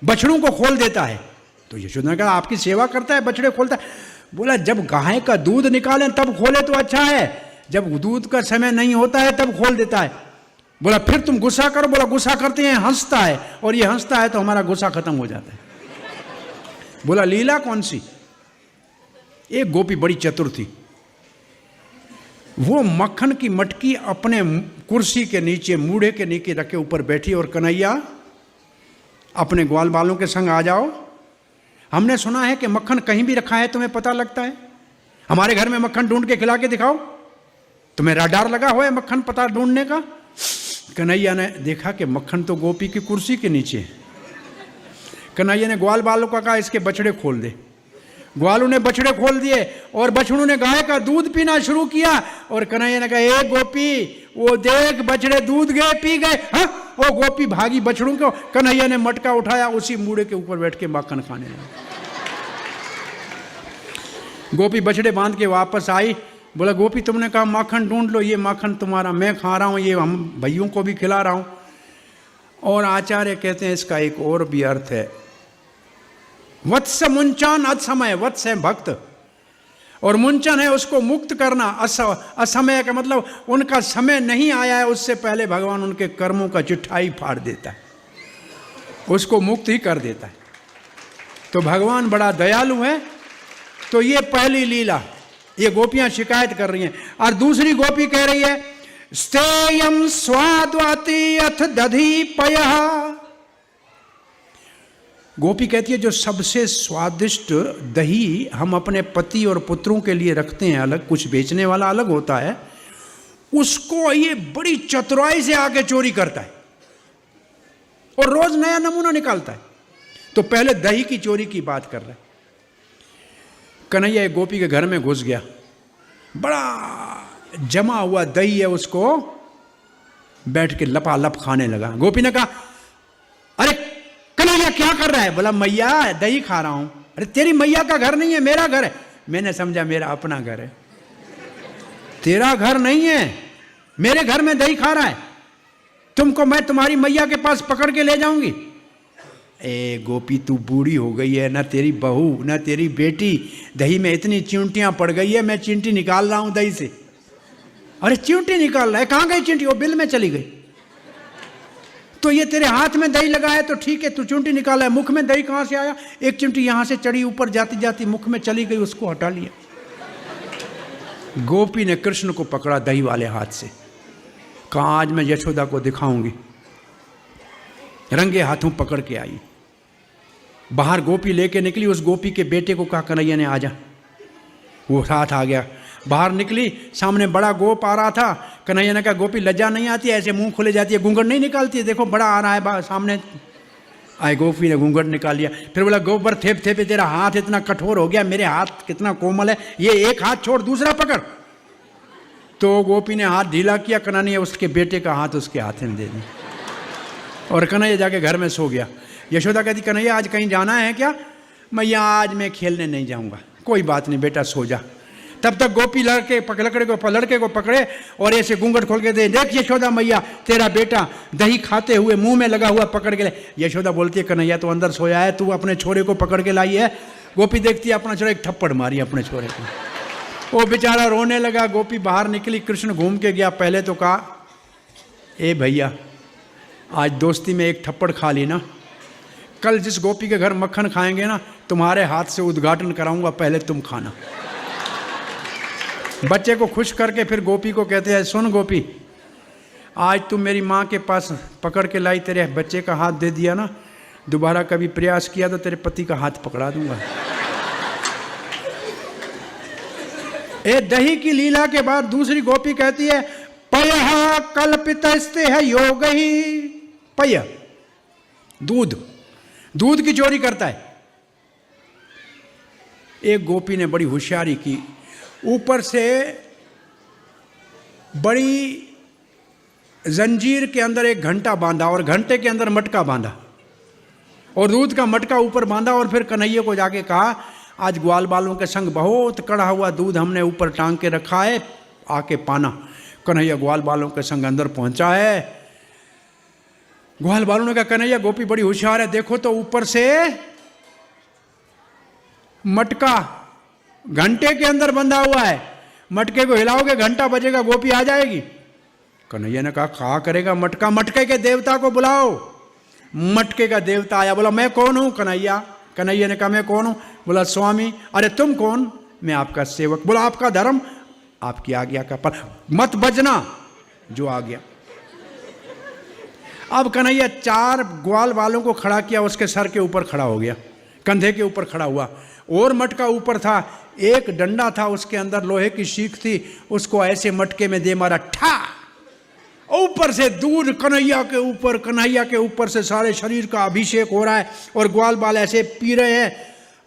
बछड़ों को खोल देता है। तो यशोदा ने कहा आपकी सेवा करता है, बछड़े खोलता है? बोला जब गाय का दूध निकालें तब खोले तो अच्छा है, जब दूध का समय नहीं होता है तब खोल देता है। बोला फिर तुम गुस्सा करो? बोला गुस्सा करते हैं, हंसता है, और ये हंसता है तो हमारा गुस्सा खत्म हो जाता है। बोला लीला कौन सी? एक गोपी बड़ी चतुर थी, वो मक्खन की मटकी अपने कुर्सी के नीचे, मूढ़े के नीचे रखे ऊपर बैठी और कन्हैया अपने ग्वाल बालों के संग आ जाओ, हमने सुना है कि मक्खन कहीं भी रखा है तुम्हें पता लगता है, हमारे घर में मक्खन ढूंढ के खिला के दिखाओ, तुम्हें राडार लगा हुआ है मक्खन पता ढूंढने का। कन्हैया ने देखा कि मक्खन तो गोपी की कुर्सी के नीचे है। कन्हैया ने ग्वाल बालों का कहा इसके बछड़े खोल दे। ग्वालों ने बछड़े खोल दिए और बछड़ों ने गाय का दूध पीना शुरू किया। और कन्हैया ने कहा ए गोपी वो देख बछड़े दूध गए, पी गए। हाँ, वो गोपी भागी बछड़ों को। कन्हैया ने मटका उठाया, उसी मूढ़े के ऊपर बैठ के माखन खाने लगा। गोपी बछड़े बांध के वापस आई। बोला गोपी तुमने कहा माखन ढूंढ लो, ये माखन तुम्हारा, मैं खा रहा हूँ, ये हम भाइयों को भी खिला रहा हूँ। और आचार्य कहते हैं इसका एक और भी अर्थ है, वत्स मुंचन असमय। वत्स है भक्त और मुंचन है उसको मुक्त करना। असमय का मतलब उनका समय नहीं आया है, उससे पहले भगवान उनके कर्मों का चिट्ठाई फाड़ देता है, उसको मुक्त ही कर देता है। तो भगवान बड़ा दयालु है। तो ये पहली लीला, ये गोपियां शिकायत कर रही हैं। और दूसरी गोपी कह रही है स्तेयम स्वाद्वाति अथ दधी पयः। गोपी कहती है जो सबसे स्वादिष्ट दही हम अपने पति और पुत्रों के लिए रखते हैं अलग, कुछ बेचने वाला अलग होता है, उसको ये बड़ी चतुराई से आके चोरी करता है और रोज नया नमूना निकालता है। तो पहले दही की चोरी की बात कर रहे हैं। कन्हैया एक गोपी के घर में घुस गया, बड़ा जमा हुआ दही है, उसको बैठ के लपालप खाने लगा। गोपी ने कहा अरे कन्हैया क्या कर रहा है? बोला मैया दही खा रहा हूं। अरे तेरी मैया का घर नहीं है, मेरा घर है। मैंने समझा मेरा अपना घर है, तेरा घर नहीं है, मेरे घर में दही खा रहा है, तुमको मैं तुम्हारी मैया के पास पकड़ के ले जाऊंगी। ए गोपी तू बूढ़ी हो गई है, ना तेरी बहू ना तेरी बेटी, दही में इतनी चींटियां पड़ गई है, मैं चींटी निकाल रहा हूं दही से। अरे चींटी निकाल रहा है? कहां गई चींटी? वो बिल में चली गई। तो ये तेरे हाथ में दही लगा है तो ठीक है, तू चींटी निकाला है, मुख में दही कहां से आया? एक चींटी यहां से चढ़ी, ऊपर जाती जाती मुख में चली गई, उसको हटा लिया। गोपी ने कृष्ण को पकड़ा दही वाले हाथ से, कहा आज मैं यशोदा को दिखाऊंगी। रंगे हाथों पकड़ के आई, बाहर गोपी लेके निकली। उस गोपी के बेटे को कहा कन्हैया ने आजा, वो साथ आ गया। बाहर निकली, सामने बड़ा गोप आ रहा था। कन्हैया ने कहा गोपी लज्जा नहीं आती है, ऐसे मुंह खुले जाती है, घूंघट नहीं निकालती है, देखो बड़ा आ रहा है सामने। आए गोपी ने घूंघट निकाल लिया, फिर बोला गोबर थेप थेपे तेरा हाथ इतना कठोर हो गया, मेरे हाथ कितना कोमल है, ये एक हाथ छोड़ दूसरा पकड़। तो गोपी ने हाथ ढीला किया, कन्हैया उसके बेटे का हाथ उसके हाथ में दे दिया और कन्हैया जाके घर में सो गया। यशोदा कहती कन्हैया आज कहीं जाना है क्या? मैया आज मैं खेलने नहीं जाऊंगा। कोई बात नहीं बेटा सो जा। तब तक गोपी लड़के को पकड़े और ऐसे घूंघट खोल के दे, देख यशोदा मैया तेरा बेटा दही खाते हुए मुंह में लगा हुआ पकड़ के ले। यशोदा बोलती है कन्हैया तो अंदर सोया है, तू अपने छोरे को पकड़ के लाई है। गोपी देखती है अपना छोरा, एक थप्पड़ मारी अपने छोरे को, वो बेचारा रोने लगा। गोपी बाहर निकली, कृष्ण घूम के गया। पहले तो कहा ए भैया आज दोस्ती में एक थप्पड़ खा ली ना, कल जिस गोपी के घर मक्खन खाएंगे ना तुम्हारे हाथ से उद्घाटन कराऊंगा, पहले तुम खाना। बच्चे को खुश करके फिर गोपी को कहते हैं सुन गोपी, आज तुम मेरी माँ के पास पकड़ के लाई, तेरे बच्चे का हाथ दे दिया ना, दोबारा कभी प्रयास किया तो तेरे पति का हाथ पकड़ा दूंगा। ए दही की लीला के बाद दूसरी गोपी कहती है पयः कल्पितस्ते है योग ही। पय दूध की चोरी करता है। एक गोपी ने बड़ी होशियारी की, ऊपर से बड़ी जंजीर के अंदर एक घंटा बांधा और घंटे के अंदर मटका बांधा और दूध का मटका ऊपर बांधा और फिर कन्हैया को जाके कहा आज ग्वाल बालों के संग बहुत कड़ा हुआ दूध हमने ऊपर टांग के रखा है, आके पाना। कन्हैया ग्वाल बालों के संग अंदर पहुंचा है। ग्वाल बालों ने कहा कन्हैया गोपी बड़ी होशियार है, देखो तो ऊपर से मटका घंटे के अंदर बंधा हुआ है, मटके को हिलाओगे घंटा बजेगा, गोपी आ जाएगी। कन्हैया ने कहा करेगा मटका, मटके के देवता को बुलाओ। मटके का देवता आया, बोला मैं कौन हूं कन्हैया? कन्हैया ने कहा मैं कौन हूं? बोला स्वामी। अरे तुम कौन? मैं आपका सेवक। बोला आपका धर्म? आपकी आज्ञा का पर मत बजना जो आ गया। अब कन्हैया 4 ग्वाल वालों को खड़ा किया, उसके सर के ऊपर खड़ा हो गया, कंधे के ऊपर खड़ा हुआ और मटका ऊपर था, एक डंडा था उसके अंदर लोहे की शीख थी, उसको ऐसे मटके में दे मारा, ठा, ऊपर से दूध कन्हैया के ऊपर से सारे शरीर का अभिषेक हो रहा है और ग्वाल बाल ऐसे पी रहे हैं।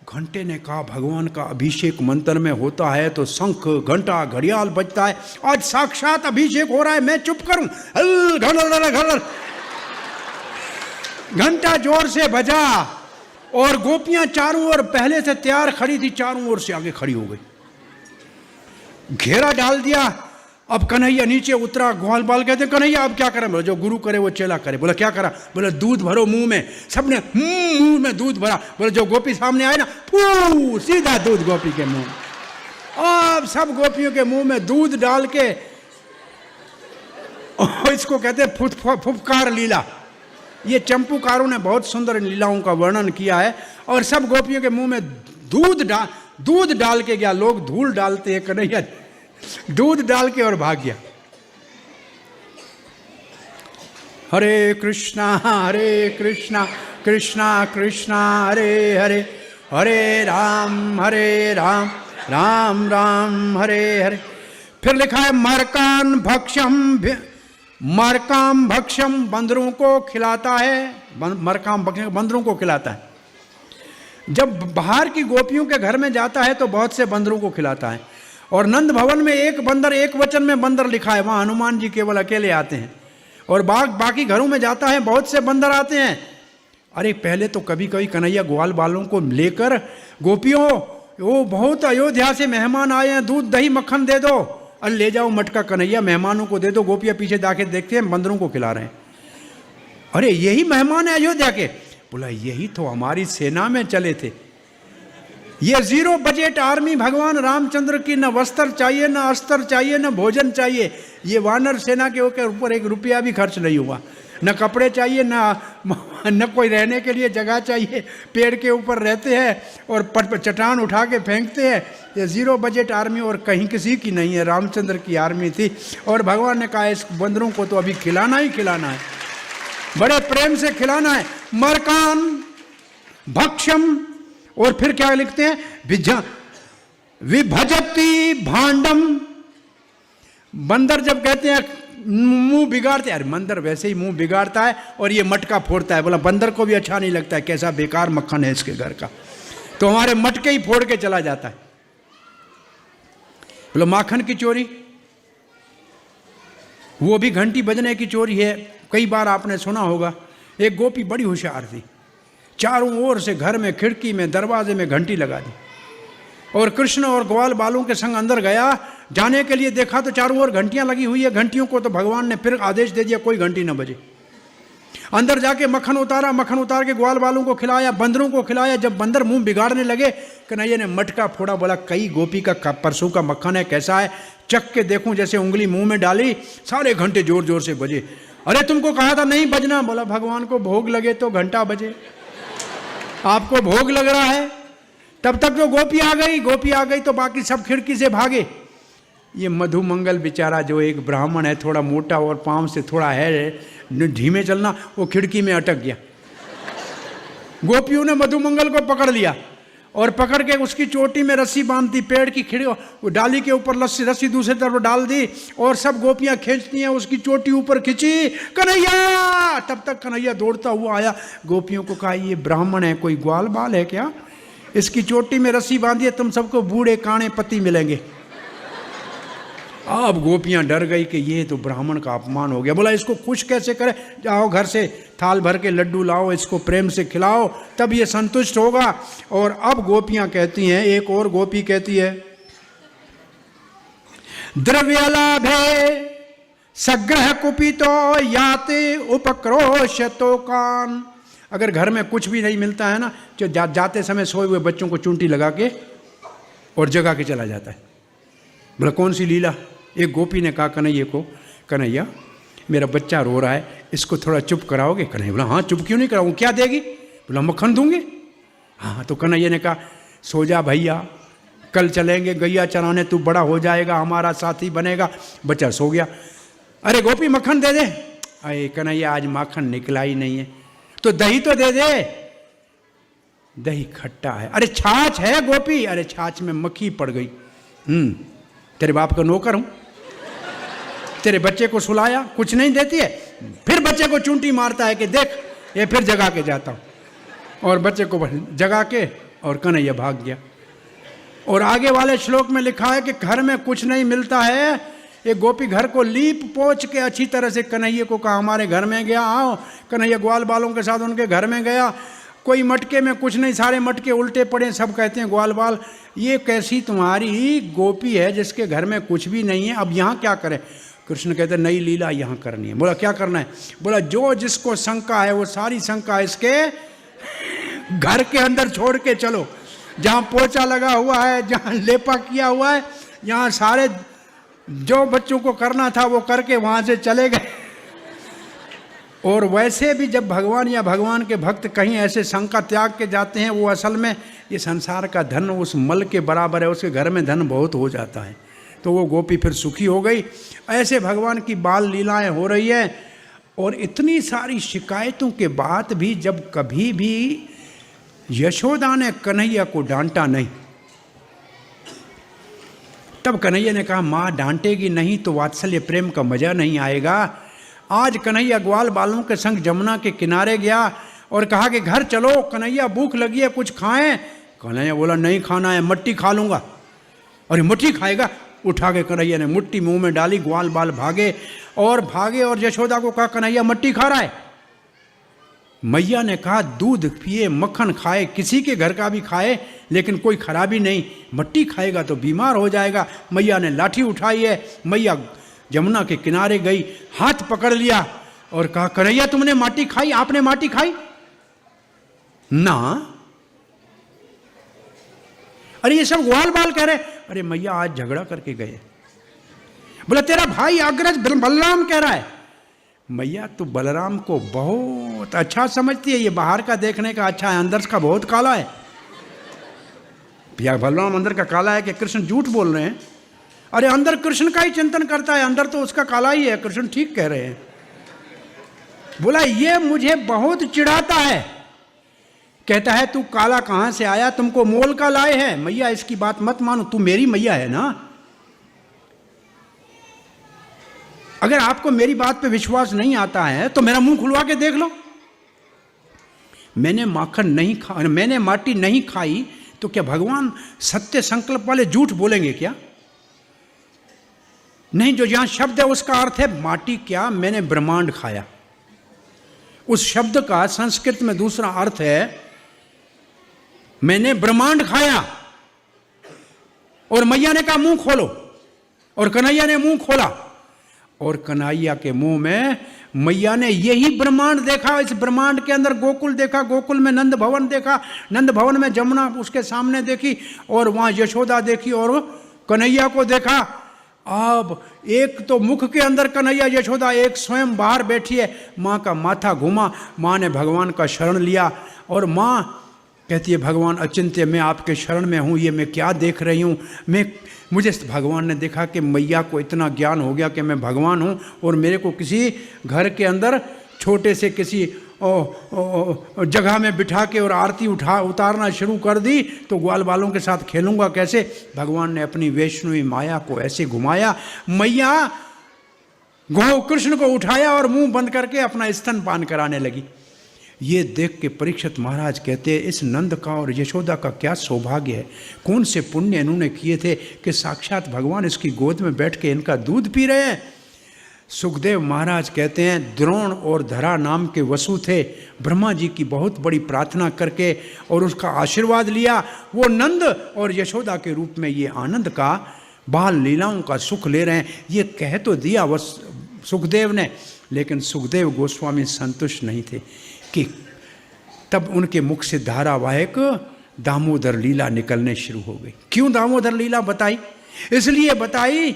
घंटे ने कहा भगवान का अभिषेक मंत्र में होता है तो शंख घंटा घड़ियाल बजता है, आज साक्षात अभिषेक हो रहा है, मैं चुप करूं? घंटा जोर से बजा और गोपियां चारों ओर पहले से तैयार खड़ी थी, चारों ओर से आगे खड़ी हो गई, घेरा डाल दिया। अब कन्हैया नीचे उतरा, ग्वाल बाल कहते कन्हैया अब क्या करें? बोला जो गुरु करे वो चेला करे। बोला क्या करा? बोला दूध भरो मुंह में। सबने मुंह में दूध भरा। बोला जो गोपी सामने आए ना, फू सीधा दूध गोपी के मुंह। अब सब गोपियों के मुंह में दूध डाल के, इसको कहते हैं फुफकार लीला। ये चंपूकारों ने बहुत सुंदर लीलाओं का वर्णन किया है। और सब गोपियों के मुंह में दूध डाल के गया। लोग धूल डालते हैं, कन्हैया दूध डाल के और भाग गया। हरे कृष्णा कृष्णा कृष्णा हरे हरे, हरे राम राम राम हरे हरे। फिर लिखा है मरकाम भक्षम, बंदरों को खिलाता है। मरकाम भक्षम बंदरों को खिलाता है। जब बाहर की गोपियों के घर में जाता है तो बहुत से बंदरों को खिलाता है। और नंद भवन में एक बंदर, एक वचन में बंदर लिखा है, वहां हनुमान जी केवल अकेले आते हैं। और बाकी घरों में जाता है बहुत से बंदर आते हैं। अरे पहले तो कभी कभी कन्हैया ग्वाल बालों को लेकर, गोपियों वो बहुत अयोध्या से मेहमान आए हैं, दूध दही मक्खन दे दो। अरे ले जाओ मटका कन्हैया, मेहमानों को दे दो। गोपियां पीछे जाके देखते हैं बंदरों को खिला रहे हैं। अरे यही मेहमान है अयोध्या के? बोला यही तो हमारी सेना में चले थे। ये 0 बजट आर्मी भगवान रामचंद्र की, न वस्त्र चाहिए, न अस्त्र चाहिए, न भोजन चाहिए। ये वानर सेना के ऊपर 1 रुपया भी खर्च नहीं हुआ। न कपड़े चाहिए, न कोई रहने के लिए जगह चाहिए। पेड़ के ऊपर रहते हैं और चट्टान उठा के फेंकते हैं। ये 0 बजट आर्मी और कहीं किसी की नहीं है, रामचंद्र की आर्मी थी। और भगवान ने कहा इस बंदरों को तो अभी खिलाना ही खिलाना है, बड़े प्रेम से खिलाना है। मरकाम भक्षम। और फिर क्या लिखते हैं? विभजती भांडम। बंदर जब कहते हैं मुंह बिगाड़ते, अरे बंदर वैसे ही मुंह बिगाड़ता है और ये मटका फोड़ता है। बोला बंदर को भी अच्छा नहीं लगता है, कैसा बेकार मक्खन है इसके घर का, तो हमारे मटके ही फोड़ के चला जाता है। बोला माखन की चोरी, वो भी घंटी बजने की चोरी है। कई बार आपने सुना होगा, एक गोपी बड़ी होशियार थी, चारों ओर से घर में, खिड़की में, दरवाजे में घंटी लगा दी और कृष्ण और ग्वाल बालों के संग अंदर गया। जाने के लिए देखा तो चारों ओर घंटियां लगी हुई है। घंटियों को तो भगवान ने फिर आदेश दे दिया कोई घंटी न बजे। अंदर जाके मक्खन उतारा, मक्खन उतार के ग्वाल बालों को खिलाया, बंदरों को खिलाया। जब बंदर मुंह बिगाड़ने लगे, कन्हैया ने मटका फोड़ा। बोला कई गोपी का परसों का मक्खन है, कैसा है, चख के देखूं। जैसे उंगली मुंह में डाली, सारे घंटे जोर जोर से बजे। अरे तुमको कहा था नहीं बजना। बोला भगवान को भोग लगे तो घंटा बजे, आपको भोग लग रहा है। तब तक तो गोपी आ गई। गोपी आ गई तो बाकी सब खिड़की से भागे। ये मधुमंगल बेचारा जो एक ब्राह्मण है, थोड़ा मोटा और पांव से थोड़ा है धीमे चलना, वो खिड़की में अटक गया। गोपियों ने मधुमंगल को पकड़ लिया और पकड़ के उसकी चोटी में रस्सी बांध दी, पेड़ की खिड़की डाली के ऊपर रस्सी दूसरी तरफ डाल दी और सब गोपियां खींचती हैं, उसकी चोटी ऊपर खींची। कन्हैया! तब तक कन्हैया दौड़ता हुआ आया। गोपियों को कहा ये ब्राह्मण है, कोई ग्वाल बाल है क्या, इसकी चोटी में रस्सी बांधी है, तुम सबको बूढ़े काणे पति मिलेंगे। अब गोपियां डर गई कि ये तो ब्राह्मण का अपमान हो गया। बोला इसको खुश कैसे करें, जाओ घर से थाल भर के लड्डू लाओ, इसको प्रेम से खिलाओ, तब ये संतुष्ट होगा। और अब गोपियां कहती हैं, एक और गोपी कहती है, द्रव्यलाभे सग्रह कुपितो याते उपक्रोशतो कान। अगर घर में कुछ भी नहीं मिलता है ना, जो जाते समय सोए हुए बच्चों को चुंटी लगा के और जगा के चला जाता है। बोला कौन सी लीला। एक गोपी ने कहा कन्हैया को, कन्हैया मेरा बच्चा रो रहा है, इसको थोड़ा चुप कराओगे। कन्हैया बोला हाँ चुप क्यों नहीं कराऊँ, क्या देगी। बोला मक्खन दूंगी। हाँ तो कन्हैया ने कहा सो जा भैया, कल चलेंगे गैया चराने, तू बड़ा हो जाएगा, हमारा साथी बनेगा। बच्चा सो गया। अरे गोपी मक्खन दे दे। अरे कन्हैया आज माखन निकला ही नहीं है, तो दही तो दे दे। दही खट्टा है। अरे छाछ है गोपी। अरे छाछ में मक्खी पड़ गई। तेरे बाप का नौकर हूं, तेरे बच्चे को सुलाया, कुछ नहीं देती है, फिर बच्चे को चूंटी मारता है कि देख ये फिर जगा के जाता हूं। और बच्चे को जगा के और कन्हैया भाग गया। और आगे वाले श्लोक में लिखा है कि घर में कुछ नहीं मिलता है, एक गोपी घर को लीप पोंछ के अच्छी तरह से कन्हैया को कहा हमारे घर में गया आओ। कन्हैया ग्वाल बालों के साथ उनके घर में गया। कोई मटके में कुछ नहीं, सारे मटके उल्टे पड़े। सब कहते हैं ग्वाल बाल ये कैसी तुम्हारी गोपी है जिसके घर में कुछ भी नहीं है, अब यहाँ क्या करें। कृष्ण कहते नई लीला यहाँ करनी है। बोला क्या करना है। बोला जो जिसको शंका है वो सारी शंका इसके घर के अंदर छोड़ के चलो। जहाँ पोछा लगा हुआ है, जहाँ लेपा किया हुआ है, यहाँ सारे जो बच्चों को करना था वो करके वहाँ से चले गए। और वैसे भी जब भगवान या भगवान के भक्त कहीं ऐसे शंका त्याग के जाते हैं, वो असल में ये संसार का धन उस मल के बराबर है, उसके घर में धन बहुत हो जाता है। तो वो गोपी फिर सुखी हो गई। ऐसे भगवान की बाल लीलाएं हो रही है। और इतनी सारी शिकायतों के बाद भी जब कभी भी यशोदा ने कन्हैया को डांटा नहीं, तब कन्हैया ने कहा माँ डांटेगी नहीं तो वात्सल्य प्रेम का मजा नहीं आएगा। आज कन्हैया ग्वाल बालों के संग जमुना के किनारे गया और कहा कि घर चलो कन्हैया भूख लगी है कुछ खाएं। कन्हैया बोला नहीं खाना है, मट्टी खा लूंगा। और ये मट्टी खाएगा। उठा के कन्हैया ने मुट्ठी मुंह में डाली, ग्वाल बाल भागे और यशोदा को कहा कन्हैया मट्टी खा रहा है। मैया ने कहा दूध पिए मक्खन खाए, किसी के घर का भी खाए, लेकिन कोई खराबी नहीं, मट्टी खाएगा तो बीमार हो जाएगा। मैया ने लाठी उठाई है। मैया जमुना के किनारे गई, हाथ पकड़ लिया और कहा कन्हैया तुमने माटी खाई, आपने माटी खाई ना। अरे ये सब ग्वाल बाल कह रहे। अरे मैया आज झगड़ा करके गए। बोला तेरा भाई अग्रज बलराम कह रहा है। मैया तो बलराम को बहुत अच्छा समझती है, ये बाहर का देखने का अच्छा है, अंदर का बहुत काला है। भैया बलराम अंदर का काला है कि कृष्ण झूठ बोल रहे हैं। अरे अंदर कृष्ण का ही चिंतन करता है, अंदर तो उसका काला ही है। कृष्ण ठीक कह रहे हैं। बोला ये मुझे बहुत चिढ़ाता है, कहता है तू काला कहां से आया, तुमको मोल का लाए हैं। मैया इसकी बात मत मानो, तू मेरी मैया है ना। अगर आपको मेरी बात पे विश्वास नहीं आता है तो मेरा मुंह खुलवा के देख लो। मैंने माखन नहीं खा, मैंने माटी नहीं खाई, तो क्या भगवान सत्य संकल्प वाले झूठ बोलेंगे क्या? नहीं, जो यहां शब्द है उसका अर्थ है माटी क्या, मैंने ब्रह्मांड खाया। उस शब्द का संस्कृत में दूसरा अर्थ है मैंने ब्रह्मांड खाया। और मैया ने कहा मुंह खोलो, और कन्हैया ने मुंह खोला, और कन्हैया के मुंह में मैया ने यही ब्रह्मांड देखा। इस ब्रह्मांड के अंदर गोकुल देखा, गोकुल में नंद भवन देखा, नंद भवन में जमुना उसके सामने देखी, और वहां यशोदा देखी और कन्हैया को देखा। अब एक तो मुख के अंदर कन्हैया यशोदा, एक स्वयं बाहर बैठी है। माँ का माथा घूमा, माँ ने भगवान का शरण लिया, और माँ कहती है भगवान अचिंत्य, मैं आपके शरण में हूँ, ये मैं क्या देख रही हूँ। मुझे भगवान ने देखा कि मैया को इतना ज्ञान हो गया कि मैं भगवान हूँ, और मेरे को किसी घर के अंदर छोटे से किसी जगह में बिठा के और आरती उतारना शुरू कर दी, तो ग्वाल बालों के साथ खेलूंगा कैसे। भगवान ने अपनी वैष्णवी माया को ऐसे घुमाया, मैया गौ कृष्ण को उठाया और मुंह बंद करके अपना स्तनपान कराने लगी। ये देख के परीक्षित महाराज कहते हैं इस नंद का और यशोदा का क्या सौभाग्य है, कौन से पुण्य इन्होंने किए थे कि साक्षात भगवान इसकी गोद में बैठ के इनका दूध पी रहे हैं। सुखदेव महाराज कहते हैं द्रोण और धरा नाम के वसु थे, ब्रह्मा जी की बहुत बड़ी प्रार्थना करके और उसका आशीर्वाद लिया। वो नंद और यशोदा के रूप में ये आनंद का बाल लीलाओं का सुख ले रहे हैं। ये कह तो दिया सुखदेव ने, लेकिन सुखदेव गोस्वामी संतुष्ट नहीं थे कि तब उनके मुख से धारावाहिक दामोदर लीला निकलने शुरू हो गई। क्यों दामोदर लीला बताई? इसलिए बताई,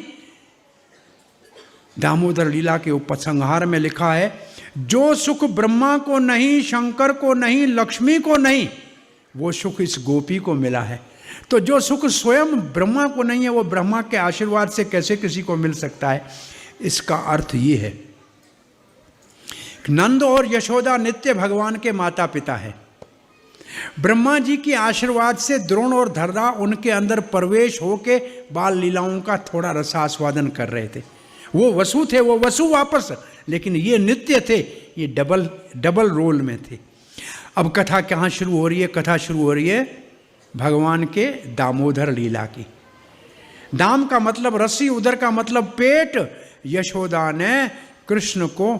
दामोदर लीला के उपसंहार में लिखा है जो सुख ब्रह्मा को नहीं, शंकर को नहीं, लक्ष्मी को नहीं, वो सुख इस गोपी को मिला है। तो जो सुख स्वयं ब्रह्मा को नहीं है वो ब्रह्मा के आशीर्वाद से कैसे किसी को मिल सकता है? इसका अर्थ ये है नंद और यशोदा नित्य भगवान के माता पिता है। ब्रह्मा जी के आशीर्वाद से द्रोण और धर्रा उनके अंदर प्रवेश होके बाल लीलाओं का थोड़ा रसास्वादन कर रहे थे। वो वसु थे, वो वसु वापस, लेकिन ये नित्य थे, ये डबल रोल में थे। अब कथा कहाँ शुरू हो रही है? कथा शुरू हो रही है भगवान के दामोदर लीला की। दाम का मतलब रस्सी, उदर का मतलब पेट। यशोदा ने कृष्ण को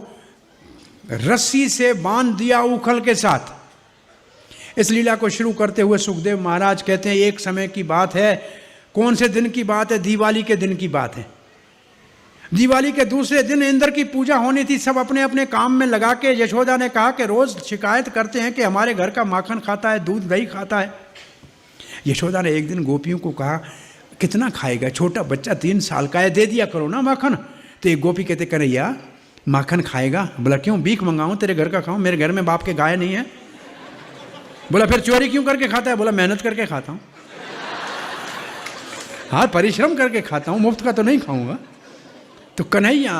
रस्सी से बांध दिया उखल के साथ। इस लीला को शुरू करते हुए सुखदेव महाराज कहते हैं एक समय की बात है। कौन से दिन की बात है? दिवाली के दिन की बात है। दिवाली के दूसरे दिन इंद्र की पूजा होनी थी। सब अपने अपने काम में लगा के यशोदा ने कहा कि रोज शिकायत करते हैं कि हमारे घर का माखन खाता है, दूध दही खाता है। यशोदा ने एक दिन गोपियों को कहा कितना खाएगा, छोटा बच्चा 3 साल का है, दे दिया करो ना माखन। तो एक गोपी कहते कन्हैया माखन खाएगा? बोला क्यों, भीख मंगाऊं तेरे घर का खाऊं? मेरे घर में बाप के गाय नहीं है। बोला फिर चोरी क्यों करके खाता है? बोला मेहनत करके खाता हूं, हाँ परिश्रम करके खाता हूं, मुफ्त का तो नहीं खाऊंगा। तो कन्हैया,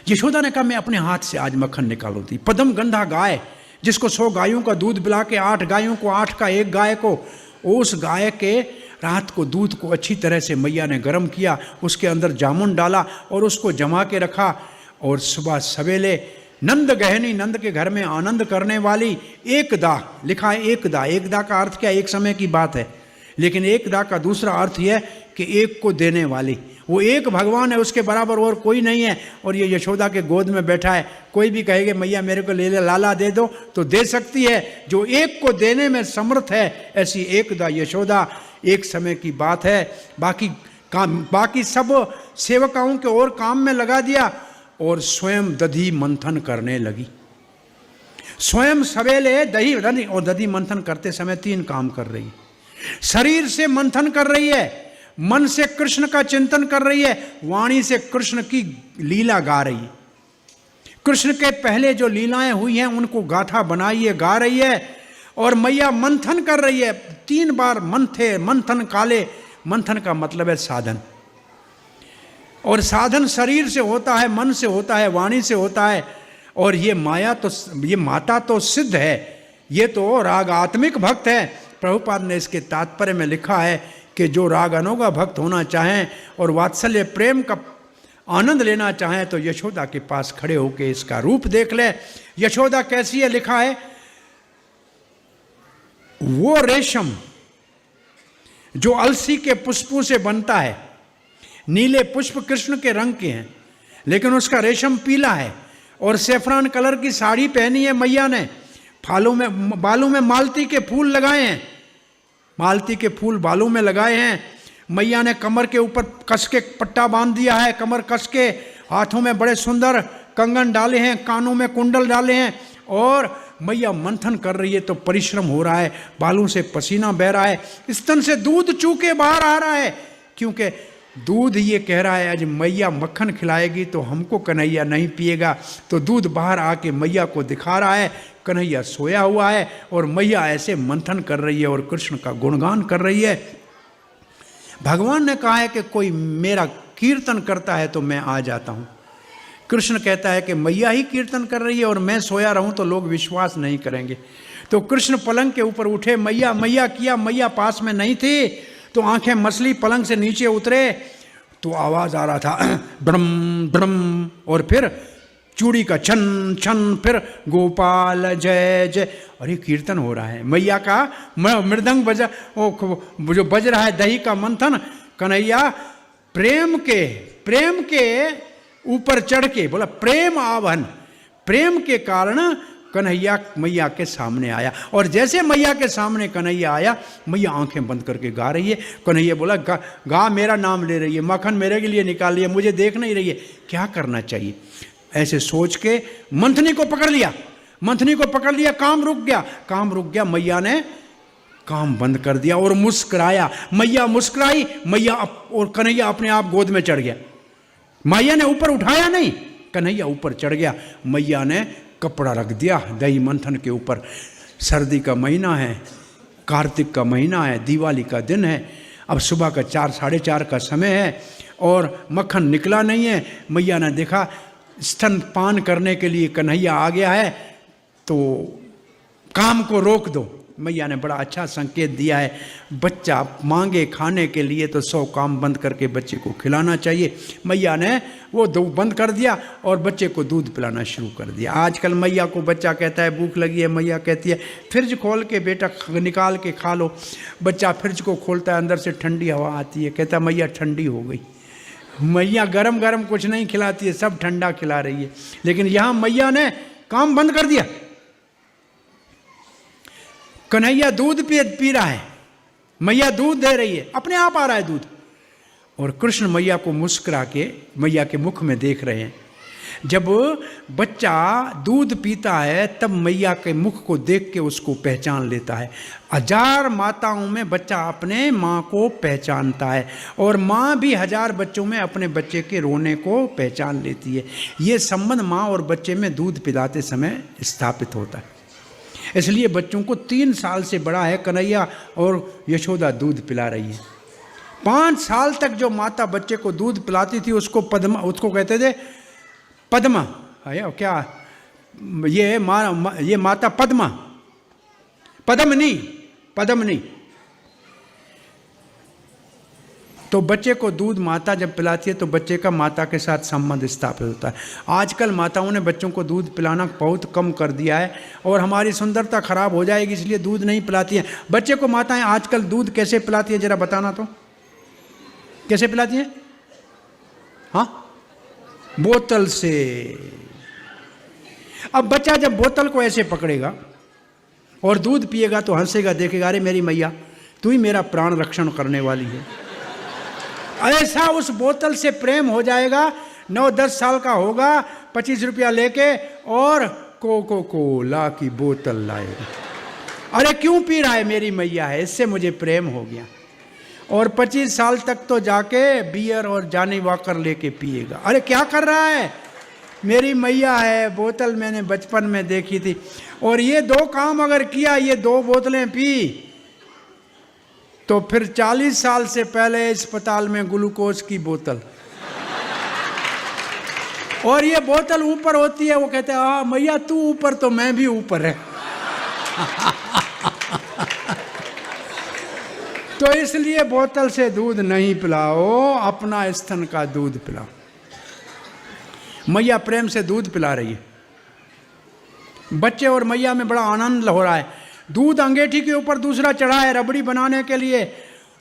यशोदा ने कहा मैं अपने हाथ से आज मक्खन निकालू थी। पदम गंधा गाय जिसको 100 गायों का दूध पिला के 8 गायों को 8 का 1 गाय को, उस गाय के रात को दूध को अच्छी तरह से मैया ने गर्म किया, उसके अंदर जामुन डाला और उसको जमा के रखा। और सुबह सवेले नंद गहनी, नंद के घर में आनंद करने वाली एकदा, लिखा है एकदा। एकदा का अर्थ क्या? एक समय की बात है, लेकिन एकदा का दूसरा अर्थ यह कि एक को देने वाली। वो एक भगवान है, उसके बराबर और कोई नहीं है। और ये यशोदा के गोद में बैठा है। कोई भी कहेगा मैया मेरे को ले लाला दे दो तो दे सकती है। जो एक को देने में समर्थ है, ऐसी एकदा यशोदा। एक समय की बात है। बाकी सब सेवकाओं के और काम में लगा दिया और स्वयं दधी मंथन करने लगी। स्वयं सवेले दही और दधी मंथन करते समय 3 काम कर रही है। शरीर से मंथन कर रही है, मन से कृष्ण का चिंतन कर रही है, वाणी से कृष्ण की लीला गा रही है। कृष्ण के पहले जो लीलाएं हुई हैं उनको गाथा बनाई है, गा रही है। और मैया मंथन कर रही है। 3 बार मंथन काले। मंथन का मतलब है साधन, और साधन शरीर से होता है, मन से होता है, वाणी से होता है। और ये माता तो सिद्ध है, ये तो रागात्मिक भक्त है। प्रभुपाद ने इसके तात्पर्य में लिखा है कि जो राग अनोगा भक्त होना चाहें और वात्सल्य प्रेम का आनंद लेना चाहें तो यशोदा के पास खड़े होके इसका रूप देख ले। यशोदा कैसी है, लिखा है, वो रेशम जो अलसी के पुष्पों से बनता है, नीले पुष्प कृष्ण के रंग के हैं लेकिन उसका रेशम पीला है, और सेफ्रॉन कलर की साड़ी पहनी है मैया ने, बालों में मालती के फूल लगाए हैं, मालती के फूल बालों में लगाए हैं। मैया ने कमर के ऊपर कस के पट्टा बांध दिया है, कमर कस के, हाथों में बड़े सुंदर कंगन डाले हैं, कानों में कुंडल डाले हैं, और मैया मंथन कर रही है तो परिश्रम हो रहा है, बालों से पसीना बह रहा है, स्तन से दूध चूके बाहर आ रहा है, क्योंकि दूध ये कह रहा है आज मैया मक्खन खिलाएगी तो हमको कन्हैया नहीं पिएगा, तो दूध बाहर आके मैया को दिखा रहा है। कन्हैया सोया हुआ है और मैया ऐसे मंथन कर रही है और कृष्ण का गुणगान कर रही है। भगवान ने कहा है कि कोई मेरा कीर्तन करता है तो मैं आ जाता हूँ। कृष्ण कहता है कि मैया ही कीर्तन कर रही है और मैं सोया रहूँ तो लोग विश्वास नहीं करेंगे। तो कृष्ण पलंग के ऊपर उठे, मैया मैया किया, मैया पास में नहीं थी, तो आंखें मसली, पलंग से नीचे उतरे तो आवाज आ रहा था ब्रम ब्रम, और फिर चूड़ी का छन छन, फिर गोपाल जय जय, और ये कीर्तन हो रहा है। मैया का मृदंग बजा, जो बज रहा है दही का मंथन। कन्हैया प्रेम के ऊपर चढ़ के बोला प्रेम आवन, प्रेम के कारण कन्हैया मैया के सामने आया, और जैसे मैया के सामने कन्हैया आया, मैया आंखें बंद करके गा रही है। कन्हैया बोला गा मेरा नाम ले रही है, मक्खन मेरे के लिए निकाल लिया, मुझे देख नहीं रही है, क्या करना चाहिए। ऐसे सोच के मंथनी को पकड़ लिया, मंथनी को पकड़ लिया, काम रुक गया। मैया ने काम बंद कर दिया और मुस्कुराया। मैया मुस्कुराई, मैया और कन्हैया अपने आप गोद में चढ़ गया। मैया ने ऊपर उठाया नहीं, कन्हैया ऊपर चढ़ गया। मैया ने कपड़ा रख दिया दही मंथन के ऊपर। सर्दी का महीना है, कार्तिक का महीना है, दिवाली का दिन है, अब सुबह का 4 साढ़े 4 का समय है और मक्खन निकला नहीं है। मैया ने देखा स्तन पान करने के लिए कन्हैया आ गया है तो काम को रोक दो। मैया ने बड़ा अच्छा संकेत दिया है, बच्चा मांगे खाने के लिए तो 100 काम बंद करके बच्चे को खिलाना चाहिए। मैया ने वो बंद कर दिया और बच्चे को दूध पिलाना शुरू कर दिया। आजकल मैया को बच्चा कहता है भूख लगी है, मैया कहती है फ्रिज खोल के बेटा निकाल के खा लो। बच्चा फ्रिज को खोलता है, अंदर से ठंडी हवा आती है, कहता है मैया ठंडी हो गई। मैया गरम गरम कुछ नहीं खिलाती है, सब ठंडा खिला रही है। लेकिन यहाँ मैया ने काम बंद कर दिया। कन्हैया दूध पी रहा है, मैया दूध दे रही है, अपने आप आ रहा है दूध, और कृष्ण मैया को मुस्कुरा के मैया के मुख में देख रहे हैं। जब बच्चा दूध पीता है तब मैया के मुख को देख के उसको पहचान लेता है। 1000 माताओं में बच्चा अपने माँ को पहचानता है और माँ भी 1000 बच्चों में अपने बच्चे के रोने को पहचान लेती है। ये संबंध माँ और बच्चे में दूध पिलाते समय स्थापित होता है। इसलिए बच्चों को 3 साल से बड़ा है कन्हैया और यशोदा दूध पिला रही है। 5 साल तक जो माता बच्चे को दूध पिलाती थी उसको पद्मा, उसको कहते थे पद्मा, क्या ये माता पद्मा, पद्मनी। तो बच्चे को दूध माता जब पिलाती है तो बच्चे का माता के साथ संबंध स्थापित होता है। आजकल माताओं ने बच्चों को दूध पिलाना बहुत कम कर दिया है और हमारी सुंदरता खराब हो जाएगी इसलिए दूध नहीं पिलाती हैं। बच्चे को माताएं आजकल दूध कैसे पिलाती है जरा बताना तो, कैसे पिलाती हैं? हाँ, बोतल से। अब बच्चा जब बोतल को ऐसे पकड़ेगा और दूध पिएगा तो हंसेगा, देखेगा अरे मेरी मैया तू ही मेरा प्राण रक्षण करने वाली है। ऐसा उस बोतल से प्रेम हो जाएगा। 9-10 साल का होगा, 25 रुपया लेके और कोको कोला की बोतल लाएगा। अरे क्यों पी रहा है, मेरी मैया है, इससे मुझे प्रेम हो गया। और 25 साल तक तो जाके बियर और जानी वॉकर लेके पिएगा। अरे क्या कर रहा है, मेरी मैया है, बोतल मैंने बचपन में देखी थी। और ये 2 काम अगर किया, ये 2 बोतलें पी, तो फिर 40 साल से पहले अस्पताल में ग्लूकोज की बोतल, और ये बोतल ऊपर होती है, वो कहते हैं हाँ मैया तू ऊपर तो मैं भी ऊपर है। तो इसलिए बोतल से दूध नहीं पिलाओ, अपना स्तन का दूध पिलाओ। मैया प्रेम से दूध पिला रही है। बच्चे और मैया में बड़ा आनंद हो रहा है। दूध अंगीठी के ऊपर दूसरा चढ़ा है रबड़ी बनाने के लिए।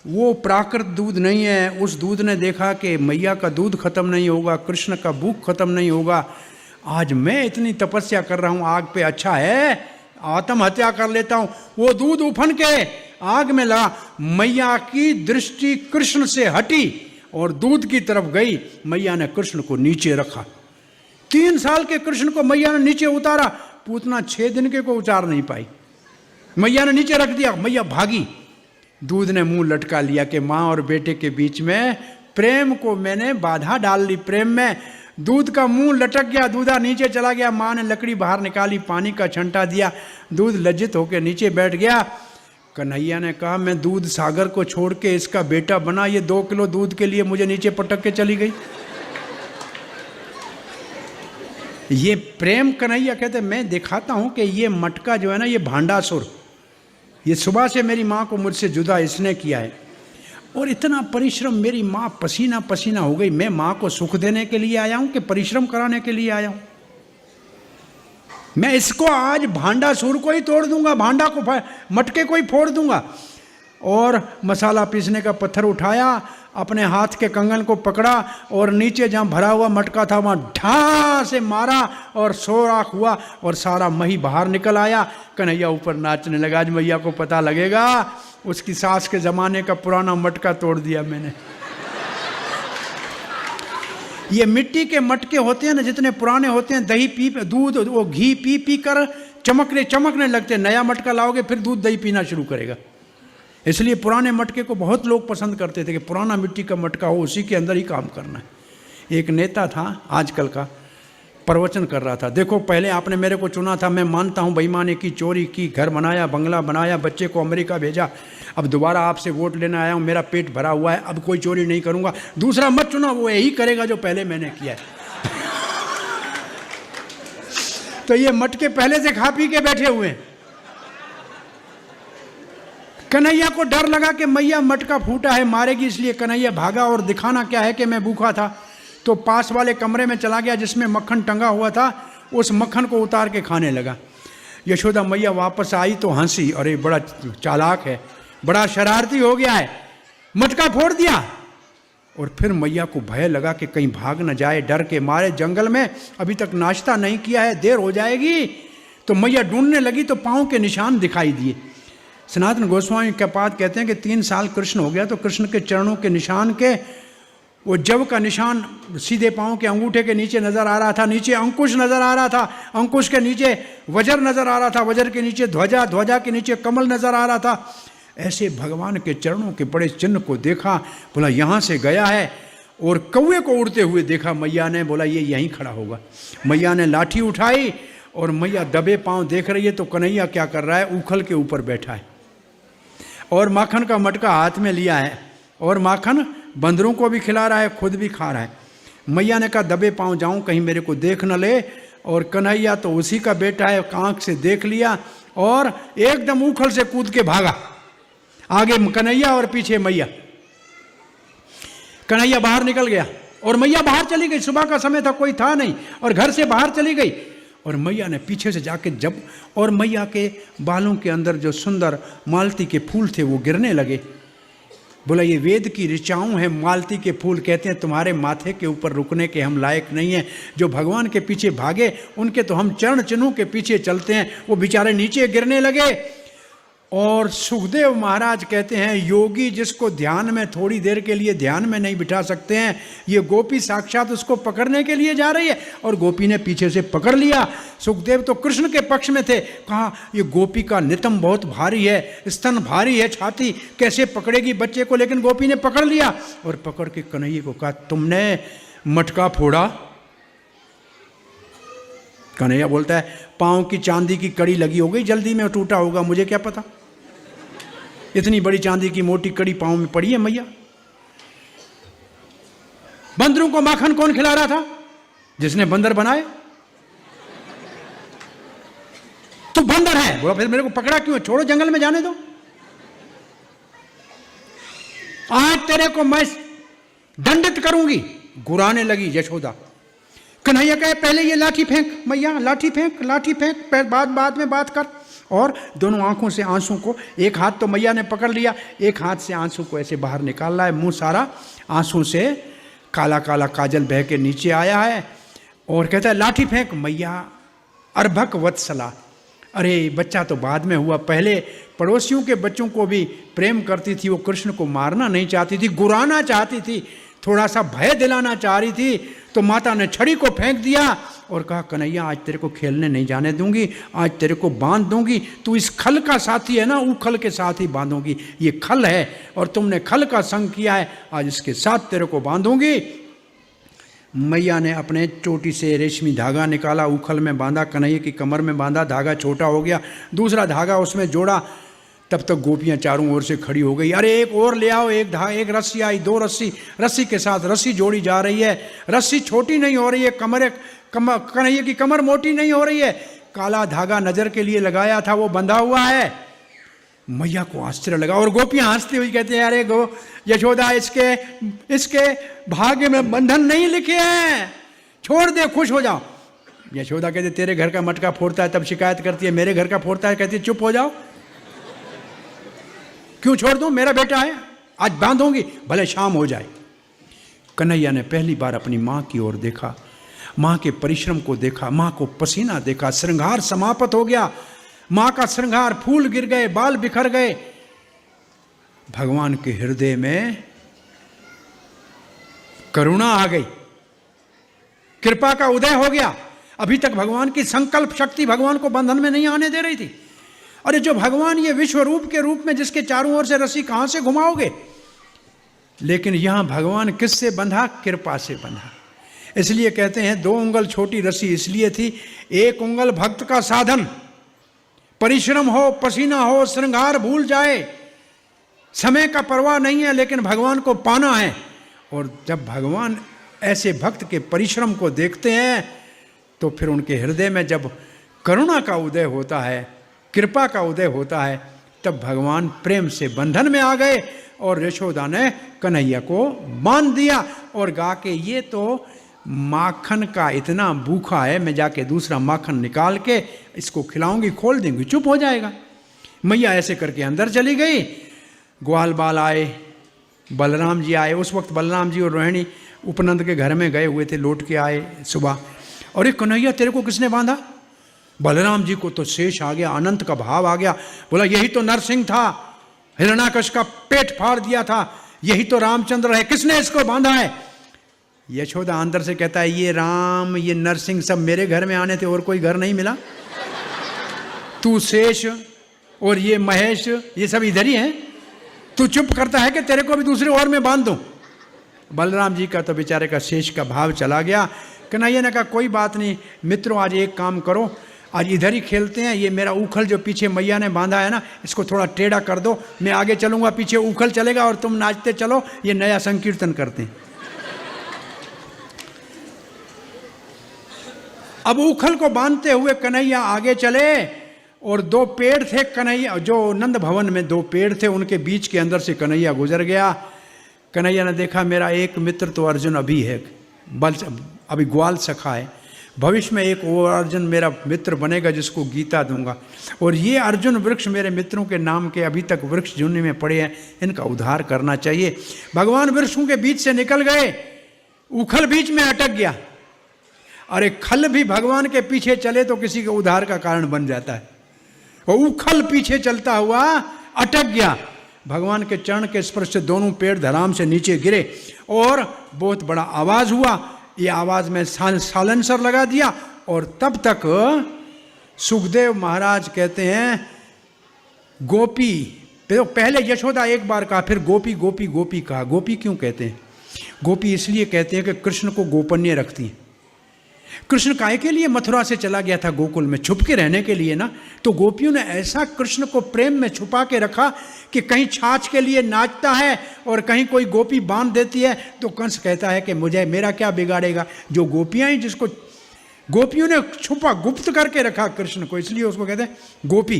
वो प्राकृत दूध नहीं है। उस दूध ने देखा कि मैया का दूध खत्म नहीं होगा, कृष्ण का भूख खत्म नहीं होगा। आज मैं इतनी तपस्या कर रहा हूँ आग पे, अच्छा है आत्महत्या कर लेता हूँ। वो दूध उफन के आग में लगा। मैया की दृष्टि कृष्ण से हटी और दूध की तरफ गई। मैया ने कृष्ण को नीचे रखा। 3 साल के कृष्ण को मैया ने नीचे उतारा। पूतना 6 दिन के को उतार नहीं पाई। मैया ने नीचे रख दिया। मैया भागी। दूध ने मुंह लटका लिया कि माँ और बेटे के बीच में प्रेम को मैंने बाधा डाल ली। प्रेम में दूध का मुंह लटक गया, दूधा नीचे चला गया। माँ ने लकड़ी बाहर निकाली, पानी का छंटा दिया, दूध लज्जित होकर नीचे बैठ गया। कन्हैया ने कहा मैं दूध सागर को छोड़ के इसका बेटा बना, ये 2 किलो दूध के लिए मुझे नीचे पटक के चली गई। ये प्रेम। कन्हैया कहते मैं दिखाता हूं कि ये मटका जो है ना, ये भांडासुर, ये सुबह से मेरी माँ को मुझसे जुदा इसने किया है। और इतना परिश्रम, मेरी माँ पसीना पसीना हो गई। मैं माँ को सुख देने के लिए आया हूं कि परिश्रम कराने के लिए आया हूं? मैं इसको आज भांडासुर को ही तोड़ दूंगा, भांडा को, मटके को ही फोड़ दूंगा। और मसाला पीसने का पत्थर उठाया, अपने हाथ के कंगन को पकड़ा और नीचे जहाँ भरा हुआ मटका था वहाँ ढा से मारा और सोराख हुआ और सारा मही बाहर निकल आया। कन्हैया ऊपर नाचने लगा। आज मैया को पता लगेगा उसकी सास के ज़माने का पुराना मटका तोड़ दिया मैंने। ये मिट्टी के मटके होते हैं ना, जितने पुराने होते हैं, दही पी, दूध वो घी पी पी कर चमकने लगते हैं। नया मटका लाओगे फिर दूध दही पीना शुरू करेगा। इसलिए पुराने मटके को बहुत लोग पसंद करते थे कि पुराना मिट्टी का मटका हो, उसी के अंदर ही काम करना है। एक नेता था आजकल का, प्रवचन कर रहा था। देखो पहले आपने मेरे को चुना था, मैं मानता हूँ बेईमानी की, चोरी की, घर बनाया, बंगला बनाया, बच्चे को अमेरिका भेजा। अब दोबारा आपसे वोट लेने आया हूँ, मेरा पेट भरा हुआ है, अब कोई चोरी नहीं करूँगा। दूसरा मत चुना, वो यही करेगा जो पहले मैंने किया है। तो ये मटके पहले से खा पी के बैठे हुए हैं। कन्हैया को डर लगा कि मैया मटका फूटा है मारेगी, इसलिए कन्हैया भागा। और दिखाना क्या है कि मैं भूखा था, तो पास वाले कमरे में चला गया जिसमें मक्खन टंगा हुआ था। उस मक्खन को उतार के खाने लगा। यशोदा मैया वापस आई तो हंसी, अरे बड़ा चालाक है, बड़ा शरारती हो गया है, मटका फोड़ दिया। और फिर मैया को भय लगा कि कहीं भाग न जाए, डर के मारे जंगल में, अभी तक नाश्ता नहीं किया है, देर हो जाएगी। तो मैया ढूंढने लगी तो पाँव के निशान दिखाई दिए। सनातन गोस्वामी के पास कहते हैं कि 3 साल कृष्ण हो गया तो कृष्ण के चरणों के निशान के, वो जव का निशान सीधे पाँव के अंगूठे के नीचे नजर आ रहा था, नीचे अंकुश नजर आ रहा था, अंकुश के नीचे वज्र नजर आ रहा था, वज्र के नीचे ध्वजा, ध्वजा के नीचे कमल नजर आ रहा था। ऐसे भगवान के चरणों के बड़े चिन्ह को देखा, बोला यहाँ से गया है। और कौवे को उड़ते हुए देखा मैया ने, बोला ये यहीं खड़ा होगा। मैया ने लाठी उठाई और मैया दबे पाँव देख रही है तो कन्हैया क्या कर रहा है, उखल के ऊपर बैठा है और माखन का मटका हाथ में लिया है और माखन बंदरों को भी खिला रहा है, खुद भी खा रहा है। मैया ने कहा दबे पाँव जाऊं, कहीं मेरे को देख न ले। और कन्हैया तो उसी का बेटा है, आँख से देख लिया और एकदम उखल से कूद के भागा। आगे कन्हैया और पीछे मैया। कन्हैया बाहर निकल गया और मैया बाहर चली गई। सुबह का समय था, कोई था नहीं, और घर से बाहर चली गई। और मैया ने पीछे से जाके जब, और मैया के बालों के अंदर जो सुंदर मालती के फूल थे वो गिरने लगे। बोला ये वेद की ऋचाओं है, मालती के फूल कहते हैं तुम्हारे माथे के ऊपर रुकने के हम लायक नहीं हैं। जो भगवान के पीछे भागे उनके तो हम चरण चिन्हों के पीछे चलते हैं। वो बेचारे नीचे गिरने लगे। और सुखदेव महाराज कहते हैं योगी जिसको ध्यान में थोड़ी देर के लिए ध्यान में नहीं बिठा सकते हैं, ये गोपी साक्षात उसको पकड़ने के लिए जा रही है। और गोपी ने पीछे से पकड़ लिया। सुखदेव तो कृष्ण के पक्ष में थे, कहा ये गोपी का नितंब बहुत भारी है, स्तन भारी है, छाती कैसे पकड़ेगी बच्चे को। लेकिन गोपी ने पकड़ लिया और पकड़ के कन्हैया को कहा तुमने मटका फोड़ा। कन्हैया बोलता है पाँव की चांदी की कड़ी लगी हो गई, जल्दी में टूटा होगा, मुझे क्या पता। इतनी बड़ी चांदी की मोटी कड़ी पाँव में पड़ी है मैया। बंदरों को माखन कौन खिला रहा था? जिसने बंदर बनाए। तो बंदर है, बोला फिर मेरे को पकड़ा क्यों? छोड़ो, जंगल में जाने दो। आज तेरे को मैं दंडित करूंगी। गुराने लगी यशोदा कन्हैया कहे पहले ये लाठी फेंक, मैया लाठी फेंक, लाठी फेंक, बाद में बात कर। और दोनों आंखों से आंसू को, एक हाथ तो मैया ने पकड़ लिया, एक हाथ से आंसू को ऐसे बाहर निकाल रहा है, मुंह सारा आंसू से काला काला काजल बह के नीचे आया है। और कहता है लाठी फेंक। मैया अर्भक वत्सला, अरे बच्चा तो बाद में हुआ, पहले पड़ोसियों के बच्चों को भी प्रेम करती थी, वो कृष्ण को मारना नहीं चाहती थी, गुराना चाहती थी, थोड़ा सा भय दिलाना चाह रही थी। तो माता ने छड़ी को फेंक दिया और कहा कन्हैया आज तेरे को खेलने नहीं जाने दूंगी, आज तेरे को बांध दूंगी, तू इस खल का साथी है ना, उखल के साथ ही बांधूंगी, ये खल है और तुमने खल का संग किया है, आज इसके साथ तेरे को बांधूंगी। मैया ने अपने चोटी से रेशमी धागा निकाला, उखल में बांधा, कन्हैया की कमर में बांधा, धागा छोटा हो गया, दूसरा धागा उसमें जोड़ा। तब तक गोपियां चारों ओर से खड़ी हो गई, अरे एक और ले आओ, एक रस्सी आई, दो रस्सी, रस्सी के साथ रस्सी जोड़ी जा रही है, रस्सी छोटी नहीं हो रही है, कन्हैया की कमर मोटी नहीं हो रही है, काला धागा नजर के लिए लगाया था वो बंधा हुआ है। मैया को आश्चर्य लगा और गोपियां हंसती हुई कहते हैं अरे यशोदा इसके भाग्य में बंधन नहीं लिखे हैं, छोड़ दे, खुश हो जाओ। यशोदा कहते तेरे घर का मटका फोड़ता है तब शिकायत करती है, मेरे घर का फोड़ता है कहती है चुप हो जाओ, क्यों छोड़ दूं, मेरा बेटा है, आज बांधूंगी भले शाम हो जाए। कन्हैया ने पहली बार अपनी माँ की ओर देखा, माँ के परिश्रम को देखा, माँ को पसीना देखा, श्रृंगार समाप्त हो गया, माँ का श्रृंगार, फूल गिर गए, बाल बिखर गए। भगवान के हृदय में करुणा आ गई, कृपा का उदय हो गया। अभी तक भगवान की संकल्प शक्ति भगवान को बंधन में नहीं आने दे रही थी। अरे जो भगवान ये विश्व रूप के रूप में जिसके चारों ओर से रस्सी कहां से घुमाओगे, लेकिन यहां भगवान किससे बंधा, कृपा से बंधा। इसलिए कहते हैं 2 उंगल छोटी रस्सी इसलिए थी, 1 उंगल भक्त का साधन, परिश्रम हो, पसीना हो, श्रृंगार भूल जाए, समय का परवाह नहीं है, लेकिन भगवान को पाना है। और जब भगवान ऐसे भक्त के परिश्रम को देखते हैं तो फिर उनके हृदय में जब करुणा का उदय होता है, कृपा का उदय होता है, तब भगवान प्रेम से बंधन में आ गए और यशोदा ने कन्हैया को बांध दिया और गा के ये तो माखन का इतना भूखा है, मैं जाके दूसरा माखन निकाल के इसको खिलाऊंगी, खोल देंगी, चुप हो जाएगा। मैया ऐसे करके अंदर चली गई। ग्वाल बाल आए, बलराम जी आए, उस वक्त बलराम जी और रोहिणी उपनंद के घर में गए हुए थे, लौट के आए सुबह। और एक कन्हैया तेरे को किसने बांधा? बलराम जी को तो शेष आ गया, अनंत का भाव आ गया, बोला यही तो नरसिंह था, हिरण्याकश का पेट फाड़ दिया था, यही तो रामचंद्र है, किसने इसको बांधा है? यशोदा अंदर से कहता है ये राम ये नरसिंह सब मेरे घर में आने थे और कोई घर नहीं मिला, तू शेष और ये महेश ये सब इधर ही हैं, तू चुप करता है कि तेरे को भी दूसरे और में बांध दूं। बलराम जी का तो बेचारे का शेष का भाव चला गया। कन्हैया ने कहा कोई बात नहीं मित्रों, आज एक काम करो, आज इधर ही खेलते हैं, ये मेरा उखल जो पीछे मैया ने बांधा है ना, इसको थोड़ा टेढ़ा कर दो, मैं आगे चलूंगा, पीछे उखल चलेगा और तुम नाचते चलो, ये नया संकीर्तन करते हैं। अब उखल को बांधते हुए कन्हैया आगे चले और 2 पेड़ थे, कन्हैया जो नंद भवन में 2 पेड़ थे, उनके बीच के अंदर से कन्हैया गुजर गया। कन्हैया ने देखा मेरा एक मित्र तो अर्जुन अभी है, अभी ग्वाल सखा है, भविष्य में एक और अर्जुन मेरा मित्र बनेगा जिसको गीता दूंगा, और ये अर्जुन वृक्ष मेरे मित्रों के नाम के अभी तक वृक्ष जूनी में पड़े हैं, इनका उद्धार करना चाहिए। भगवान वृक्षों के बीच से निकल गए, उखल बीच में अटक गया। अरे खल भी भगवान के पीछे चले तो किसी के उद्धार का कारण बन जाता है, वो उखल पीछे चलता हुआ अटक गया। भगवान के चरण के स्पर्श से दोनों पेड़ धराम से नीचे गिरे और बहुत बड़ा आवाज हुआ, ये आवाज में साइलेंसर लगा दिया। और तब तक सुखदेव महाराज कहते हैं गोपी, पहले यशोदा एक बार कहा, फिर गोपी गोपी गोपी कहा। गोपी क्यों कहते हैं? गोपी इसलिए कहते हैं कि कृष्ण को गोपनीय रखती हैं। कृष्ण काहे के लिए मथुरा से चला गया था गोकुल में? छुप के रहने के लिए ना। तो गोपियों ने ऐसा कृष्ण को प्रेम में छुपा के रखा कि कहीं छाछ के लिए नाचता है और कहीं कोई गोपी बांध देती है तो कंस कहता है कि मुझे मेरा क्या बिगाड़ेगा। जो गोपियां ही जिसको गोपियों ने छुपा गुप्त करके रखा कृष्ण को, इसलिए उसको कहते हैं गोपी।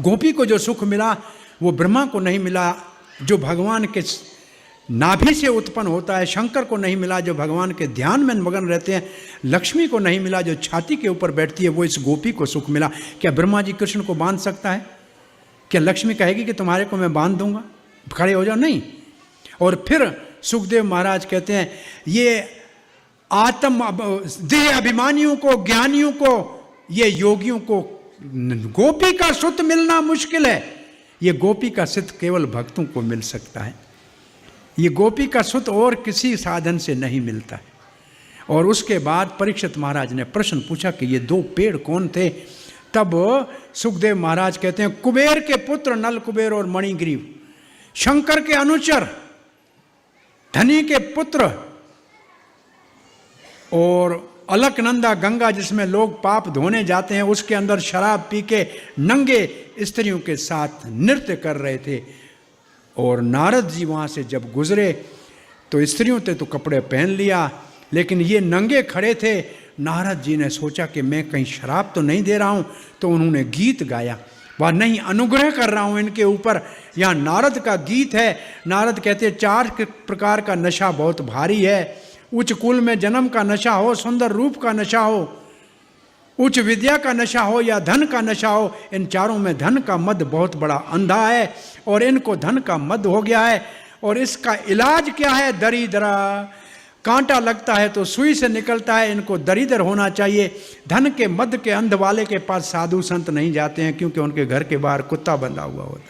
गोपी को जो सुख मिला वो ब्रह्मा को नहीं मिला, जो भगवान के नाभि से उत्पन्न होता है। शंकर को नहीं मिला जो भगवान के ध्यान में मगन रहते हैं। लक्ष्मी को नहीं मिला जो छाती के ऊपर बैठती है। वो इस गोपी को सुख मिला। क्या ब्रह्मा जी कृष्ण को बांध सकता है? क्या लक्ष्मी कहेगी कि तुम्हारे को मैं बांध दूंगा, खड़े हो जाओ? नहीं। और फिर सुखदेव महाराज कहते हैं ये आत्म देह अभिमानियों को, ज्ञानियों को, ये योगियों को गोपी का सुत मिलना मुश्किल है। ये गोपी का सुत केवल भक्तों को मिल सकता है। ये गोपी का सुत और किसी साधन से नहीं मिलता है। और उसके बाद परीक्षित महाराज ने प्रश्न पूछा कि ये दो पेड़ कौन थे? तब सुखदेव महाराज कहते हैं कुबेर के पुत्र नल कुबेर और मणिग्रीव, शंकर के अनुचर धनी के पुत्र, और अलकनंदा गंगा जिसमें लोग पाप धोने जाते हैं, उसके अंदर शराब पी के नंगे स्त्रियों के साथ नृत्य कर रहे थे। और नारद जी वहाँ से जब गुजरे तो स्त्रियों ने तो कपड़े पहन लिया, लेकिन ये नंगे खड़े थे। नारद जी ने सोचा कि मैं कहीं शराब तो नहीं दे रहा हूँ, तो उन्होंने गीत गाया, वह नहीं अनुग्रह कर रहा हूँ इनके ऊपर। यहाँ नारद का गीत है। नारद कहते 4 प्रकार का नशा बहुत भारी है। उच्च कुल में जन्म का नशा हो, सुंदर रूप का नशा हो, उच्च विद्या का नशा हो या धन का नशा हो, इन चारों में धन का मद बहुत बड़ा अंधा है और इनको धन का मद हो गया है। और इसका इलाज क्या है? दरिद्रा। कांटा लगता है तो सुई से निकलता है, इनको दरिद्र होना चाहिए। धन के मद के अंध वाले के पास साधु संत नहीं जाते हैं, क्योंकि उनके घर के बाहर कुत्ता बंधा हुआ होता है।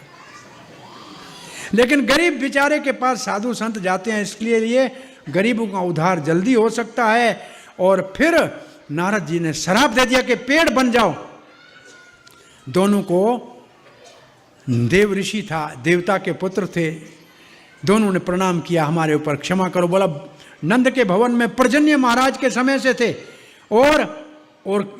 लेकिन गरीब बेचारे के पास साधु संत जाते हैं, इसलिए लिए गरीबों का उद्धार जल्दी हो सकता है। और फिर नारद जी ने श्राप दे दिया कि पेड़ बन जाओ। दोनों को, देव ऋषि था, देवता के पुत्र थे, दोनों ने प्रणाम किया, हमारे ऊपर क्षमा करो। बोला नंद के भवन में पर्जन्य महाराज के समय से थे और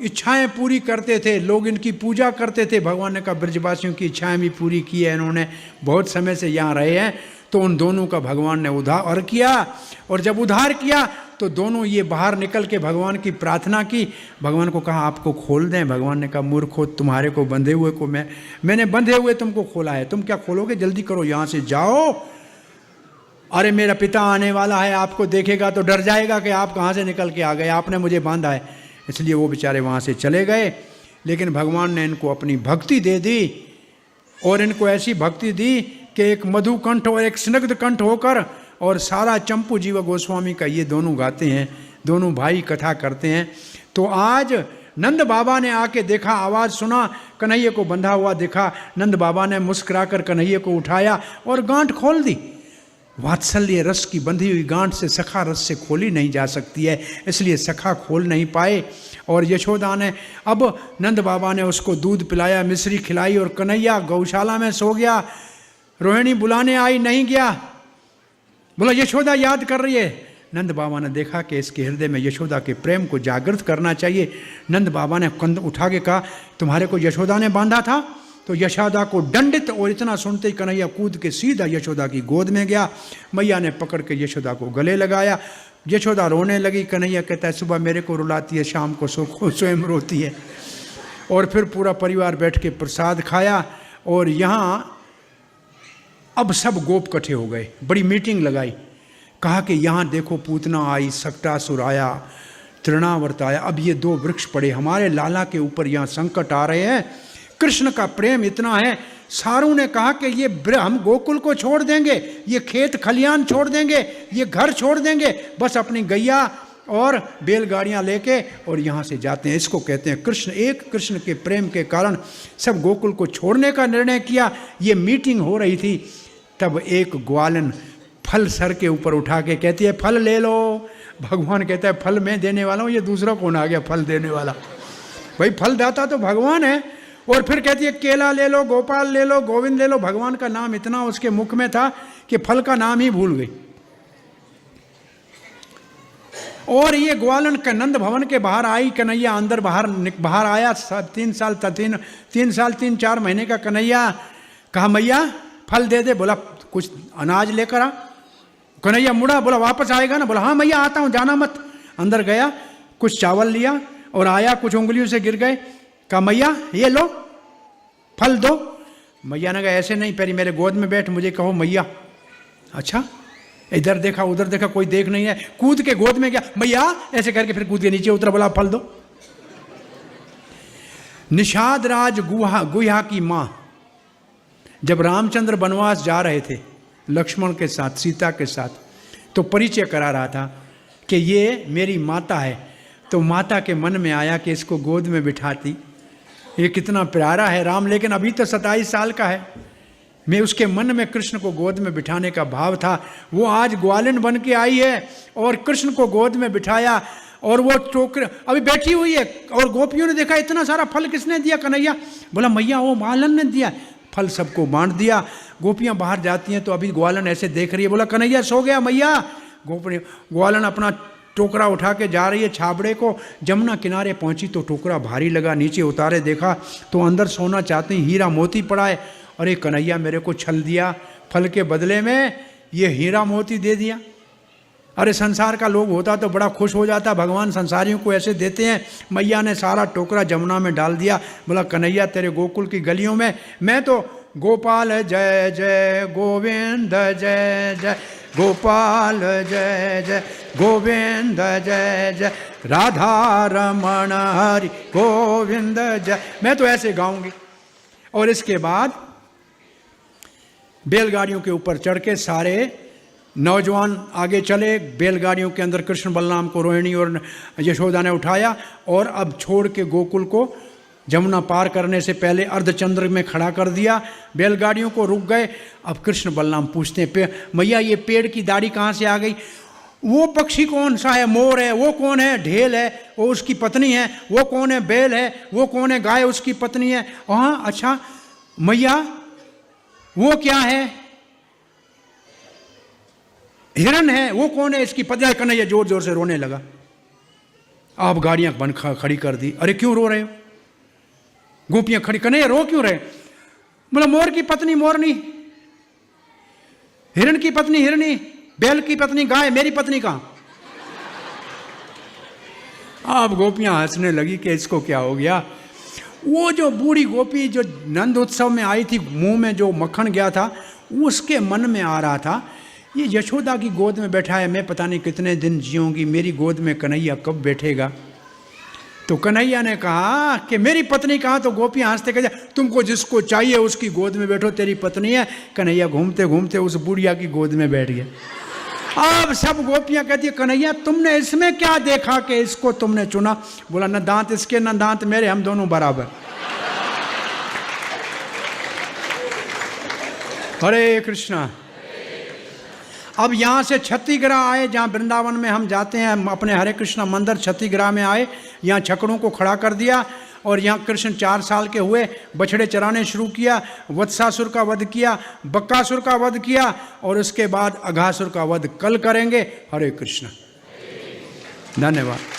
इच्छाएं पूरी करते थे, लोग इनकी पूजा करते थे। भगवान ने कहा ब्रजवासियों की इच्छाएं भी पूरी की है, इन्होंने बहुत समय से यहाँ रहे हैं। तो उन दोनों का भगवान ने उद्धार किया। और जब उद्धार किया तो दोनों ये बाहर निकल के भगवान की प्रार्थना की। भगवान को कहा आपको खोल दें। भगवान ने कहा मूर्खो, तुम्हारे को बंधे हुए को मैंने बंधे हुए तुमको खोला है, तुम क्या खोलोगे? जल्दी करो, यहाँ से जाओ। अरे मेरा पिता आने वाला है, आपको देखेगा तो डर जाएगा कि आप कहाँ से निकल के आ गए, आपने मुझे बांधा है। इसलिए वो बेचारे वहाँ से चले गए। लेकिन भगवान ने इनको अपनी भक्ति दे दी, और इनको ऐसी भक्ति दी कि एक मधुकंठ और एक स्निग्ध कंठ होकर, और सारा चंपू जीव गोस्वामी का ये दोनों गाते हैं, दोनों भाई कथा करते हैं। तो आज नंद बाबा ने आके देखा, आवाज़ सुना, कन्हैया को बंधा हुआ देखा। नंद बाबा ने मुस्कुराकर कन्हैया को उठाया और गांठ खोल दी। वात्सल्य रस की बंधी हुई गांठ से सखा रस से खोली नहीं जा सकती है, इसलिए सखा खोल नहीं पाए। और यशोदा ने, अब नंद बाबा ने उसको दूध पिलाया, मिश्री खिलाई, और कन्हैया गौशाला में सो गया। रोहिणी बुलाने आई, नहीं गया। बोला यशोदा याद कर रही है। नंद बाबा ने देखा कि इसके हृदय में यशोदा के प्रेम को जागृत करना चाहिए। नंद बाबा ने कंध उठा के कहा तुम्हारे को यशोदा ने बांधा था? तो यशोदा को दंडित, और इतना सुनते ही कन्हैया कूद के सीधा यशोदा की गोद में गया। मैया ने पकड़ के यशोदा को गले लगाया। यशोदा रोने लगी। कन्हैया कहता है सुबह मेरे को रुलाती है, शाम को स्वयं रोती है। और फिर पूरा परिवार बैठ के प्रसाद खाया। और यहाँ अब सब गोप इकट्ठे हो गए, बड़ी मीटिंग लगाई। कहा कि यहाँ देखो पूतना आई, सक्टासुर आया, तृणावर्त आया, अब ये 2 वृक्ष पड़े, हमारे लाला के ऊपर यहाँ संकट आ रहे हैं। कृष्ण का प्रेम इतना है। सारों ने कहा कि ये हम गोकुल को छोड़ देंगे, ये खेत खलियान छोड़ देंगे, ये घर छोड़ देंगे, बस अपनी गैया और बैलगाड़ियाँ लेके और यहाँ से जाते हैं। इसको कहते हैं कृष्ण। एक कृष्ण के प्रेम के कारण सब गोकुल को छोड़ने का निर्णय किया। ये मीटिंग हो रही थी, तब एक ग्वालन फल सर के ऊपर उठा के कहती है फल ले लो। भगवान कहता है फल मैं देने वाला हूँ, ये दूसरा कौन आ गया फल देने वाला? भाई फल दाता तो भगवान है। और फिर कहती है केला ले लो, गोपाल ले लो, गोविंद ले लो। भगवान का नाम इतना उसके मुख में था कि फल का नाम ही भूल गई। और ये ग्वालन नंद भवन के बाहर आई। कन्हैया अंदर बाहर आया। 3-4 महीने का कन्हैया। कहा मैया फल दे दे। बोला कुछ अनाज लेकर आ। कन्हैया मुड़ा, बोला वापस आएगा ना? बोला हाँ मैया आता हूँ, जाना मत। अंदर गया, कुछ चावल लिया और आया, कुछ उंगलियों से गिर गए। कहा मैया ये लो फल दो। मैया ने कहा ऐसे नहीं, पहले मेरे गोद में बैठ, मुझे कहो मैया। अच्छा इधर देखा उधर देखा, कोई देख नहीं है, कूद के गोद में गया, मैया ऐसे करके फिर कूद के नीचे उतरा, बोला फल दो। निषाद राज गुहा की मां जब रामचंद्र वनवास जा रहे थे लक्ष्मण के साथ, सीता के साथ, तो परिचय करा रहा था कि ये मेरी माता है। तो माता के मन में आया कि इसको गोद में बिठाती, ये कितना प्यारा है राम, लेकिन अभी तो 27 साल का है। मैं उसके मन में कृष्ण को गोद में बिठाने का भाव था। वो आज ग्वालिन बन के आई है और कृष्ण को गोद में बिठाया, और वो टोकरे अभी बैठी हुई है, और गोपियों ने देखा इतना सारा फल किसने दिया कन्हैया? बोला मैया वो मालन ने दिया। फल सबको बांट दिया। गोपियां बाहर जाती हैं तो अभी ग्वालन ऐसे देख रही है, बोला कन्हैया सो गया मैया। ग्वालन अपना टोकरा उठा के जा रही है छाबड़े को। जमुना किनारे पहुंची तो टोकरा भारी लगा, नीचे उतारे देखा तो अंदर सोना चाहते ही हीरा मोती पड़ा है। अरे कन्हैया मेरे को छल दिया, फल के बदले में ये हीरा मोती दे दिया। अरे संसार का लोग होता तो बड़ा खुश हो जाता, भगवान संसारियों को ऐसे देते हैं। मैया ने सारा टोकरा जमुना में डाल दिया। बोला कन्हैया तेरे गोकुल की गलियों में मैं तो गोपाल जय जय गोविंद जय जय, गोपाल जय जय गोविंद जय जय, राधा रमण हरि गोविंद जय, मैं तो ऐसे गाऊंगी। और इसके बाद बैलगाड़ियों के ऊपर चढ़ के सारे नौजवान आगे चले। बैलगाड़ियों के अंदर कृष्ण बलराम को रोहिणी और यशोदा ने उठाया, और अब छोड़ के गोकुल को जमुना पार करने से पहले अर्धचंद्र में खड़ा कर दिया। बैलगाड़ियों को रुक गए। अब कृष्ण बलराम पूछते हैं मैया ये पेड़ की दाढ़ी कहाँ से आ गई? वो पक्षी कौन सा है? मोर है। वो कौन है? ढेल है, वो उसकी पत्नी है। वो कौन है? बैल है। वो कौन है? गाय उसकी पत्नी है। हाँ अच्छा मैया वो क्या है? हिरण है। वो कौन है? इसकी पत्नी। कन्हैया जोर जोर से रोने लगा। आप गाड़ियां बन खड़ी कर दी। अरे क्यों रो रहे हो? गोपियां खड़ी। कन्हैया रो क्यों रहे? बोला मोर की पत्नी मोरनी, हिरण की पत्नी हिरणी, बैल की पत्नी गाय, मेरी पत्नी कहां? अब गोपियां हंसने लगी कि इसको क्या हो गया। वो जो बूढ़ी गोपी जो नंद उत्सव में आई थी, मुंह में जो मक्खन गया था, उसके मन में आ रहा था ये यशोदा की गोद में बैठा है, मैं पता नहीं कितने दिन जीऊंगी, मेरी गोद में कन्हैया कब बैठेगा। तो कन्हैया ने कहा कि मेरी पत्नी कहाँ? तो गोपियां हंसते कहते तुमको जिसको चाहिए उसकी गोद में बैठो, तेरी पत्नी है। कन्हैया घूमते घूमते उस बुढ़िया की गोद में बैठ गया। अब सब गोपियां कहती है कन्हैया तुमने इसमें क्या देखा कि इसको तुमने चुना? बोला न दांत इसके न दांत मेरे, हम दोनों बराबर। हरे कृष्णा। अब यहाँ से छत्तीग्रह आए, जहाँ वृंदावन में हम जाते हैं अपने हरे कृष्णा मंदिर, छत्तीग्रह में आए। यहाँ छकड़ों को खड़ा कर दिया और यहाँ कृष्ण 4 साल के हुए, बछड़े चराने शुरू किया, वत्सासुर का वध किया, बक्कासुर का वध किया, और उसके बाद अघासुर का वध कल करेंगे। हरे कृष्णा। धन्यवाद।